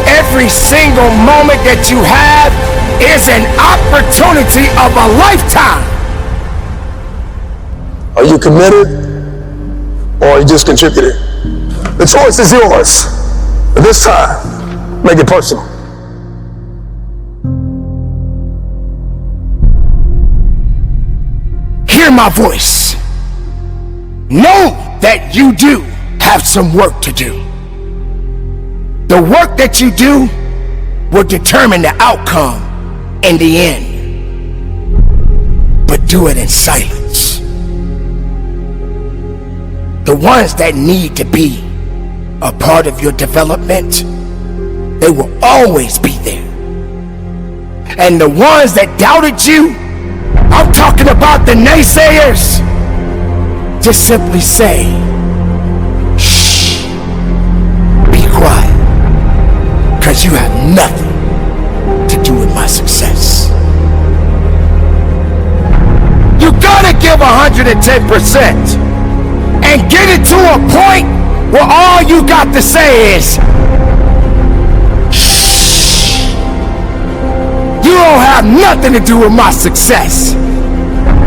S3: Every single moment that you have is an opportunity of a lifetime.
S22: Are you committed or are you just contributing? The choice is yours. But this time, make it personal.
S3: Hear my voice. Know that you do have some work to do. The work that you do will determine the outcome in the end. But do it in silence. The ones that need to be a part of your development, they will always be there. And the ones that doubted you, I'm talking about the naysayers, just simply say, shh, be quiet, because you have nothing to do with my success. You gotta give 110% and get it to a point where all you got to say is, shh. You don't have nothing to do with my success.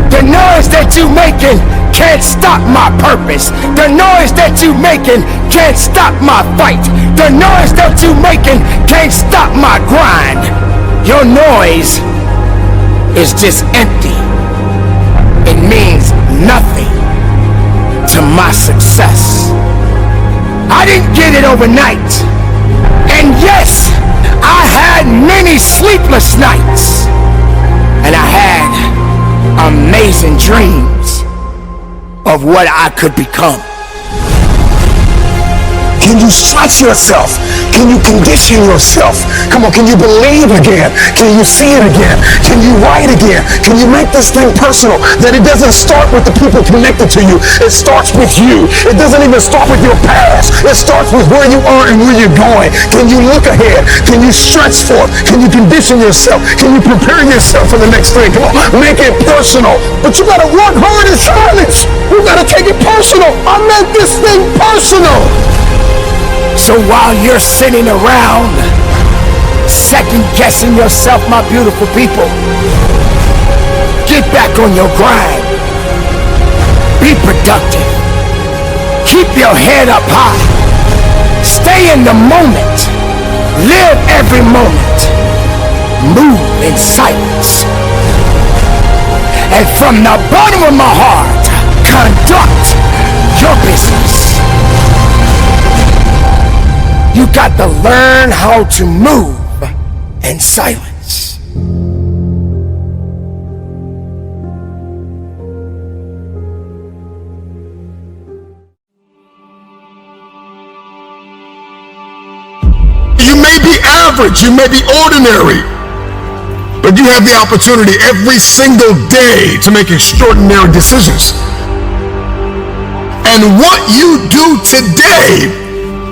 S3: The noise that you making can't stop my purpose. The noise that you making can't stop my fight. The noise that you making can't stop my grind. Your noise is just empty. It means nothing to my success. I didn't get it overnight. And yes, I had many sleepless nights. And I had amazing dreams of what I could become.
S22: Can you stretch yourself? Can you condition yourself? Come on, can you believe again? Can you see it again? Can you write again? Can you make this thing personal? That it doesn't start with the people connected to you. It starts with you. It doesn't even start with your past. It starts with where you are and where you're going. Can you look ahead? Can you stretch for it? Can you condition yourself? Can you prepare yourself for the next thing? Come on, make it personal. But you gotta work hard in silence. You gotta take it personal. I make this thing personal.
S3: So while you're sitting around second guessing yourself, my beautiful people. Get back on your grind. Be productive. Keep your head up high. Stay in the moment. Live every moment. Move in silence. And from the bottom of my heart, conduct your business. You got to learn how to move in silence.
S15: You may be average, you may be ordinary, but you have the opportunity every single day to make extraordinary decisions. And what you do today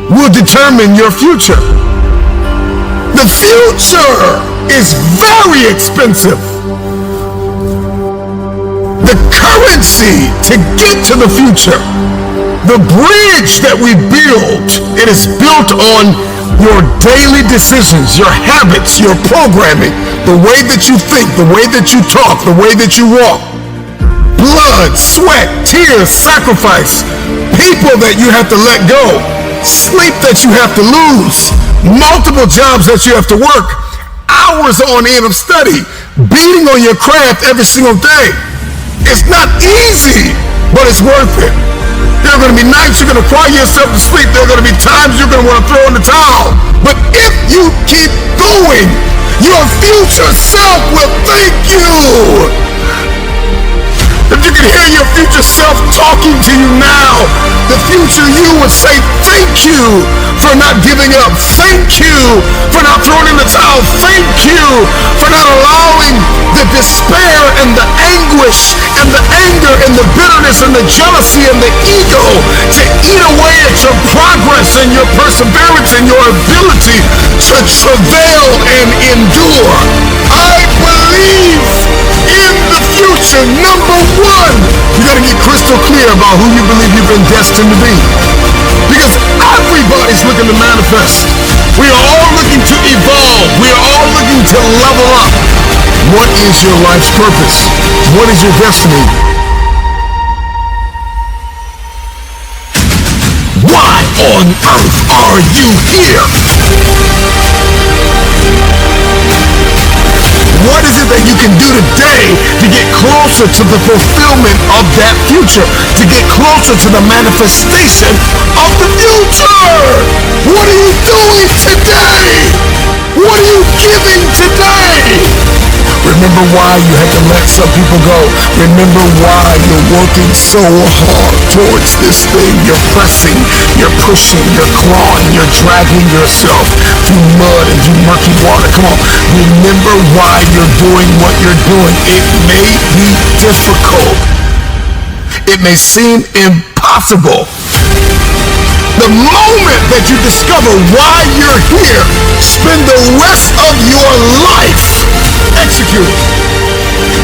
S15: will determine your future. The future is very expensive. The currency to get to the future, the bridge that we build, it is built on your daily decisions, your habits, your programming, the way that you think, the way that you talk, the way that you walk. Blood, sweat, tears, sacrifice, people that you have to let go, sleep that you have to lose, multiple jobs that you have to work, hours on end of study, beating on your craft every single day. It's not easy, but it's worth it. There are going to be nights you're going to cry yourself to sleep. There are going to be times you're going to want to throw in the towel. But if you keep going, your future self will thank you. If you can hear your future self talking to you now, the future you would say thank you for not giving up. Thank you for not throwing in the towel. Thank you for not allowing the despair and the anguish and the anger and the bitterness and the jealousy and the ego to eat away at your progress and your perseverance and your ability to travail and endure. I believe in the future. Number one, you got to get crystal clear about who you believe you've been destined to be. Because everybody's looking to manifest. We are all looking to evolve. We are all looking to level up. What is your life's purpose? What is your destiny? Why on earth are you here? What is it that you can do today to get closer to the fulfillment of that future? To get closer to the manifestation of the future? What are you doing today? What are you giving today? Remember why you had to let some people go. Remember why you're working so hard towards this thing. You're pressing, you're pushing, you're clawing, you're dragging yourself through mud and through murky water. Come on, remember why you're doing what you're doing. It may be difficult. It may seem impossible. The moment that you discover why you're here, spend the rest of your life executing.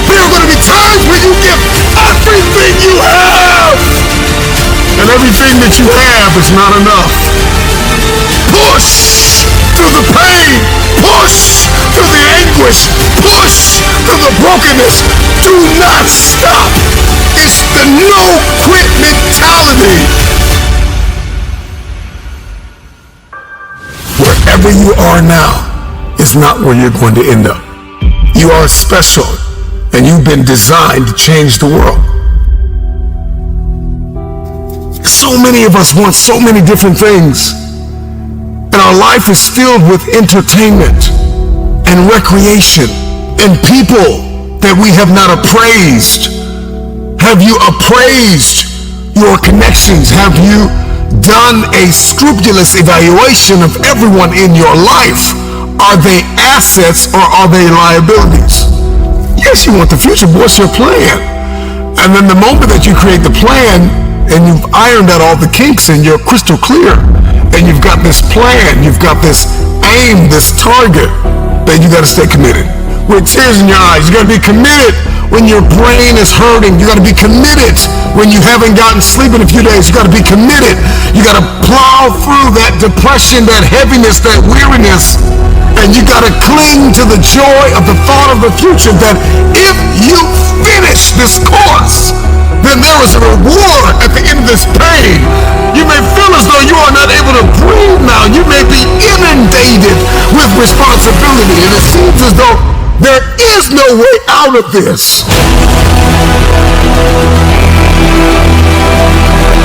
S15: There are going to be times when you give everything you have, and everything that you have is not enough. Push through the pain, push through the anguish, push through the brokenness. Do not stop. It's the no quit mentality. Wherever you are now is not where you're going to end up. You are special, and you've been designed to change the world. So many of us want so many different things, and our life is filled with entertainment and recreation and people that we have not appraised. Have you appraised your connections? Have you done a scrupulous evaluation of everyone in your life? Are they assets or are they liabilities? Yes, you want the future, but what's your plan? And then the moment that you create the plan and you've ironed out all the kinks and you're crystal clear and you've got this plan, you've got this aim, this target, then you got to stay committed. With tears in your eyes, you got to be committed when your brain is hurting. You got to be committed when you haven't gotten sleep in a few days. You got to be committed. You got to plow through that depression, that heaviness, that weariness, and you got to cling to the joy of the thought of the future that if you finish this course, then there is a reward at the end of this pain. You may feel as though you are not able to breathe now. You may be inundated with responsibility, and it seems as though there is no way out of this.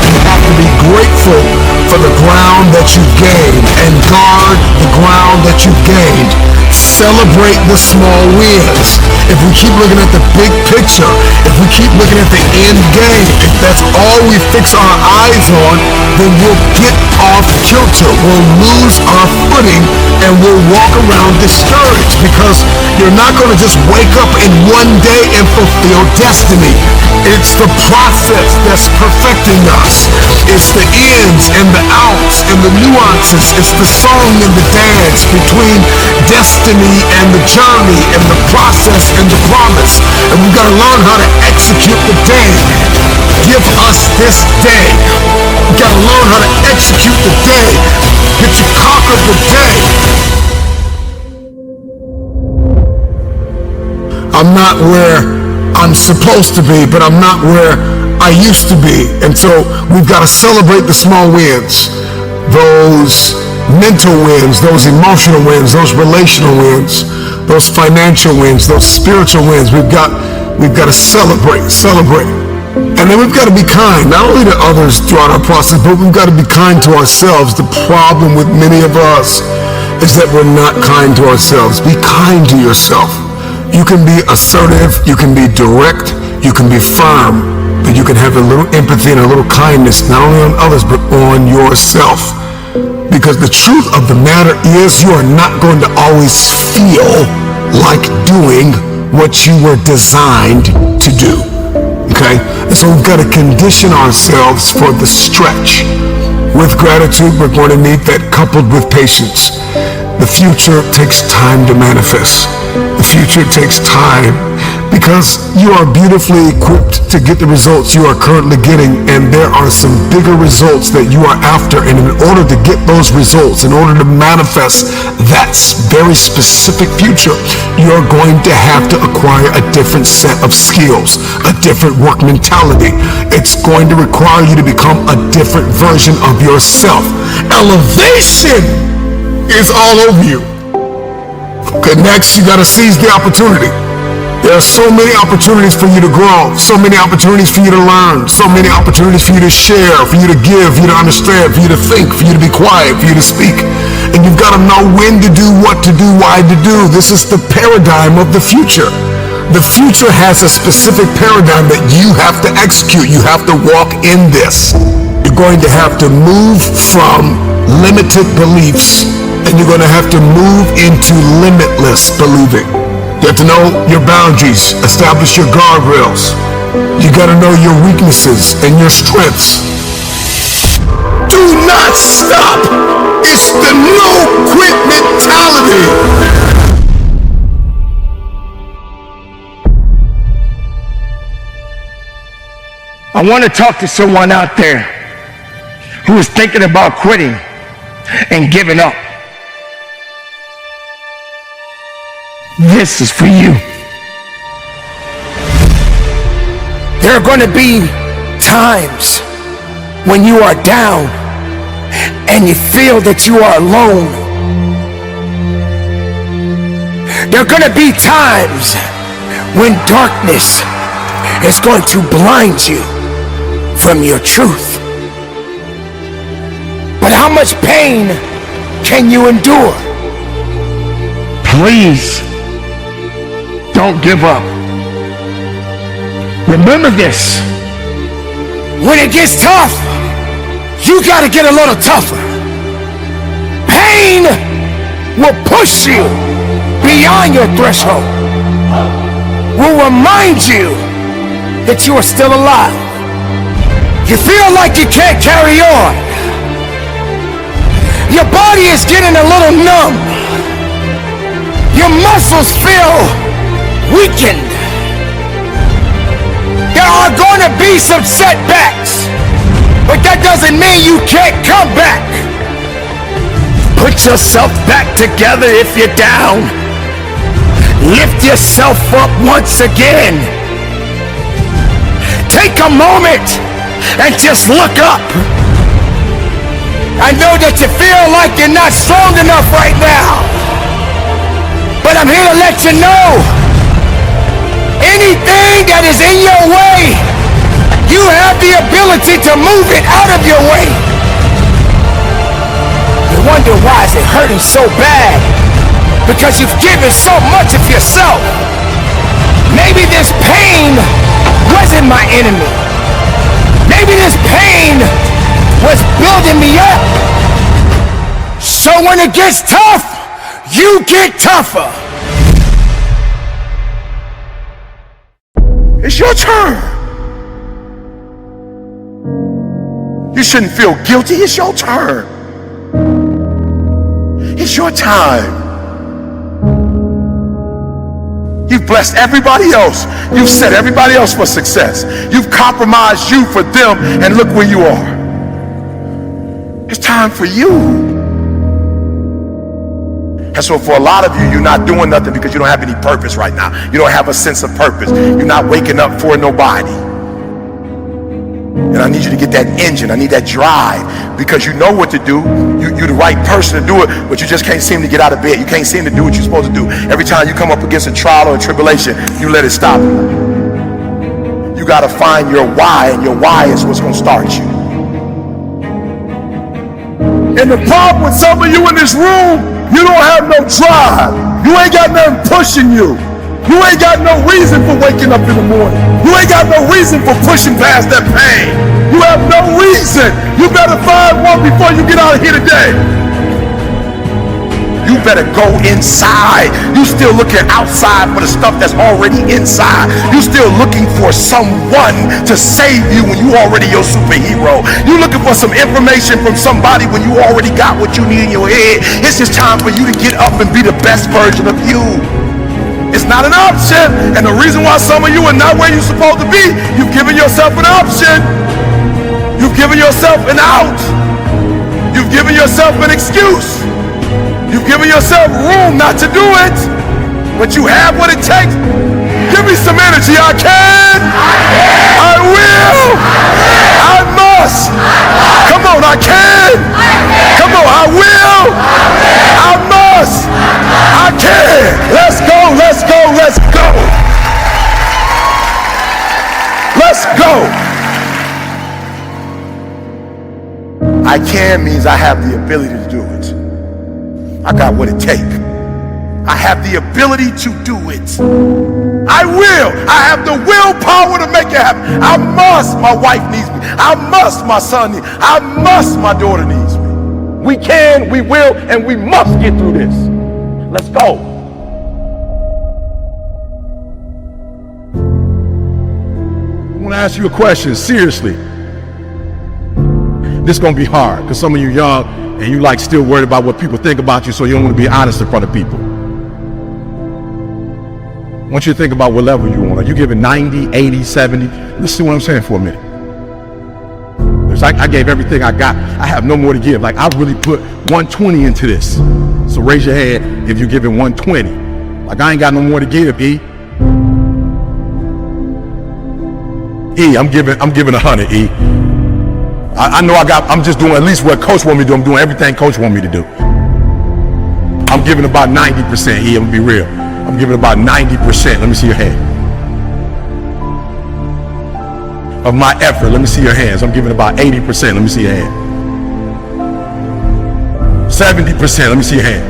S15: You have to be grateful for the ground that you've gained and guard the ground that you've gained. Celebrate the small wins. If we keep looking at the big picture, if we keep looking at the end game, if that's all we fix our eyes on, then we'll get off kilter. We'll lose our footing and we'll walk around discouraged because you're not going to just wake up in one day and fulfill destiny. It's the process that's perfecting us. It's the ins and the outs and the nuances. It's the song and the dance between destiny and the journey and the process and the promise. And we've got to learn how to execute the day. Give us this day. We've got to learn how to execute the day. Get you conquered the day. I'm not where I'm supposed to be, but I'm not where I used to be. And so we've got to celebrate the small wins, those mental wins, those emotional wins, those relational wins, those financial wins, those spiritual wins. We've got to celebrate. And then we've got to be kind, not only to others throughout our process, but we've got to be kind to ourselves. The problem with many of us is that we're not kind to ourselves. Be kind to yourself. You can be assertive, you can be direct, you can be firm, but you can have a little empathy and a little kindness, not only on others, but on yourself. Because the truth of the matter is you are not going to always feel like doing what you were designed to do. Okay? And so we've got to condition ourselves for the stretch. With gratitude, we're going to need that coupled with patience. The future takes time to manifest. The future takes time because you are beautifully equipped to get the results you are currently getting, and there are some bigger results that you are after. And in order to get those results, in order to manifest that very specific future, you're going to have to acquire a different set of skills, a different work mentality. It's going to require you to become a different version of yourself. Elevation is all over you. Okay, next you got to seize the opportunity. There are so many opportunities for you to grow, so many opportunities for you to learn, so many opportunities for you to share, for you to give, for you to understand, for you to think, for you to be quiet, for you to speak. And you've got to know when to do, what to do, why to do. This is the paradigm of the future. The future has a specific paradigm that you have to execute. You have to walk in this. You're going to have to move from limited beliefs, and you're going to have to move into limitless believing. You have to know your boundaries, establish your guardrails. You got to know your weaknesses and your strengths. Do not stop. It's the no quit mentality.
S3: I want to talk to someone out there who is thinking about quitting and giving up. This is for you. There are going to be times when you are down and you feel that you are alone. There are going to be times when darkness is going to blind you from your truth. But how much pain can you endure? Please don't give up. Remember this. When it gets tough, you gotta get a little tougher. Pain will push you beyond your threshold. Will remind you that you are still alive. You feel like you can't carry on. Your body is getting a little numb. Your muscles feel weakened. There are going to be some setbacks, but that doesn't mean you can't come back. Put yourself back together if you're down. Lift yourself up once again. Take a moment and just look up. I know that you feel like you're not strong enough right now, but I'm here to let you know, anything that is in your way, you have the ability to move it out of your way. You wonder why is it hurting so bad? Because you've given so much of yourself. Maybe this pain wasn't my enemy. Maybe this pain was building me up. So when it gets tough, you get tougher. It's your turn. You shouldn't feel guilty. It's your turn. It's your time. You've blessed everybody else. You've set everybody else for success. You've compromised you for them, and look where you are. It's time for you. And so for a lot of you, you're not doing nothing because you don't have any purpose right now. You don't have a sense of purpose. You're not waking up for nobody. And I need you to get that engine. I need that drive, because you know what to do. You're the right person to do it, but you just can't seem to get out of bed. You can't seem to do what you're supposed to do. Every time you come up against a trial or a tribulation, you let it stop you. You got to find your why, and your why is what's going to start you. And the problem with some of you in this room, you don't have no drive. You ain't got nothing pushing you. You ain't got no reason for waking up in the morning. You ain't got no reason for pushing past that pain. You have no reason. You better find one before you get out of here today. You better go inside. You still looking outside for the stuff that's already inside. You still looking for someone to save you when you already your superhero. You looking for some information from somebody when you already got what you need in your head. It's just time for you to get up and be the best version of you. It's not an option. And the reason why some of you are not where you're supposed to be, you've given yourself an option. You've given yourself an out. You've given yourself an excuse. You've given yourself room not to do it, but you have what it takes. Give me some energy. I can. I will. I must. Come on, I can. Come on, I will. I must. I can. Let's go, let's go, let's go. Let's go. I can means I have the ability to do it. I got what it takes. I have the ability to do it. I will. I have the willpower to make it happen. I must. My wife needs me. I must. My son needs me. I must. My daughter needs me. We can, we will, and we must get through this. Let's go. I want to ask you a question, seriously. This is going to be hard because some of you young and you like still worried about what people think about you, so you don't want to be honest in front of people. I want you to think about what level you on. Are you giving 90, 80, 70? Listen to what I'm saying for a minute. I gave everything I got. I have no more to give. Like, I really put 120 into this. So raise your hand if you're giving 120. Like, I ain't got no more to give, E. E, I'm giving 100, E. I know I'm just doing at least what Coach want me to do. I'm doing everything Coach want me to do. I'm giving about 90%, E, I'm gonna be real. I'm giving about 90%. Let me see your hand. Of my effort, let me see your hands. I'm giving about 80%. Let me see your hand. 70%. Let me see your hand.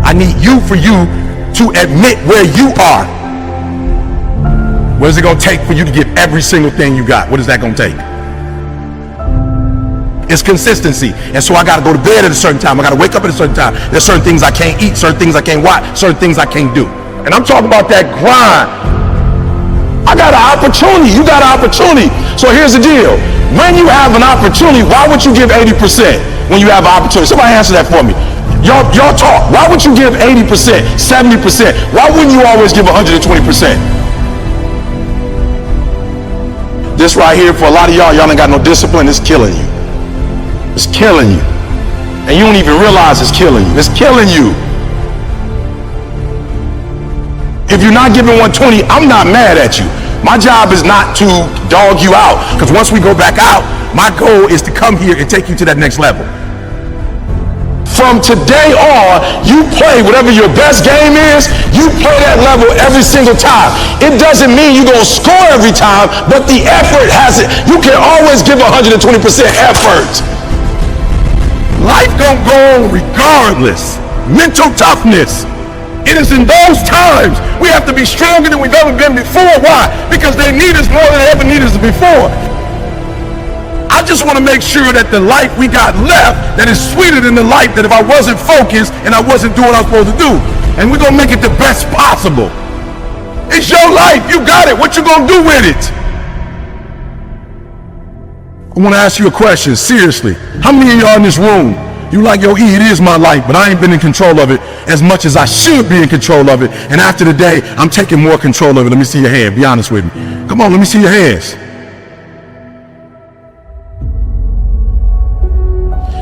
S3: I need you for you to admit where you are. What is it going to take for you to give every single thing you got? What is that going to take? It's consistency. And so I got to go to bed at a certain time. I got to wake up at a certain time. There's certain things I can't eat, certain things I can't watch, certain things I can't do. And I'm talking about that grind. I got an opportunity. You got an opportunity. So here's the deal. When you have an opportunity, why would you give 80% when you have an opportunity? Somebody answer that for me.
S22: Y'all talk. Why would you give 80%, 70%? Why wouldn't you always give 120%? This right here, for a lot of y'all ain't got no discipline. It's killing you. It's killing you. And you don't even realize it's killing you. It's killing you. If you're not giving 120, I'm not mad at you. My job is not to dog you out, because once we go back out, my goal is to come here and take you to that next level. From today on, you play whatever your best game is, you play that level every single time. It doesn't mean you're going to score every time, but the effort has it. You can always give 120% effort. Life gonna go on regardless. Mental toughness. It is in those times we have to be stronger than we've ever been before. Why? Because they need us more than they ever needed us before. I just want to make sure that the life we got left, that is sweeter than the life that if I wasn't focused and I wasn't doing what I was supposed to do. And we're gonna make it the best possible. It's your life, you got it. What you gonna do with it? I want to ask you a question, seriously. How many of y'all in this room, you like, yo, it is my life, but I ain't been in control of it as much as I should be in control of it. And after the day, I'm taking more control of it. Let me see your hand, be honest with me. Come on, let me see your hands.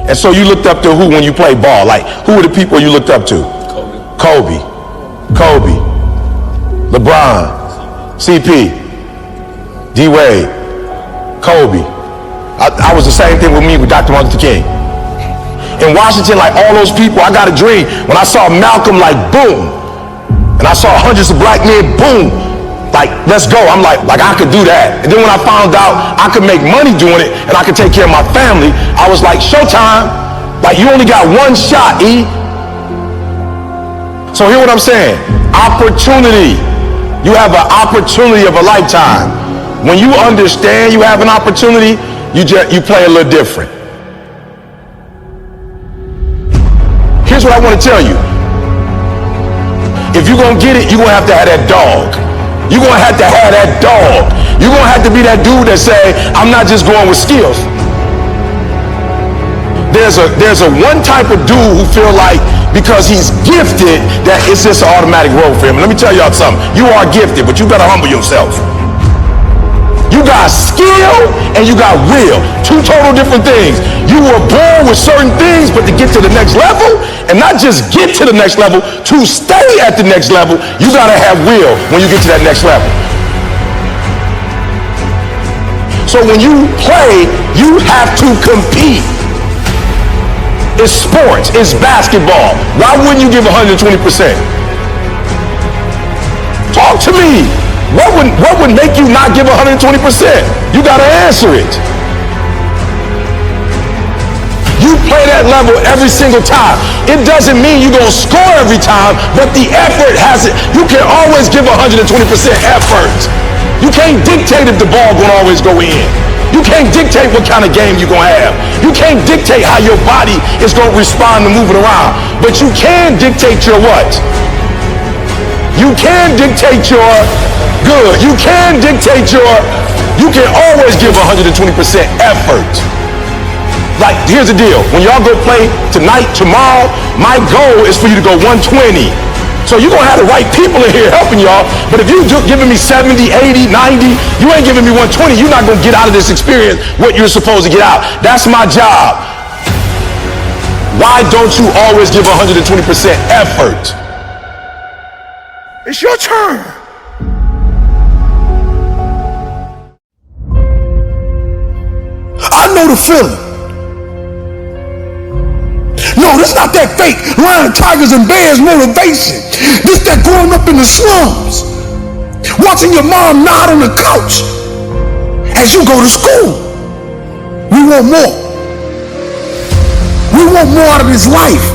S22: And so you looked up to who when you played ball? Like, who were the people you looked up to? Kobe. LeBron. CP. D-Wade. Kobe. I was the same thing with me with Dr. Martin Luther King. In Washington, like all those people, I got a dream. When I saw Malcolm, like boom. And I saw hundreds of black men, boom. Like, let's go. I'm like I could do that. And then when I found out I could make money doing it and I could take care of my family, I was like, showtime. Like, you only got one shot, E. So hear what I'm saying. Opportunity. You have an opportunity of a lifetime. When you understand you have an opportunity, you play a little different. Here's what I want to tell you. If you're going to get it, you're going to have that dog. You're going to have that dog. You're going to have to be that dude that say, I'm not just going with skills. There's a one type of dude who feel like because he's gifted that it's just an automatic role for him. And let me tell y'all something. You are gifted, but you better humble yourself. You got skill and you got will. Two total different things. You were born with certain things, but to get to the next level, and not just get to the next level, to stay at the next level, you gotta have will when you get to that next level. So when you play, you have to compete. It's sports, it's basketball. Why wouldn't you give 120%? Talk to me. What would make you not give 120%? You gotta answer it. You play that level every single time. It doesn't mean you're gonna score every time, but the effort has it. You can always give 120% effort. You can't dictate if the ball gonna always go in. You can't dictate what kind of game you're gonna have. You can't dictate how your body is gonna respond to moving around. But you can dictate your what? You can dictate your good. You can dictate you can always give 120% effort. Like, here's the deal. When y'all go play tonight, tomorrow, my goal is for you to go 120. So you're going to have the right people in here helping y'all. But if you're giving me 70, 80, 90, you ain't giving me 120, you're not going to get out of this experience what you're supposed to get out. That's my job. Why don't you always give 120% effort? It's your turn.
S12: I know the feeling. No, this not that fake lion, tigers, and bears motivation. This that growing up in the slums, watching your mom nod on the couch as you go to school. We want more. We want more out of this life.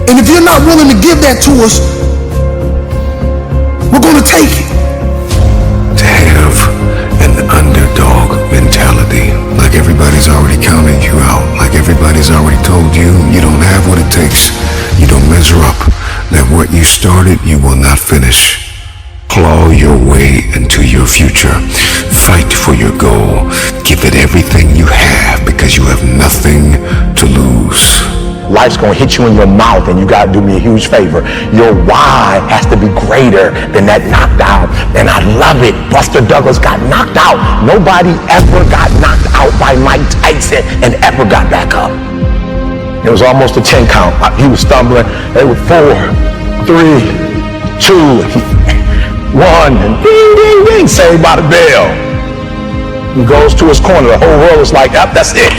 S12: And if you're not willing to give that to us, we're going to take it.
S13: To have an underdog mentality, like everybody's already counted you out, like everybody's already told you you don't have what it takes, you don't measure up, that what you started you will not finish. Claw your way into your future. Fight for your goal. Give it everything you have because you have nothing to lose.
S19: life's gonna hit you in your mouth and you gotta do me a huge favor. Your why has to be greater than that knocked out. And I love it. Buster Douglas got knocked out. Nobody ever got knocked out by Mike Tyson and ever got back up. It was almost a 10 count. He was stumbling. They were 4, 3, 2, 1, and ding, ding, ding, saved by the bell. He goes to his corner. The whole world is like, yep, that's it.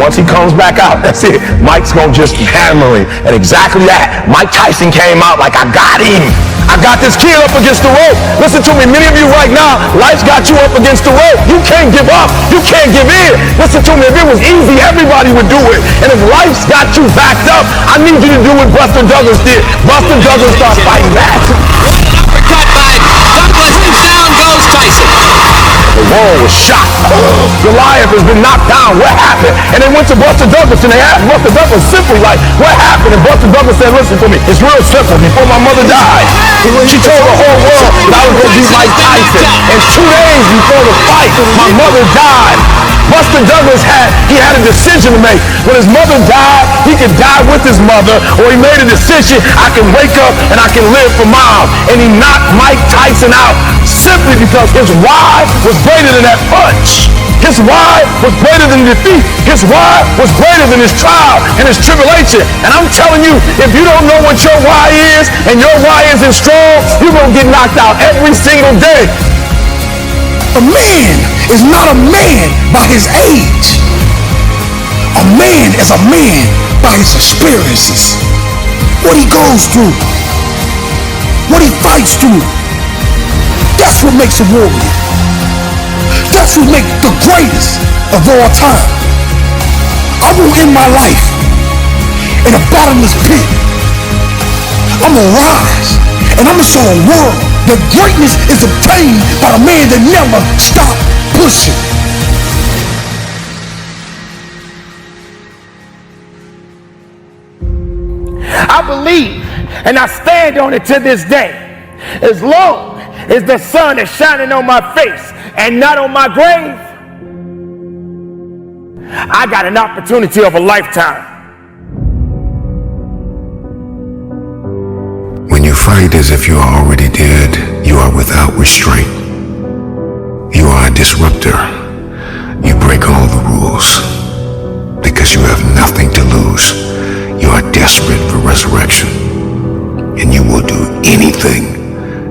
S19: Once he comes back out, that's it. Mike's gonna just hammer him. And exactly that. Mike Tyson came out like, I got him. I got this kid up against the rope. Listen to me, many of you right now, life's got you up against the rope. You can't give up. You can't give in. Listen to me, if it was easy, everybody would do it. And if life's got you backed up, I need you to do what Buster Douglas did. Buster Douglas starts fighting back.
S12: Uppercut by Douglas, and down goes Tyson.
S19: The world was shocked. Goliath has been knocked down. What happened? And they went to Buster Douglas and they asked Buster Douglas simply like, what happened? And Buster Douglas said, listen to me, it's real simple. Before my mother died, she told the whole world that I was going to beat Mike Tyson. And 2 days before the fight, my mother died. Buster Douglas had a decision to make. When his mother died, he could die with his mother, or he made a decision, I can wake up and I can live for mom. And he knocked Mike Tyson out simply because his why was greater than that punch. His why was greater than defeat. His why was greater than his trial and his tribulation. And I'm telling you, if you don't know what your why is, and your why isn't strong, you're going to get knocked out every single day.
S8: A man is not a man by his age. A man is a man by his experiences. What he goes through. What he fights through. That's what makes a warrior. That's what makes the greatest of all time. I will end my life in a bottomless pit. I'm gonna rise and I'm gonna show the world that greatness is obtained by a man that never stopped pushing.
S3: I believe and I stand on it to this day. As long as the sun is shining on my face and not on my grave, I got an opportunity of a lifetime.
S13: When you fight as if you are already dead, you are without restraint. You are a disruptor. You break all the rules because you have nothing to lose. You are desperate for resurrection, and you will do anything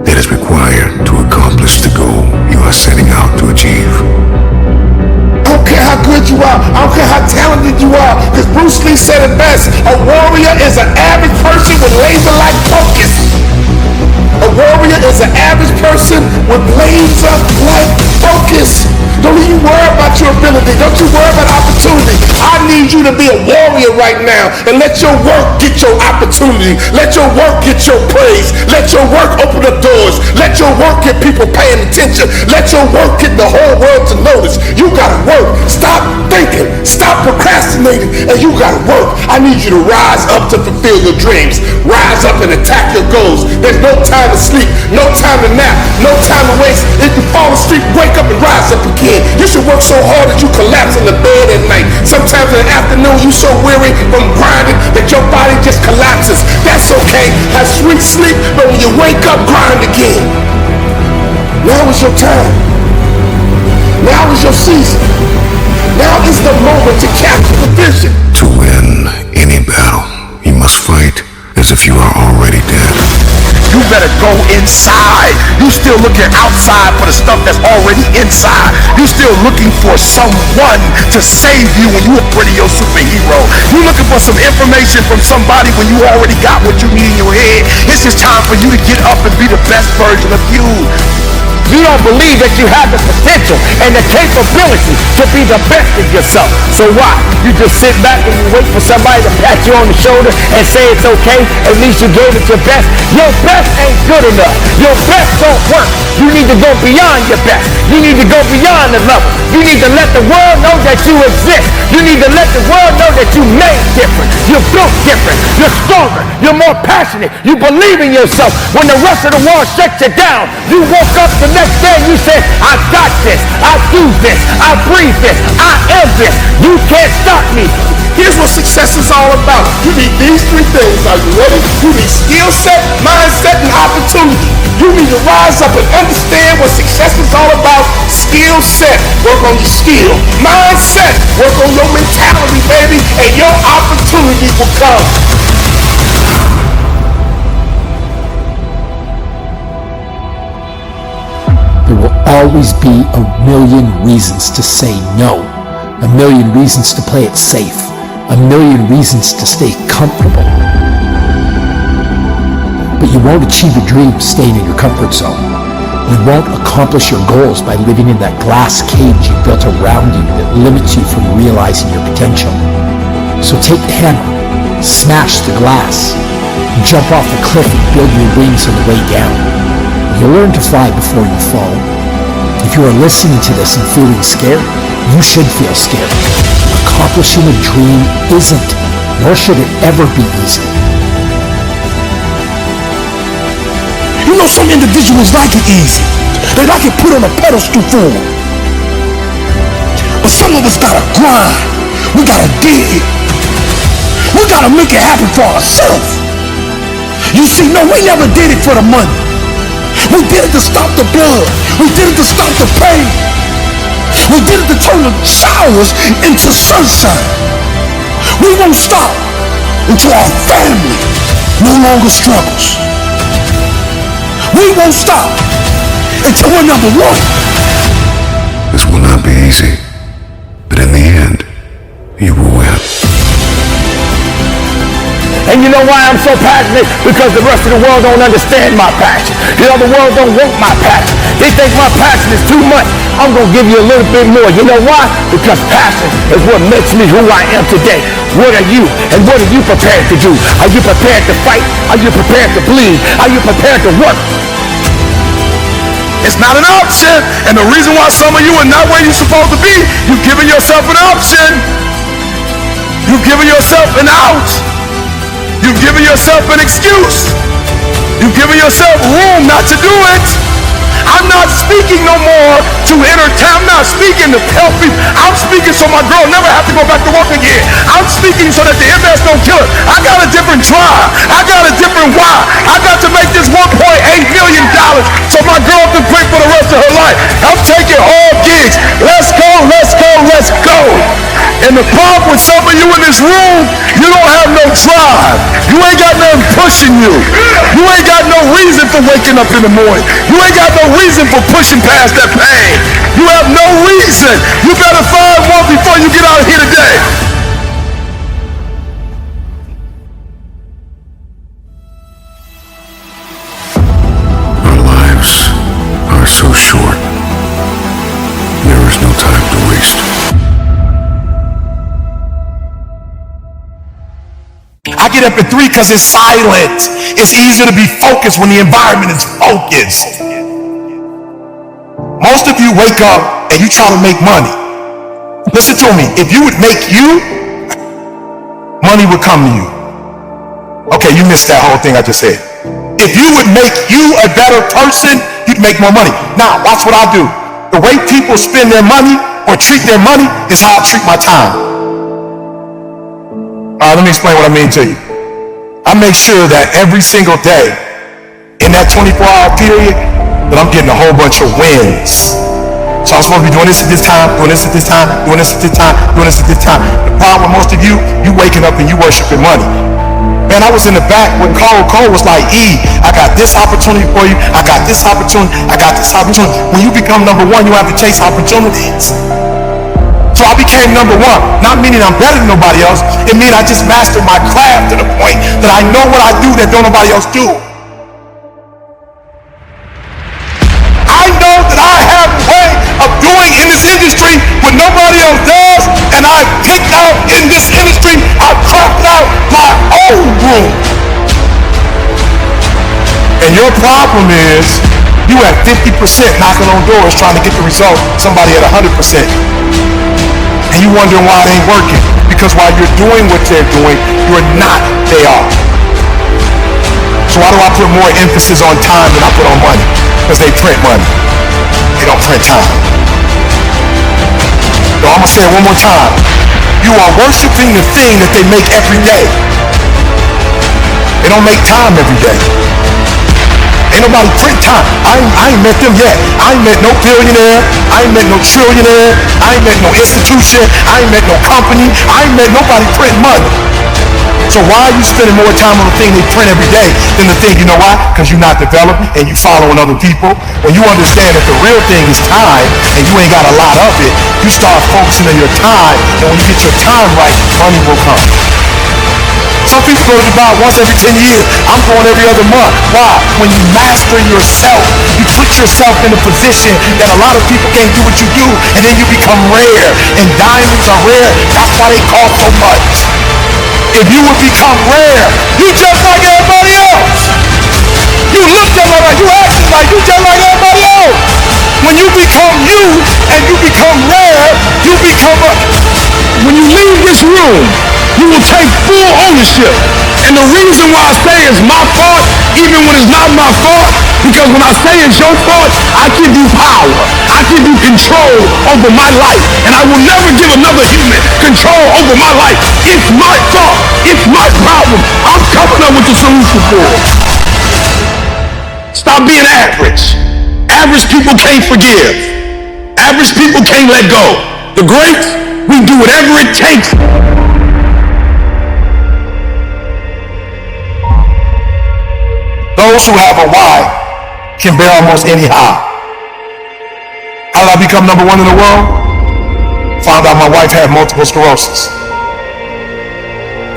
S13: that is required to accomplish the goal you are setting out to achieve.
S8: I don't care how good you are. I don't care how talented you are. Because Bruce Lee said it best. A warrior is an average person with laser-like focus. A warrior is an average person with laser-like focus. Don't you worry about your ability. Don't you worry about opportunity. I need you to be a warrior right now and let your work get your opportunity. Let your work get your praise. Let your work open up doors. Let your work get people paying attention. Let your work get the whole world to notice. You gotta work. Stop thinking. Stop procrastinating. And you gotta work. I need you to rise up to fulfill your dreams. Rise up and attack your goals. There's no time to sleep. No time to nap. No time to waste. If you fall asleep, wake up and rise up again. You should work so hard that you collapse in the bed at night. Sometimes in the afternoon you so weary from grinding that your body just collapses. That's okay. Have sweet sleep, but when you wake up, grind again. Now is your time. Now is your season. Now is the moment to capture the vision.
S13: To win any battle, you must fight as if you are already dead.
S19: You better go inside. You still looking outside for the stuff that's already inside. You still looking for someone to save you when you already your superhero. You looking for some information from somebody when you already got what you need in your head. It's just time for you to get up and be the best version of you. You don't believe that you have the potential and the capability to be the best of yourself. So why? You just sit back and you wait for somebody to pat you on the shoulder and say it's okay. At least you gave it your best. Your best ain't good enough. Your best don't work. You need to go beyond your best. You need to go beyond the level. You need to let the world know that you exist. You need to let the world know that you made different. You're built different. You're stronger. You're more passionate. You believe in yourself. When the rest of the world shuts you down, you woke up the next day and you said, I got this. I do this. I breathe this. I am this. You can't stop me.
S3: Here's what success is all about. You need these three things. Are you ready? You need skill set, mindset, and opportunity. You need to rise up and understand what success is all about. Skill set, work on your skill. Mindset, work on your mentality, baby, and your opportunity will come.
S9: There will always be a million reasons to say no, a million reasons to play it safe, a million reasons to stay comfortable. But you won't achieve your dreams staying in your comfort zone. You won't accomplish your goals by living in that glass cage you built around you that limits you from realizing your potential. So take the hammer, smash the glass, and jump off the cliff and build your wings on the way down. You'll learn to fly before you fall. If you are listening to this and feeling scared, you should feel scared. Accomplishing a dream isn't, nor should it ever be easy.
S12: You know, some individuals like it easy. They like it put on a pedestal for them. But some of us gotta grind. We gotta dig. We gotta make it happen for ourselves. You see, no, we never did it for the money. We did it to stop the blood. We did it to stop the pain. We did it to turn the showers into sunshine. We won't stop until our family no longer struggles. We won't stop until we're number one.
S13: This will not be easy, but in the end, you will win.
S3: And you know why I'm so passionate? Because the rest of the world don't understand my passion. You know, the world don't want my passion. They think my passion is too much. I'm going to give you a little bit more. You know why? Because passion is what makes me who I am today. What are you? And what are you prepared to do? Are you prepared to fight? Are you prepared to bleed? Are you prepared to work? It's not an option. And the reason why some of you are not where you're supposed to be, you've given yourself an option. You've given yourself an out. You've given yourself an excuse. You've given yourself room not to do it. I'm not speaking no more to entertain. I'm not speaking to help people. I'm speaking so my girl never have to go back to work again. I'm speaking so that the MS don't kill her. I got a different drive. I got a different why. I got to make this $1.8 million so my girl can quit for the rest of her life. I'm taking all gigs. Let's go, let's go, let's go. And the problem with some of you in this room, you don't have no drive. You ain't got nothing pushing you. You ain't got no reason for waking up in the morning. You ain't got no reason for pushing past that pain. You have no reason. You better find one before you get out of here today.
S13: Our lives are so short. There is no time to waste.
S12: I get up at 3 because it's silent. It's easier to be focused when the environment is focused. Most of you wake up and you try to make money. Listen to me. If you would make you, money would come to you. Okay, you missed that whole thing I just said. If you would make you a better person, you'd make more money. Now, watch what I do. The way people spend their money or treat their money is how I treat my time. Let me explain what I mean to you. I make sure that every single day in that 24-hour period that I'm getting a whole bunch of wins. So I'm supposed to be doing this at this time, doing this at this time, doing this at this time, doing this at this time. The problem with most of you, you waking up and you worshiping money. Man, I was in the back when Cole was like, E, I got this opportunity for you. I got this opportunity. I got this opportunity. When you become number one, you have to chase opportunities. So I became number one, not meaning I'm better than nobody else. It means I just mastered my craft to the point that I know what I do that don't nobody else do. I know that I have a way of doing in this industry what nobody else does, and I've picked out in this industry, I've crafted out my own room. And your problem is, you at 50% knocking on doors trying to get the result, somebody at 100%. And you wondering why it ain't working. Because while you're doing what they're doing, you're not, they are. So why do I put more emphasis on time than I put on money? Because they print money. They don't print time. So I'm gonna say it one more time.
S19: You are worshiping the thing that they make every day. They don't make time every day. Ain't nobody print time. I ain't met them yet. I ain't met no billionaire. I ain't met no trillionaire. I ain't met no institution. I ain't met no company. I ain't met nobody print money. So why are you spending more time on the thing they print every day than the thing, you know why? Because you're not developed and you following other people. When you understand that the real thing is time and you ain't got a lot of it, you start focusing on your time, and when you get your time right, money will come. Some people go to Dubai once every 10 years. I'm going every other month. Why? When you master yourself, you put yourself in a position that a lot of people can't do what you do, and then you become rare. And diamonds are rare. That's why they cost so much. If you would become rare, you just like everybody else. You look just like, you act like you just like everybody else. When you become you and you become rare, you become a...
S3: When you leave this room, you will take full ownership. And the reason why I say it's my fault, even when it's not my fault, because when I say it's your fault, I give you power. I give you control over my life. And I will never give another human control over my life. It's my fault. It's my problem. I'm coming up with the solution for it. Stop being average. Average people can't forgive. Average people can't let go. The greats, we do whatever it takes.
S19: Those who have a why can bear almost any how. How did I become number one in the world? Found out my wife had multiple sclerosis.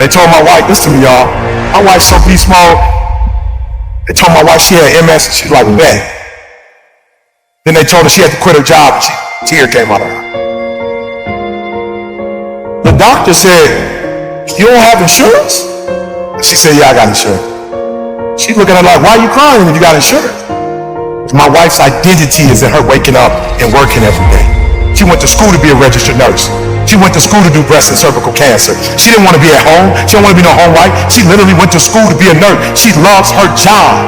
S19: They told my wife, listen to me, y'all. My wife's so beast mode. They told my wife she had MS. She's like, bet. Then they told her she had to quit her job. And tear came out of her. The doctor said, you don't have insurance? She said, yeah, I got insurance. She's looking at her like, why are you crying if you got insurance? My wife's identity is in her waking up and working every day. She went to school to be a registered nurse. She went to school to do breast and cervical cancer. She didn't want to be at home. She didn't want to be no home wife. She literally went to school to be a nurse. She loves her job.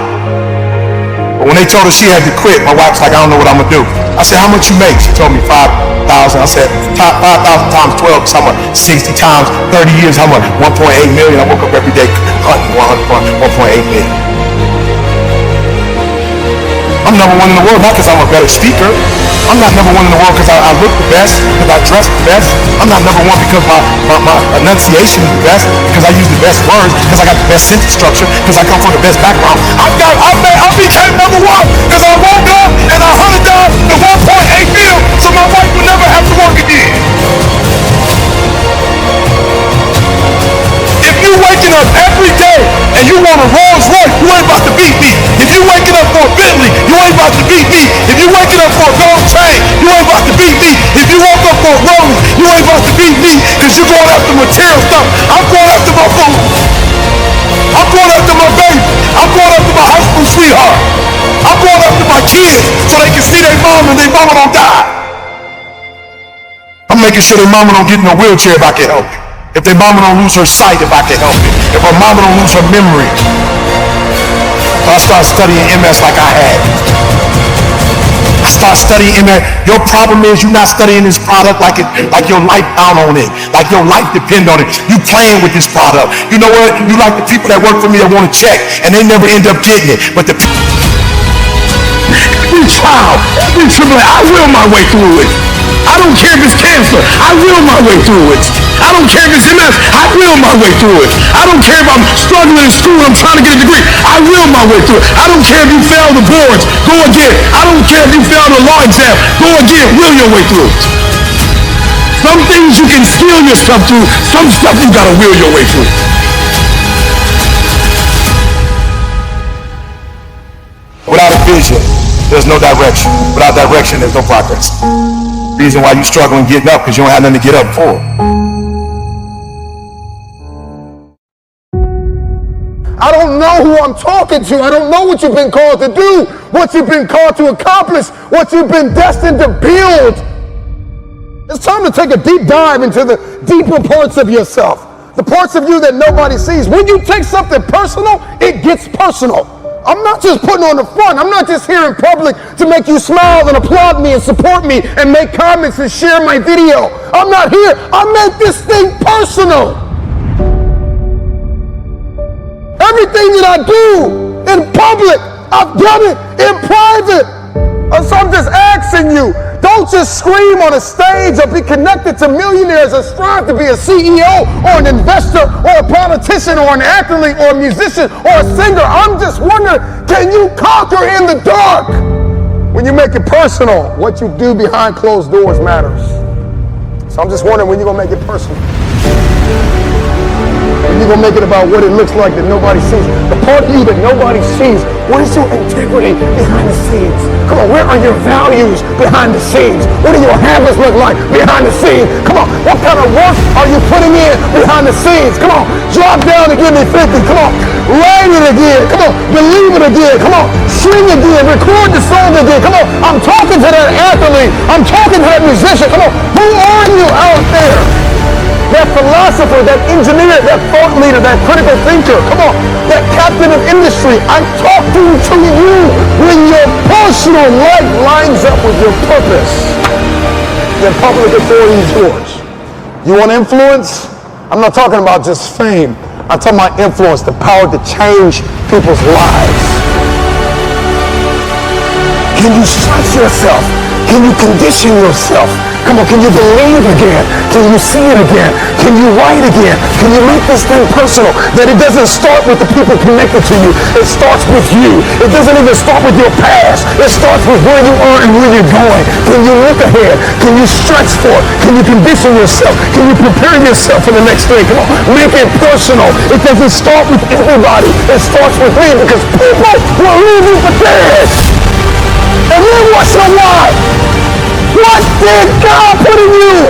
S19: But when they told her she had to quit, my wife's like, I don't know what I'm going to do. I said, how much you make? She told me 5,000. I said, 5,000 times 12 is how much? 60 times 30 years, how much? 1.8 million. I woke up every day hunting 1.8 million. I'm number one in the world, not because I'm a better speaker. I'm not number one in the world because I look the best, because I dress the best. I'm not number one because my enunciation is the best, because I use the best words, because I got the best sentence structure, because I come from the best background. I became number one because I woke up and I hunted down the 1.8 mil so my wife would never have to work again. If you waking up every day and you want a Rolls Royce, you ain't about to beat me. If you waking up for a Bentley, you ain't about to beat me. If you waking up for a gold chain, you ain't about to beat me. If you woke up for a Rolls, you ain't about to beat me because you're going after material stuff. I'm going after my food. I'm going after my baby. I'm going after my high school sweetheart. I'm going after my kids so they can see their mom and their mama don't die. I'm making sure their mama don't get in a wheelchair if I can help it. If their mama don't lose her sight, if I can help it. If her mama don't lose her memory. If I start studying MS like I had. I start studying MS. Your problem is you're not studying this product like your life down on it. Like your life depend on it. You playing with this product. You know what? You like the people that work for me that want to check and they never end up getting it. But the
S3: every trial, every tribulation, I will my way through it. I don't care if it's cancer, I will my way through it. I don't care if it's MS, I will my way through it. I don't care if I'm struggling in school and I'm trying to get a degree, I will my way through it. I don't care if you fail the boards, go again. I don't care if you fail the law exam, go again, will your way through it. Some things you can skill yourself through, some stuff you gotta will your way through.
S19: Without a vision, there's no direction. Without direction, there's no progress. Reason why you struggling getting up because you don't have nothing to get up for.
S14: I don't know who I'm talking to. I don't know what you've been called to do, what you've been called to accomplish, what you've been destined to build. It's time to take a deep dive into the deeper parts of yourself, the parts of you that nobody sees. When you take something personal, it gets personal. I'm not just putting on the front. I'm not just here in public to make you smile and applaud me and support me and make comments and share my video. I'm not here. I make this thing personal. Everything that I do in public, I've done it in private. So I'm just asking you, don't just scream on a stage or be connected to millionaires or strive to be a CEO or an investor or a politician or an athlete or a musician or a singer. I'm just wondering, can you conquer in the dark? When you make it personal, what you do behind closed doors matters. So I'm just wondering when you're going to make it personal. When you're going to make it about what it looks like that nobody sees. The part of you that nobody sees. What is your integrity behind the scenes? Come on, where are your values behind the scenes? What do your habits look like behind the scenes? Come on, what kind of work are you putting in behind the scenes? Come on, drop down and give me 50. Come on, write it again. Come on, believe it again. Come on, sing again, record the song again. Come on, I'm talking to that athlete. I'm talking to that musician. Come on, who are you out there? That philosopher, that engineer, that thought leader, that critical thinker, come on, that captain of industry, I'm talking to you when your personal life lines up with your purpose. Then public authority is yours. You want influence? I'm not talking about just fame. I'm talking about influence, the power to change people's lives. Can you stretch yourself? Can you condition yourself? Come on, can you believe again? Can you see it again? Can you write again? Can you make this thing personal? That it doesn't start with the people connected to you. It starts with you. It doesn't even start with your past. It starts with where you are and where you're going. Can you look ahead? Can you stretch for it? Can you condition yourself? Can you prepare yourself for the next thing? Come on, make it personal. It doesn't start with everybody. It starts with me because people will leave you for dead. And then once in a while, what did God put in you?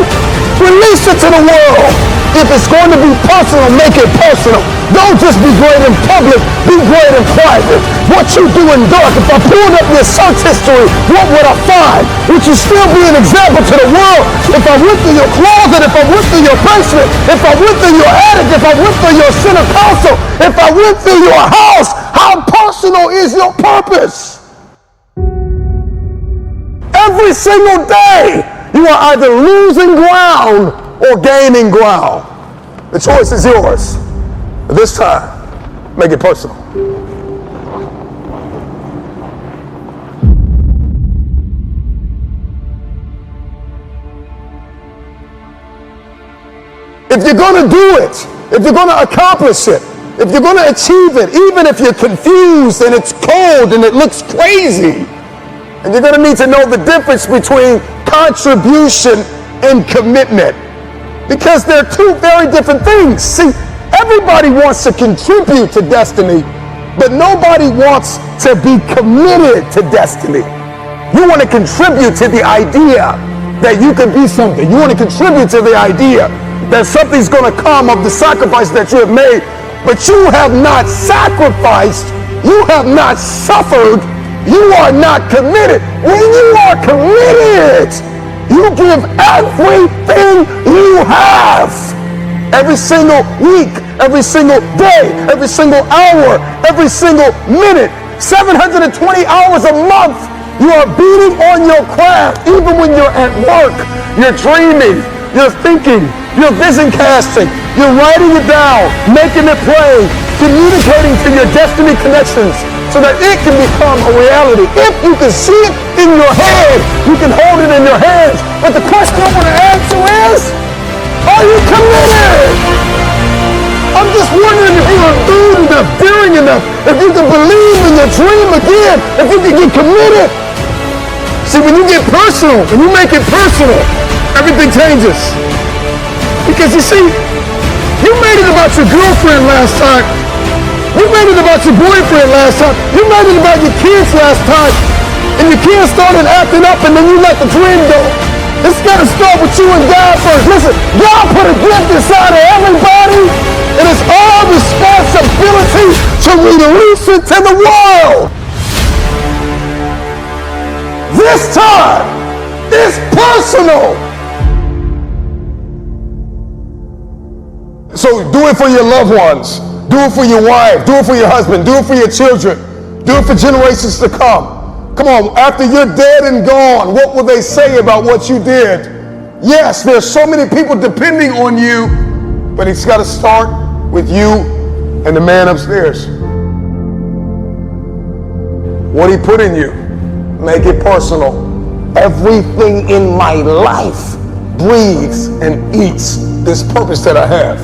S14: Release it to the world. If it's going to be personal, make it personal. Don't just be great in public, be great in private. What you do in dark, if I pulled up your search history, what would I find? Would you still be an example to the world? If I went through your closet, if I went through your basement, if I went through your attic, if I went through your center console, if I went through your house, how personal is your purpose? Every single day, you are either losing ground or gaining ground. The choice is yours. But this time, make it personal. If you're going to do it, if you're going to accomplish it, if you're going to achieve it, even if you're confused and it's cold and it looks crazy, and you're going to need to know the difference between contribution and commitment. Because they're two very different things. See, everybody wants to contribute to destiny, but nobody wants to be committed to destiny. You want to contribute to the idea that you can be something. You want to contribute to the idea that something's going to come of the sacrifice that you have made, but you have not sacrificed, you have not suffered, you are not committed. When you are committed, you give everything you have. Every single week, every single day, every single hour, every single minute, 720 hours a month, you are beating on your craft. Even when you're at work, you're dreaming, you're thinking, you're vision casting, you're writing it down, making it plain, communicating to your destiny connections, so that it can become a reality. If you can see it in your head, you can hold it in your hands. But the question I want to answer is, are you committed? I'm just wondering if you are doing enough, daring enough, if you can believe in your dream again, if you can get committed. See, when you get personal, when you make it personal, everything changes. Because you see, you made it about your girlfriend last time. You made it about your boyfriend last time. You made it about your kids last time. And your kids started acting up and then you let the dream go. It's got to start with you and God first. Listen, God put a gift inside of everybody. And it's our responsibility to release it to the world. This time is personal. So do it for your loved ones. Do it for your wife. Do it for your husband. Do it for your children. Do it for generations to come. Come on, after you're dead and gone, what will they say about what you did? Yes, there's so many people depending on you, but it's got to start with you and the man upstairs. What he put in you, make it personal. Everything in my life breathes and eats this purpose that I have.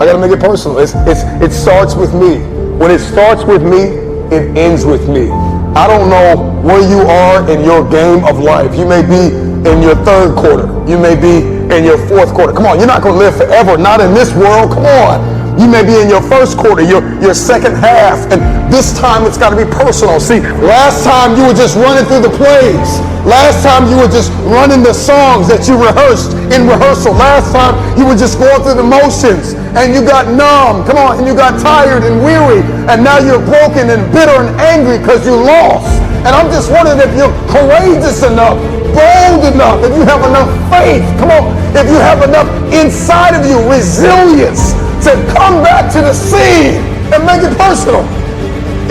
S14: I gotta make it personal. It starts with me. When it starts with me, it ends with me. I don't know where you are in your game of life. You may be in your third quarter. You may be in your fourth quarter. Come on, you're not gonna live forever, not in this world. Come on. You may be in your first quarter, your second half, and this time it's got to be personal. See, last time you were just running through the plays. Last time you were just running the songs that you rehearsed in rehearsal. Last time you were just going through the motions and you got numb. Come on, and you got tired and weary, and now you're broken and bitter and angry because you lost. And I'm just wondering if you're courageous enough, bold enough, if you have enough faith, come on, if you have enough inside of you, resilience, to come back to the scene and make it personal.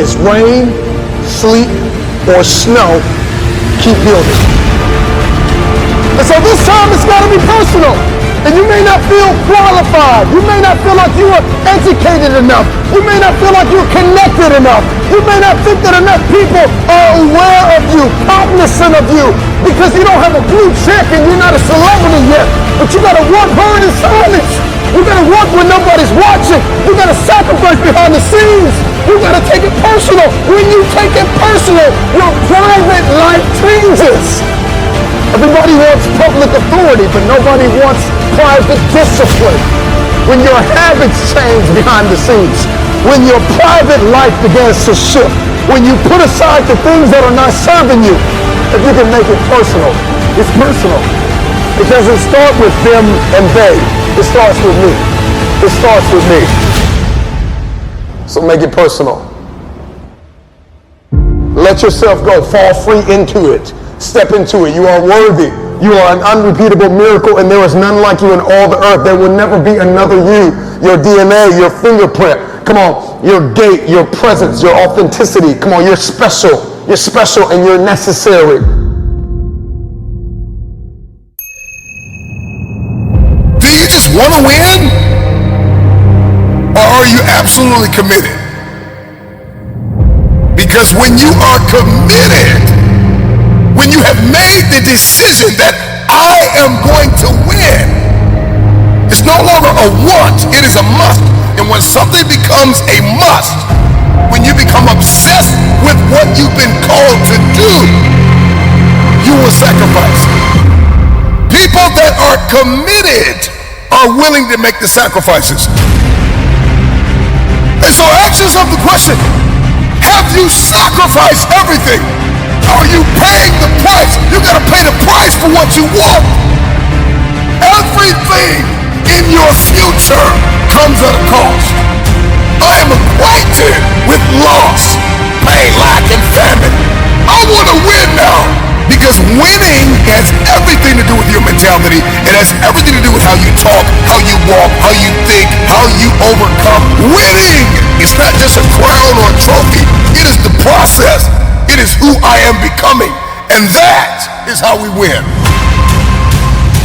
S14: It's rain, sleet, or snow, keep building. And so this time it's got to be personal. And you may not feel qualified. You may not feel like you are educated enough. You may not feel like you're connected enough. You may not think that enough people are aware of you, cognizant of you, because you don't have a blue check and you're not a celebrity yet. But you got to work hard in silence. You gotta work when nobody's watching. You gotta sacrifice behind the scenes. You gotta take it personal. When you take it personal, your private life changes. Everybody wants public authority, but nobody wants private discipline. When your habits change behind the scenes, when your private life begins to shift, when you put aside the things that are not serving you, if you can make it personal, it's personal. It doesn't start with them and they. It starts with me. It starts with me. So make it personal. Let yourself go. Fall free into it. Step into it. You are worthy. You are an unrepeatable miracle, and there is none like you in all the earth. There will never be another you. Your DNA, your fingerprint. Come on. Your gait, your presence, your authenticity. Come on. You're special. You're special and you're necessary.
S15: Want to win? Or are you absolutely committed? Because when you are committed, when you have made the decision that I am going to win, it's no longer a want, it is a must. And when something becomes a must, when you become obsessed with what you've been called to do, you will sacrifice. People that are committed are willing to make the sacrifices. And so ask yourself the question, have you sacrificed everything? Are you paying the price? You gotta pay the price for what you want. Everything in your future comes at a cost. I am acquainted with loss, pain, lack, and famine. I wanna win now. Because winning has everything to do with your mentality. It has everything to do with how you talk, how you walk, how you think, how you overcome. Winning is not just a crown or a trophy. It is the process. It is who I am becoming. And that is how we win.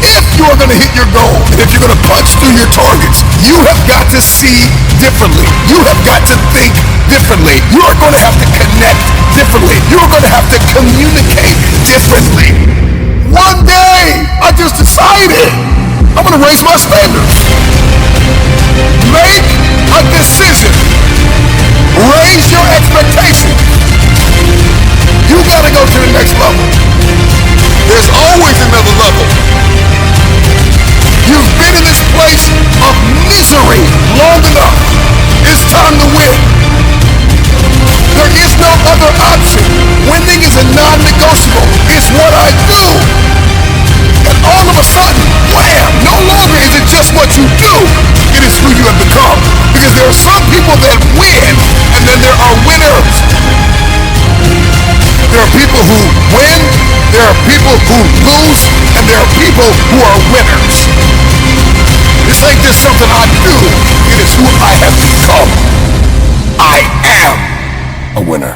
S15: If you're going to hit your goal, and if you're going to punch through your targets, you have got to see differently. You have got to think differently. You are going to have to connect differently. You're going to have to communicate differently. One day, I just decided I'm going to raise my standards. Make a decision. Raise your expectations. You got to go to the next level. There's always another level. You've been in this place of misery long enough. It's time to win. There is no other option. Winning is a non-negotiable. It's what I do. And all of a sudden, wham, no longer is it just what you do. It is who you have become. Because there are some people that win, and then there are winners. There are people who win, there are people who lose, and there are people who are winners. This ain't just something I do, it is who I have become. I am a winner.